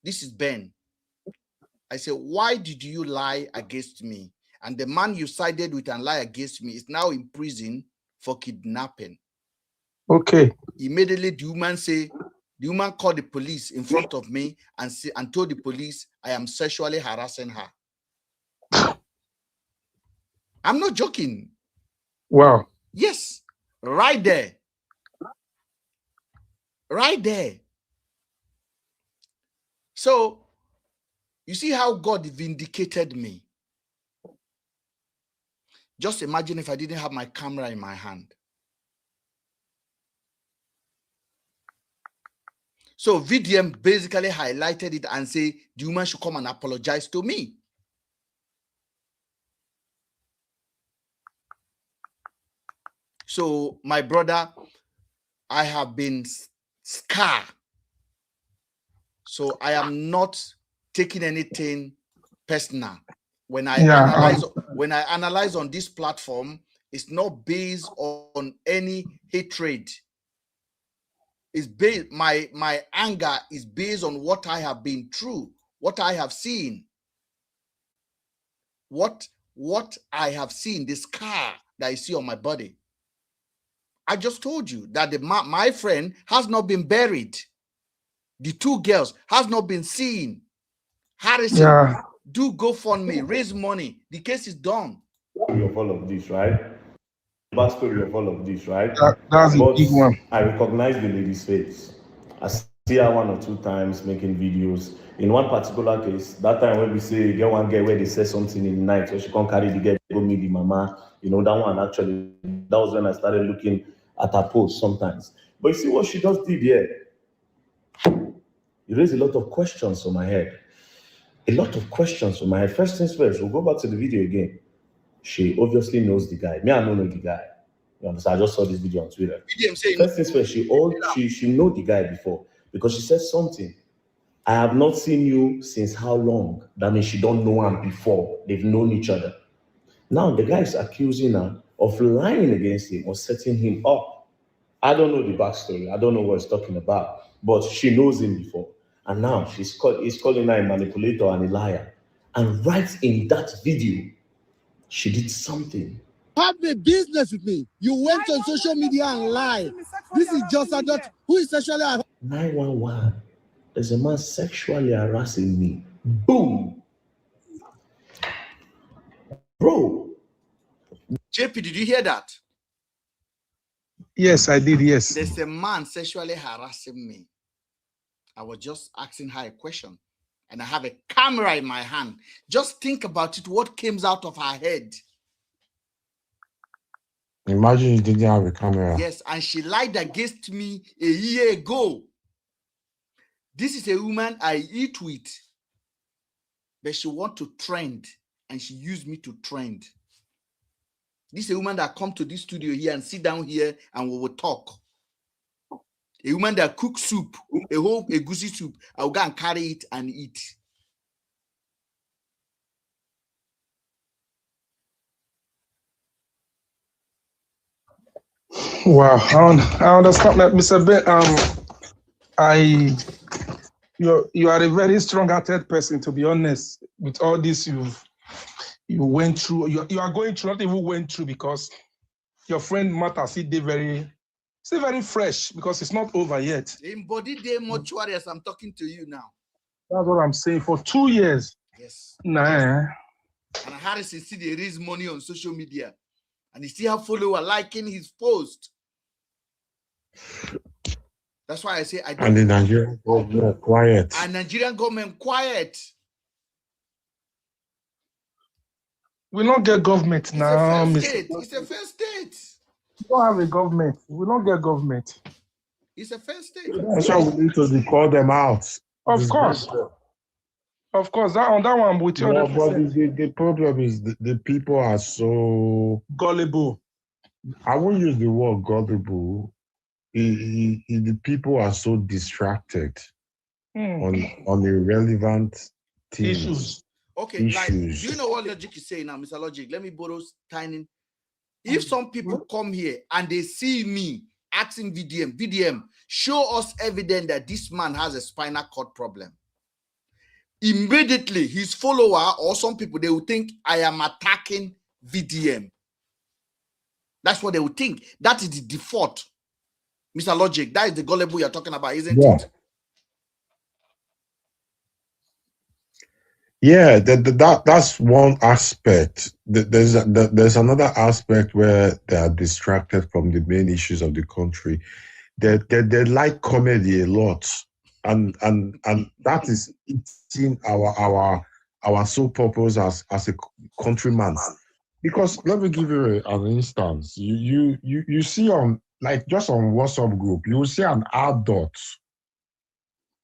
this is Ben. I said, why did you lie against me? And the man you sided with and lied against me is now in prison for kidnapping. Okay. Immediately, the woman called the police in front of me and told the police I am sexually harassing her. I'm not joking. Wow. Yes, right there. Right there. So, you see how God vindicated me. Just imagine if I didn't have my camera in my hand. So VDM basically highlighted it and say the woman should come and apologize to me. So my brother, I have been scarred. So I am not taking anything personal. When I analyze on this platform, it's not based on any hatred. It's based, my anger is based on what I have been through, what I have seen. What I have seen, the scar that I see on my body. I just told you that my friend has not been buried. The two girls has not been seen. Harrison, do GoFundMe, raise money. The case is done. Of all of this, right? Backstory of all of this, right? That's a big one. I recognize the lady's face. I see her 1 or 2 times making videos. In one particular case, that time when we say get one girl where they say something in the night, where she can't carry the girl, go meet the mama. You know, that one actually, that was when I started looking at her posts sometimes. But you see what she just did here? It raised a lot of questions on my head. A lot of questions on my head. First things first, we'll go back to the video again. She obviously knows the guy. Me, I don't know the guy. You understand? I just saw this video on Twitter. First things first, she know the guy before because she said something. I have not seen you since how long? That means she don't know him before. They've known each other. Now the guy is accusing her of lying against him or setting him up. I don't know the backstory. I don't know what he's talking about, but she knows him before. And now he's calling her a manipulator and a liar. And right in that video, she did something. Have a business with me. You went on social media and lied. This is just a dot. Who is sexually harassing? 911. There's a man sexually harassing me. Boom. Bro. JP, did you hear that? Yes, I did. Yes. There's a man sexually harassing me. I was just asking her a question. And I have a camera in my hand. Just think about it, what came out of her head. Imagine you didn't have a camera. Yes, and she lied against me a year ago. This is a woman I eat with. But she wants to trend, and she used me to trend. This is a woman that come to this studio here and sit down here and we will talk. A woman that cooks soup, a whole egusi soup. I will go and carry it and eat. Wow, I understand that, Mr. Ben. You are a very strong-hearted person, to be honest. With all this you went through, you are going through, not even went through, because your friend Martha still very fresh, because it's not over yet. In body day mortuary as I'm talking to you now. That's what I'm saying. For 2 years. Yes. Nah. And Harris is still they raise money on social media, and he still have follower liking his post. That's why I say I don't. And the Nigerian government quiet. And Nigerian government quiet. We don't get government now, Mr. It's a fair state. We don't have a government. We don't get government. It's a fair state. That's why we need to call them out. Of course. Of course, on that one with you. No, but the problem is the people are so gullible. I won't use the word gullible. The people are so distracted on irrelevant issues. Okay, like, do you know what Logic is saying now, Mr. Logic? Let me borrow tiny. If some people come here and they see me asking VDM, show us evidence that this man has a spinal cord problem. Immediately, his follower or some people, they will think I am attacking VDM. That's what they would think. That is the default. Mr. Logic, that is the gullible you're talking about, isn't it? Yeah, that's one aspect. There's another aspect where they are distracted from the main issues of the country. They like comedy a lot, and that is eating our sole purpose as a countryman. Because let me give you an instance. You see on, like, just on WhatsApp group, you will see an adult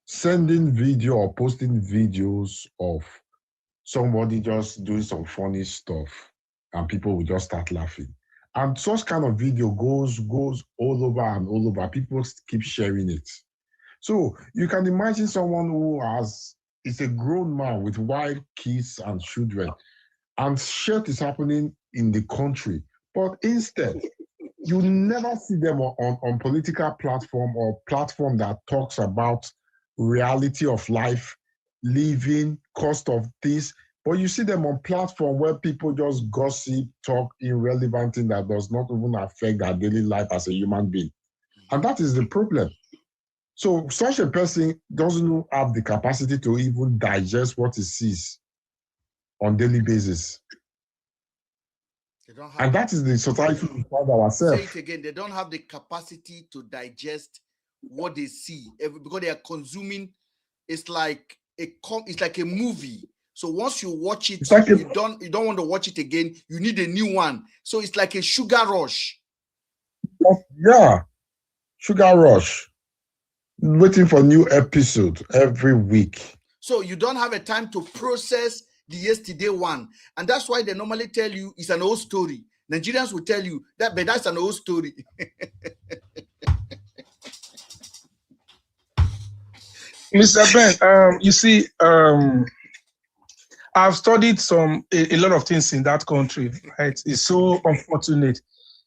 sending video or posting videos of somebody just doing some funny stuff, and people will just start laughing. And such kind of video goes all over and all over. People keep sharing it. So you can imagine someone who is a grown man with wife, kids, and children, and shit is happening in the country. But instead, you never see them on political platform or platform that talks about reality of life, living, cost of this. But you see them on platform where people just gossip, talk irrelevant thing that does not even affect their daily life as a human being. And that is the problem. So such a person doesn't have the capacity to even digest what he sees on daily basis. And that is the society we find ourselves. Say it again, they don't have the capacity to digest what they see because they are consuming. It's like a movie. So once you watch it, like you don't want to watch it again. You need a new one. So it's like a sugar rush. Yeah, sugar rush. Waiting for new episode every week. So you don't have a time to process the yesterday one, and that's why they normally tell you it's an old story. Nigerians will tell you that, but that's an old story. Mr. Ben, you see, I've studied a lot of things in that country. Right? It's so unfortunate.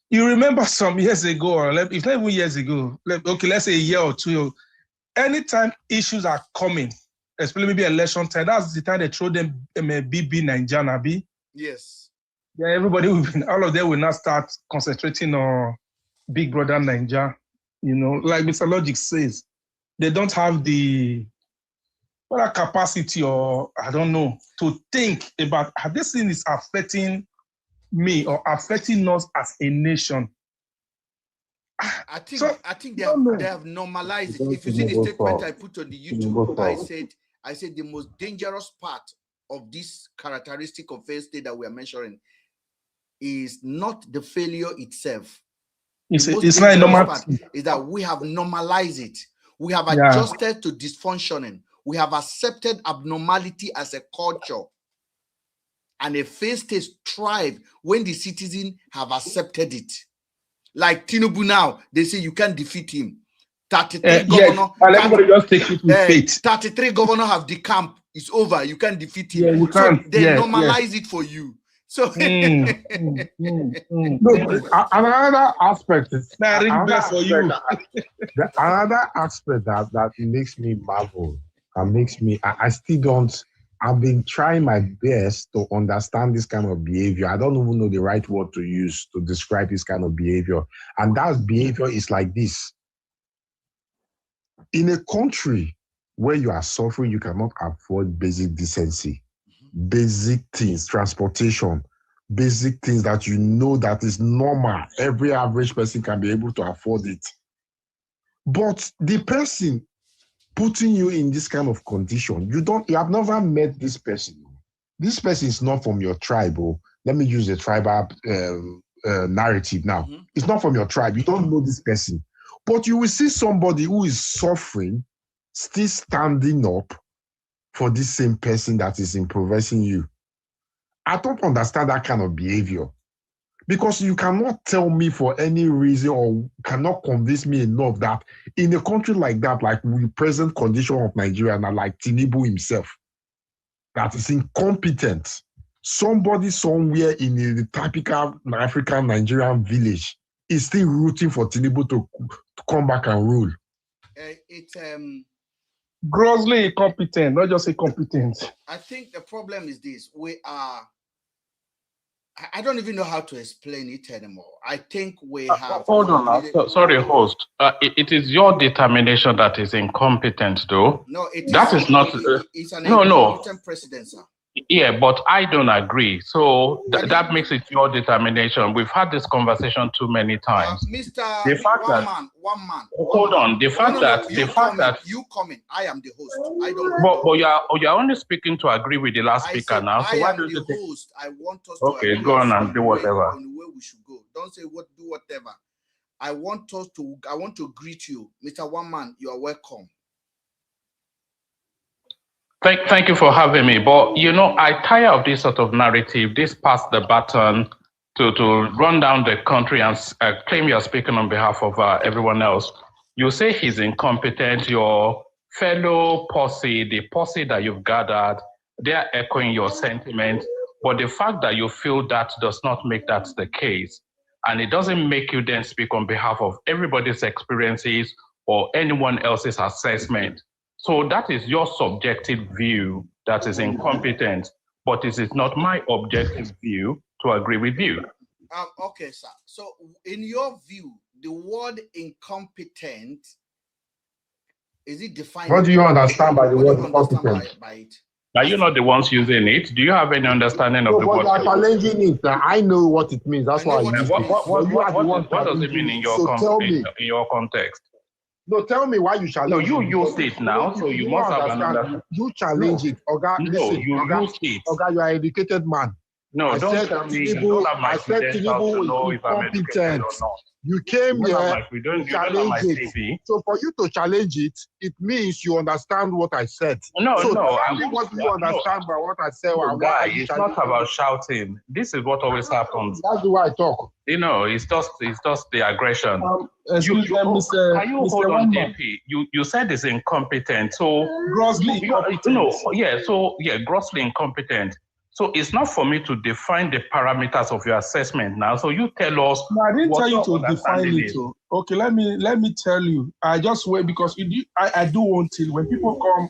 You remember some years ago, or if not even years ago, let's say a year or two, anytime issues are coming, especially maybe election time, that's the time they throw them BB Nigeria. Yes. Yeah, all of them will now start concentrating on Big Brother Nigeria. You know, like Mr. Logic says, they don't have the capacity, or I don't know, to think about how this thing is affecting me or affecting us as a nation. I think they have normalized it. If you see the statement I put on the YouTube, I said the most dangerous part of this characteristic of failed state that we are measuring is not the failure itself. It's not a normal part is that we have normalized it. We have adjusted to dysfunctioning. We have accepted abnormality as a culture. And a failed state thrive when the citizens have accepted it. Like Tinubu now, they say you can't defeat him. 33 governor, and everybody just take it with faith. 33 governor have decamped. It's over. You can't defeat him. Yeah, you can't. So they normalize it for you. So Another aspect is Another for you. Another aspect that makes me marvel and makes me I still don't. I've been trying my best to understand this kind of behavior. I don't even know the right word to use to describe this kind of behavior. And that behavior is like this. In a country where you are suffering, you cannot afford basic decency, basic things, transportation, basic things that you know that is normal. Every average person can be able to afford it. But the person putting you in this kind of condition, you have never met this person. This person is not from your tribe. Or let me use a tribal narrative now. It's not from your tribe. You don't know this person. But you will see somebody who is suffering, still standing up for this same person that is impoverishing you. I don't understand that kind of behavior. Because you cannot tell me for any reason or cannot convince me enough that in a country like that, like the present condition of Nigeria, and like Tinubu himself, that is incompetent. Somebody somewhere in the typical African Nigerian village is still rooting for Tinubu to come back and rule. It's grossly incompetent, not just incompetent. I think the problem is this: I don't even know how to explain it anymore. I think we have. Hold on now. Sorry, host. It is your determination that is incompetent, though. No, that is not. It's an incompetent president, sir. Yeah, but I don't agree. So that makes it your determination. We've had this conversation too many times. Mr. The fact one man. Hold on. The fact that you comment. I am the host. I don't. But you're only speaking to agree with the last speaker now. So why don't you think? Host. I want us to go on and do whatever. On the way we should go. Don't say do whatever. I want to greet you, Mr. One Man. You are welcome. Thank you for having me. But, I tire of this sort of narrative, this pass the baton to run down the country and claim you're speaking on behalf of everyone else. You say he's incompetent. Your fellow posse, the posse that you've gathered, they're echoing your sentiment. But the fact that you feel that does not make that the case. And it doesn't make you then speak on behalf of everybody's experiences or anyone else's assessment. So that is your subjective view that is incompetent, but it is not my objective view to agree with you. Okay, sir. So in your view, the word incompetent, is it defined? What do you understand by the word incompetent? Are you not the ones using it? Do you have any understanding of the word? You are challenging it. I know what it means. That's why I use it. What does it mean in your context? No, tell me why you challenge it. No, you used it now, so you must have understand. You challenge it. Oga, no, you used it. Oga, you are an educated man. No, don't tell me. I said Tinubu is incompetent. You came here to challenge it. So for you to challenge it, it means you understand what I said. No. Tell me what you understand by what I said. It's not about shouting. This is what always happens. That's the way I talk. It's just the aggression. Can you Mr. hold on, DP? You said it's incompetent. So grossly incompetent. Grossly incompetent. So it's not for me to define the parameters of your assessment now. So you tell us. No, I didn't tell you to define it. Okay, let me tell you. I just wait because I do one thing when people come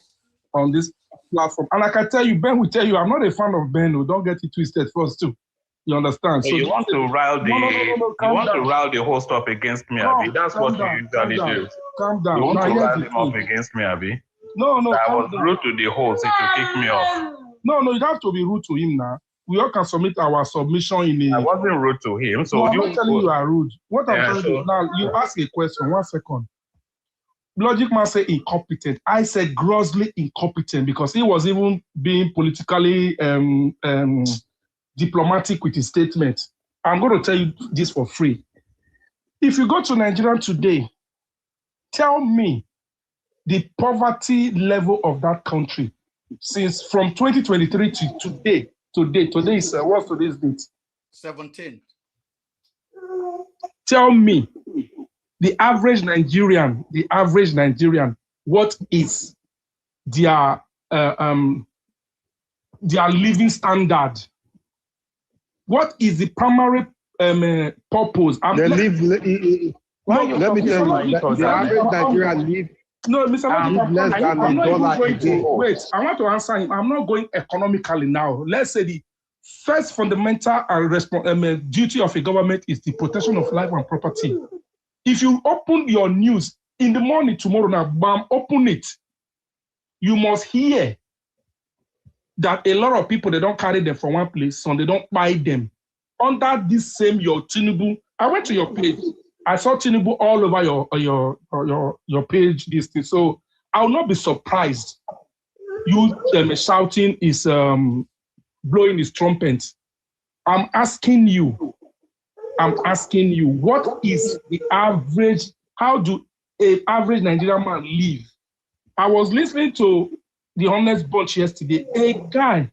on this platform, and I can tell you, Ben will tell you, I'm not a fan of Ben. Don't get it twisted first too. You understand? So you want to rile the host up against me, Abby. That's what you usually do. Calm down. You want to rile him up against me, Abby. No. I was rude to the host. It will kick me off. No, you don't have to be rude to him now. We all can submit our submission in a... I wasn't rude to him. So I'm not telling you are rude. What I'm telling you now, you ask a question. 1 second. Logic Man say incompetent. I said grossly incompetent because he was even being politically diplomatic with his statement. I'm going to tell you this for free. If you go to Nigeria today, tell me the poverty level of that country since from 2023 to today. Today is what's today's date? 17. Tell me the average Nigerian, what is their living standard? What is the primary purpose? They live. Let me tell you, the average Nigerian live. No, Mr. Logic, less than I'm not even $1 a going day. to wait. I want to answer him. I'm not going economically now. Let's say the first fundamental and duty of a government is the protection of life and property. If you open your news in the morning tomorrow now, bam, open it. You must hear that a lot of people, they don't carry them from one place, so they don't buy them. Under this same your Tinubu, I went to your page. I saw Tinubu all over your page. This thing. So I will not be surprised. You shouting is blowing his trumpet. I'm asking you, what is the average? How do an average Nigerian man live? I was listening to the Honest Bunch yesterday. A guy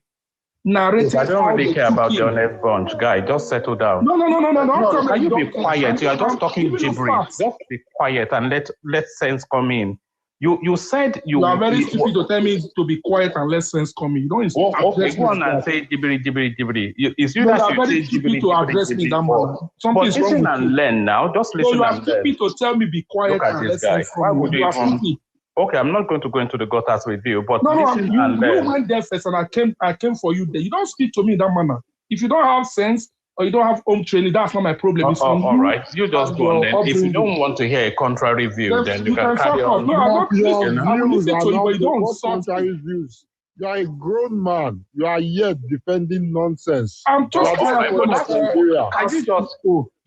narrated. I don't really care about the Honest Bunch, guy. Just settle down. No. Can you be quiet? You are just talking gibberish. Just be quiet and let sense come in. You said you are very stupid to tell me to be quiet and let sense come in. You don't okay, go on and say gibberish. It's you that are you very say stupid to address me that man. But listen and learn now. Just listen and learn. You are stupid to tell me be quiet. Look at this guy. Why would you even? Okay, I'm not going to go into the gutters with you, but listen and learn. You went there first, and I came for you there. You don't speak to me in that manner. If you don't have sense or you don't have home training, that's not my problem. All right, you just go on then. If you don't want to hear a contrary view, then you can carry on. No, I'm not listening. I'm listening to you, but you don't insult me. You are a grown man. You are yet defending nonsense. I'm just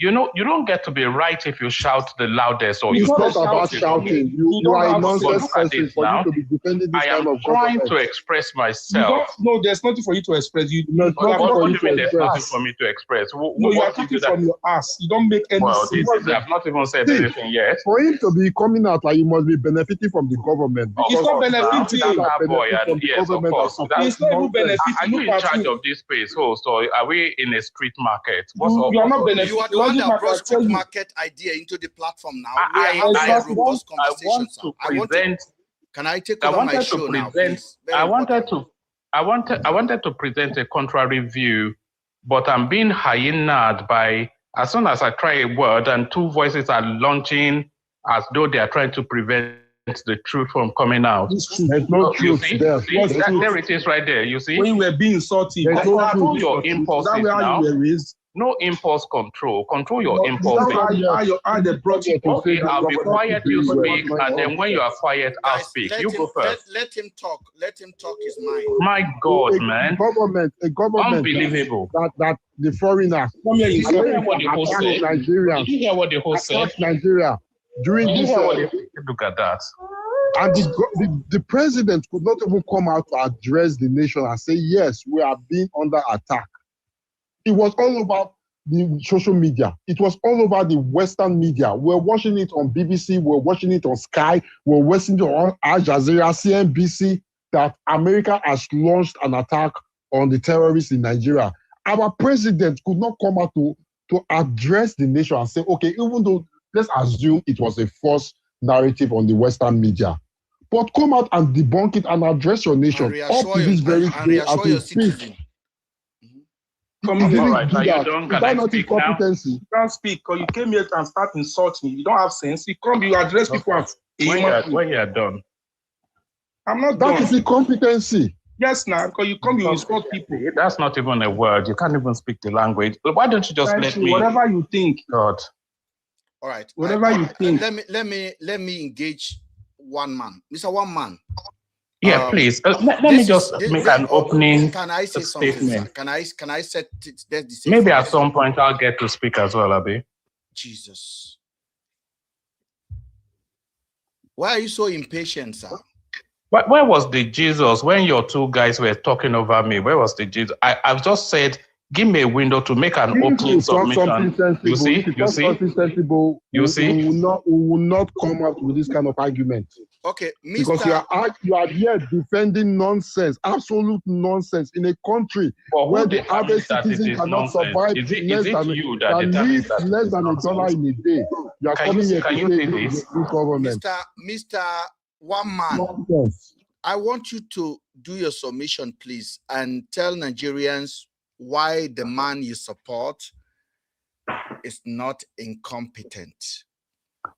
you don't get to be right if you shout the loudest or it's not about shouting. You are a nonsense person for you to be defending this kind of government. I am trying to express myself. No, there's nothing for you to express. There's nothing for me to express. No, you are talking from your ass. You don't make any sense. I've not even said anything yet. For him to be coming out like he must be benefiting from the government. He's not benefiting. Yes, of course. He's not even benefiting. Are you in charge of this space? So are we in a street market? You are not benefiting. You are the one that brought street market idea into the platform now. I wanted to present a contrary view, but I'm being hyenaed by, as soon as I try a word and two voices are launching as though they are trying to prevent the truth from coming out. There's no truth there. There it is right there. You see? When you were being salty, control your impulses now. No impulse control. Control your impulses. Okay, I'll be quiet, you speak, and then when you are quiet, I'll speak. You go first. Let him talk. Let him talk his mind. My God, man. A government unbelievable. That the foreigner. Did you hear what the host said? Did you hear what the host said? Nigeria. During this, look at that. And the president could not even come out to address the nation and say, yes, we are being under attack. It was all over the social media. It was all over the Western media. We're watching it on BBC. We're watching it on Sky. We're watching it on Al Jazeera, CNBC, that America has launched an attack on the terrorists in Nigeria. Our president could not come out to address the nation and say, okay, even though let's assume it was a false narrative on the All media, but come out and debunk it and address your nation up to this very day as we speak. All right, are you done? Can I speak now? You can't speak because you came here and start insulting. You don't have sense. You address people. When you are done. I'm not done. That is incompetency. Yes, now, because you insult people. That's not even a word. You can't even speak the language. Why don't you just let me? Whatever you think. God. All right. Whatever you think. Let me engage one man. Mr. One Man. Yeah, please. Let me just make an opening Can I say statement. Can I set this? Maybe at some point I'll get to speak as well, Abi. Jesus. Why are you so impatient, sir? Where was the Jesus when your two guys were talking over me? Where was the Jesus? I've just said, give me a window to make an opening submission. You see? We will not come up with this kind of argument. Okay, because you are here defending nonsense, absolute nonsense in a country where the average citizen cannot survive less than $1 in a day. You are coming here to say this government. Mr. One Man, I want you to do your submission, please, and tell Nigerians why the man you support is not incompetent.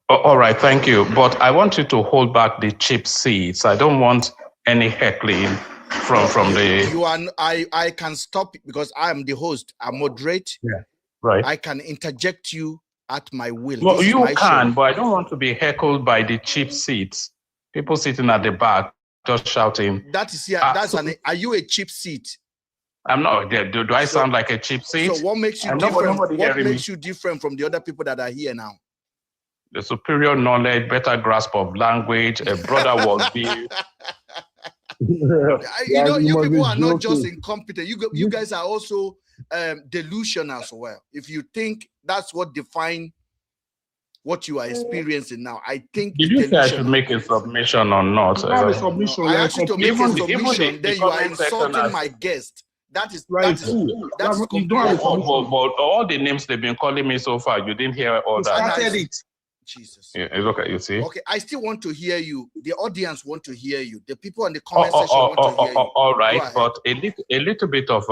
All right, thank you. But I want you to hold back the cheap seats. I don't want any heckling from the. You are. I can stop because I am the host. I moderate. Yeah. Right. I can interject you at my will. Well, you can, but I don't want to be heckled by the cheap seats. People sitting at the back just shouting. That is are you a cheap seat? I'm not. Do I sound like a cheap seat? So what makes you different? What makes you different from the other people that are here now? The superior knowledge, better grasp of language, a broader worldview. You people are not just incompetent. You guys are also delusional as well. If you think that's what defines what you are experiencing now, I think. Did you say I should make a submission or not? Not a submission. I asked you to make a submission, then you are insulting my guest. That is right. That is but all the names they've been calling me so far, you didn't hear all that. Started it. Jesus. Yeah, it's okay, you see. Okay, I still want to hear you. The audience want to hear you. The people in the comment section want to hear you. All right, but a little bit of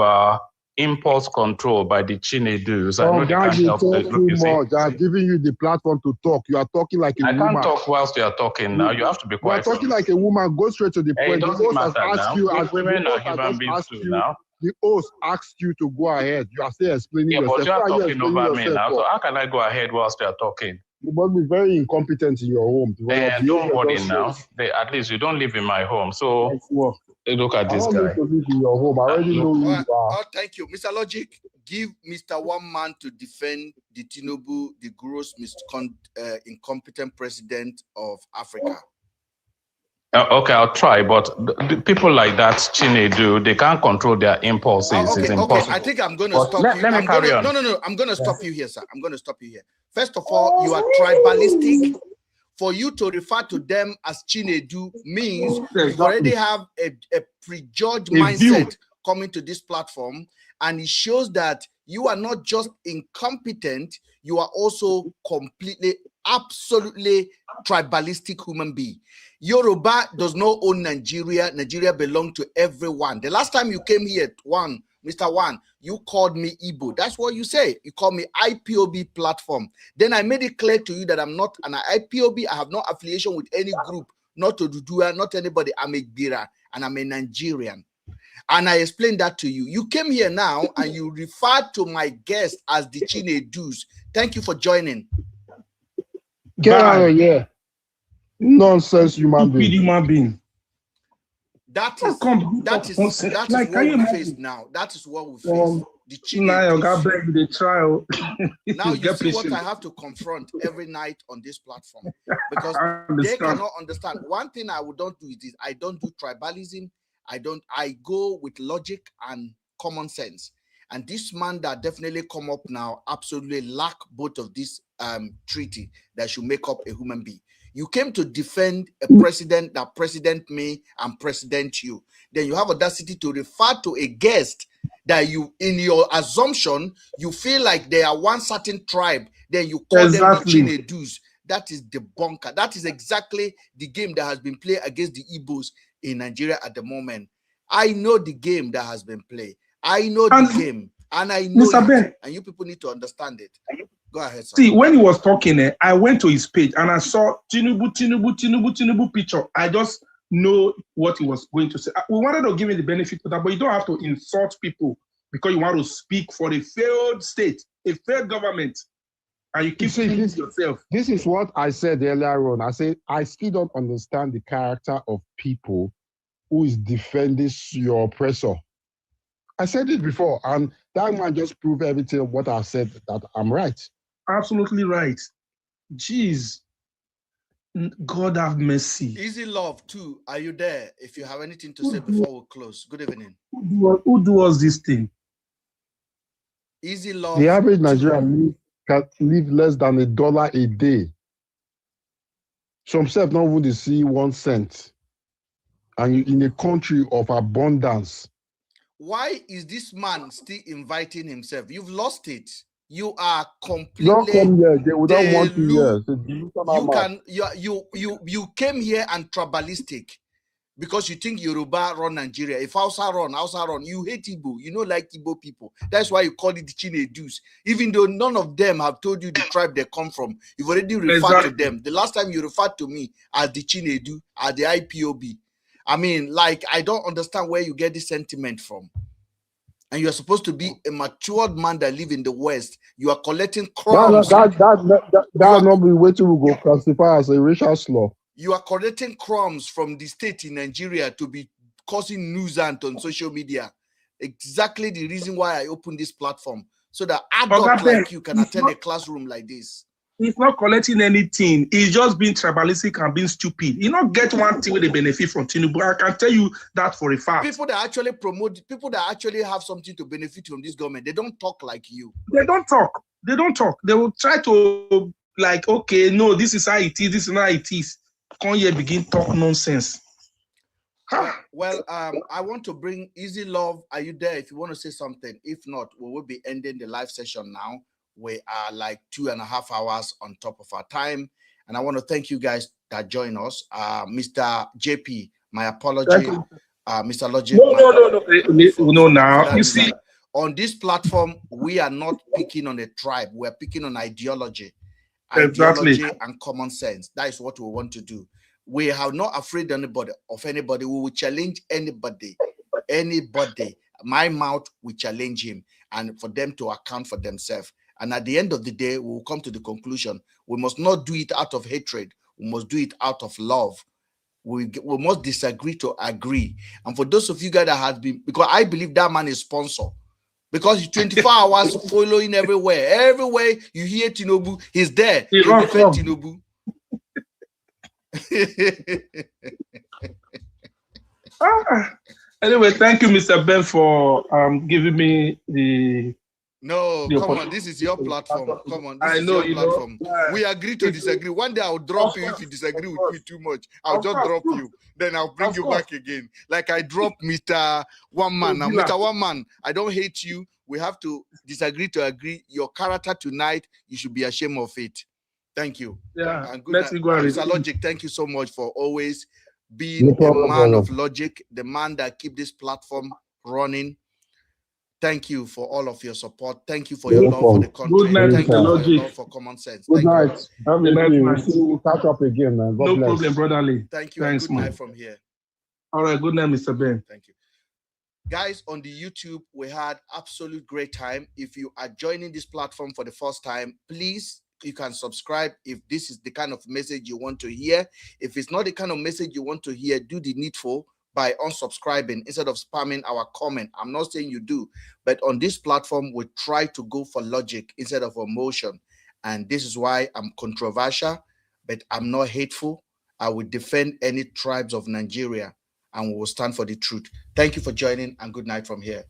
impulse control by the Chinedus. I know guys, you talk too much. They are giving you the platform to talk. You are talking like a woman. I can't talk whilst you are talking now. You have to be quiet. You are talking like a woman. Go straight to the point. The host has asked you. Women are human beings too now. The host asked you to go ahead. You are still explaining yourself. But you are talking over me now. So how can I go ahead whilst you are talking? You must be very incompetent in your home. Don't worry now. At least you don't live in my home. So look at this guy. I don't live in your home. I already know you are. Oh, thank you. Mr. Logic, give Mr. One Man to defend the Tinubu, the gross incompetent president of Africa. Okay, I'll try, but the people like that, Chinedu, they can't control their impulses. It's impossible. Okay, I think I'm going to stop you. Let me carry on. No, I'm going to stop you here, sir. I'm going to stop you here. First of all, you are tribalistic. For you to refer to them as Chinedu means you already have a prejudged mindset coming to this platform, and it shows that you are not just incompetent, you are also completely, absolutely tribalistic human being. Yoruba does not own Nigeria. Nigeria belongs to everyone. The last time you came here, Mr. One, you called me Igbo. That's what you say. You call me IPOB platform. Then I made it clear to you that I'm not an IPOB. I have no affiliation with any group, not Odudua, not anybody. I'm a Gbira and I'm a Nigerian. And I explained that to you. You came here now and you referred to my guest as the Chinedus. Thank you for joining. Get out of here. Nonsense human being. That is like, what we face now. That is what we face. Now you see what I have to confront every night on this platform, because they cannot understand. One thing I don't do is this: I don't do tribalism. I go with logic and common sense. And this man that definitely come up now absolutely lack both of these treaty that should make up a human being. You came to defend a president that president me and president you. Then you have audacity to refer to a guest that you, in your assumption, you feel like they are one certain tribe. Then you call them the Chinedus. That is the bunker. That is exactly the game that has been played against the Igbos in Nigeria at the moment. I know the game that has been played. I know the game, and I know it, and you people need to understand it. Go ahead, sir. See, when he was talking, I went to his page and I saw Tinubu picture. I just know what he was going to say. We wanted to give him the benefit of that, but you don't have to insult people because you want to speak for a failed state, a failed government, and you keep saying this yourself. This is what I said earlier on. I said, I still don't understand the character of people who is defending your oppressor. I said it before, and that man just proved everything of what I said, that I'm right. Absolutely right. Jeez. God have mercy. Easy Love too. Are you there? If you have anything to say before we close. Good evening. Who does this thing? Easy Love. The average Nigerian can live less than $1 a day. Some self not even see 1 cent. And you in a country of abundance. Why is this man still inviting himself? You've lost it. You are completely. Don't come here. They would not want you here. You came here and tribalistic, because you think Yoruba run Nigeria. If Hausa run, you hate Igbo. You don't like Igbo people. That's why you call it the Chinedus. Even though none of them have told you the tribe they come from, you've already referred to them. The last time you referred to me as the Chinedu, as the IPOB. I mean, like, I don't understand where you get this sentiment from. And you're supposed to be a matured man that live in the West. You are collecting crumbs. That not be waiting we go classify as a racial slur. You are collecting crumbs from the state in Nigeria to be causing nuisance on social media. Exactly the reason why I opened this platform. So that adults like you can attend a classroom like this. He's not collecting anything. He's just being tribalistic and being stupid. He not get one thing where they benefit from Tinubu. I can tell you that for a fact. People that actually promote, people that actually have something to benefit from this government, they don't talk like you. They don't talk. They don't talk. They will try to, like, okay, no, this is how it is. This is not how it is. Come here, begin talk nonsense. Well, I want to bring Easy Love. Are you there? If you want to say something. If not, we will be ending the live session now. We are like 2.5 hours on top of our time. And I want to thank you guys that join us. Mr. JP, my apology. Mr. Logic. No, now. You see, on this platform, we are not picking on a tribe. We're picking on ideology. Exactly. Ideology and common sense. That is what we want to do. We are not afraid of anybody. We will challenge anybody. Anybody. My mouth will challenge him, and for them to account for themselves. And at the end of the day, we will come to the conclusion. We must not do it out of hatred. We must do it out of love. We must disagree to agree. And for those of you guys that have been, because I believe that man is sponsor. Because he's 24 hours following everywhere. Everywhere you hear Tinubu, he's there. He defends Tinubu. Anyway, thank you, Mr. Ben, for giving me the... No, come on, this is your platform. Come on, this is your platform. We agree to disagree. One day I'll drop you if you disagree with me too much. I'll just drop you. Then I'll bring you back again. Like I dropped Mr. One Man. Now, Mr. One Man, I don't hate you. We have to disagree to agree. Your character tonight, you should be ashamed of it. Thank you. Yeah, and good night. Mr. Logic, thank you so much for always being a man of logic, the man that keep this platform running. Thank you for all of your support. Thank you for your love for the country. Good night, thank you for your love for common sense. Good night. We'll catch up again, man. God no bless. problem, brotherly. Thank you. Thanks, and good man. night from here. All right, good night, Mr. Ben. Thank you. Guys, on the YouTube, we had absolute great time. If you are joining this platform for the first time, please, you can subscribe if this is the kind of message you want to hear. If it's not the kind of message you want to hear, do the needful by unsubscribing instead of spamming our comment. I'm not saying you do, but on this platform, we try to go for logic instead of emotion. And this is why I'm controversial, but I'm not hateful. I will defend any tribes of Nigeria and we will stand for the truth. Thank you for joining and good night from here.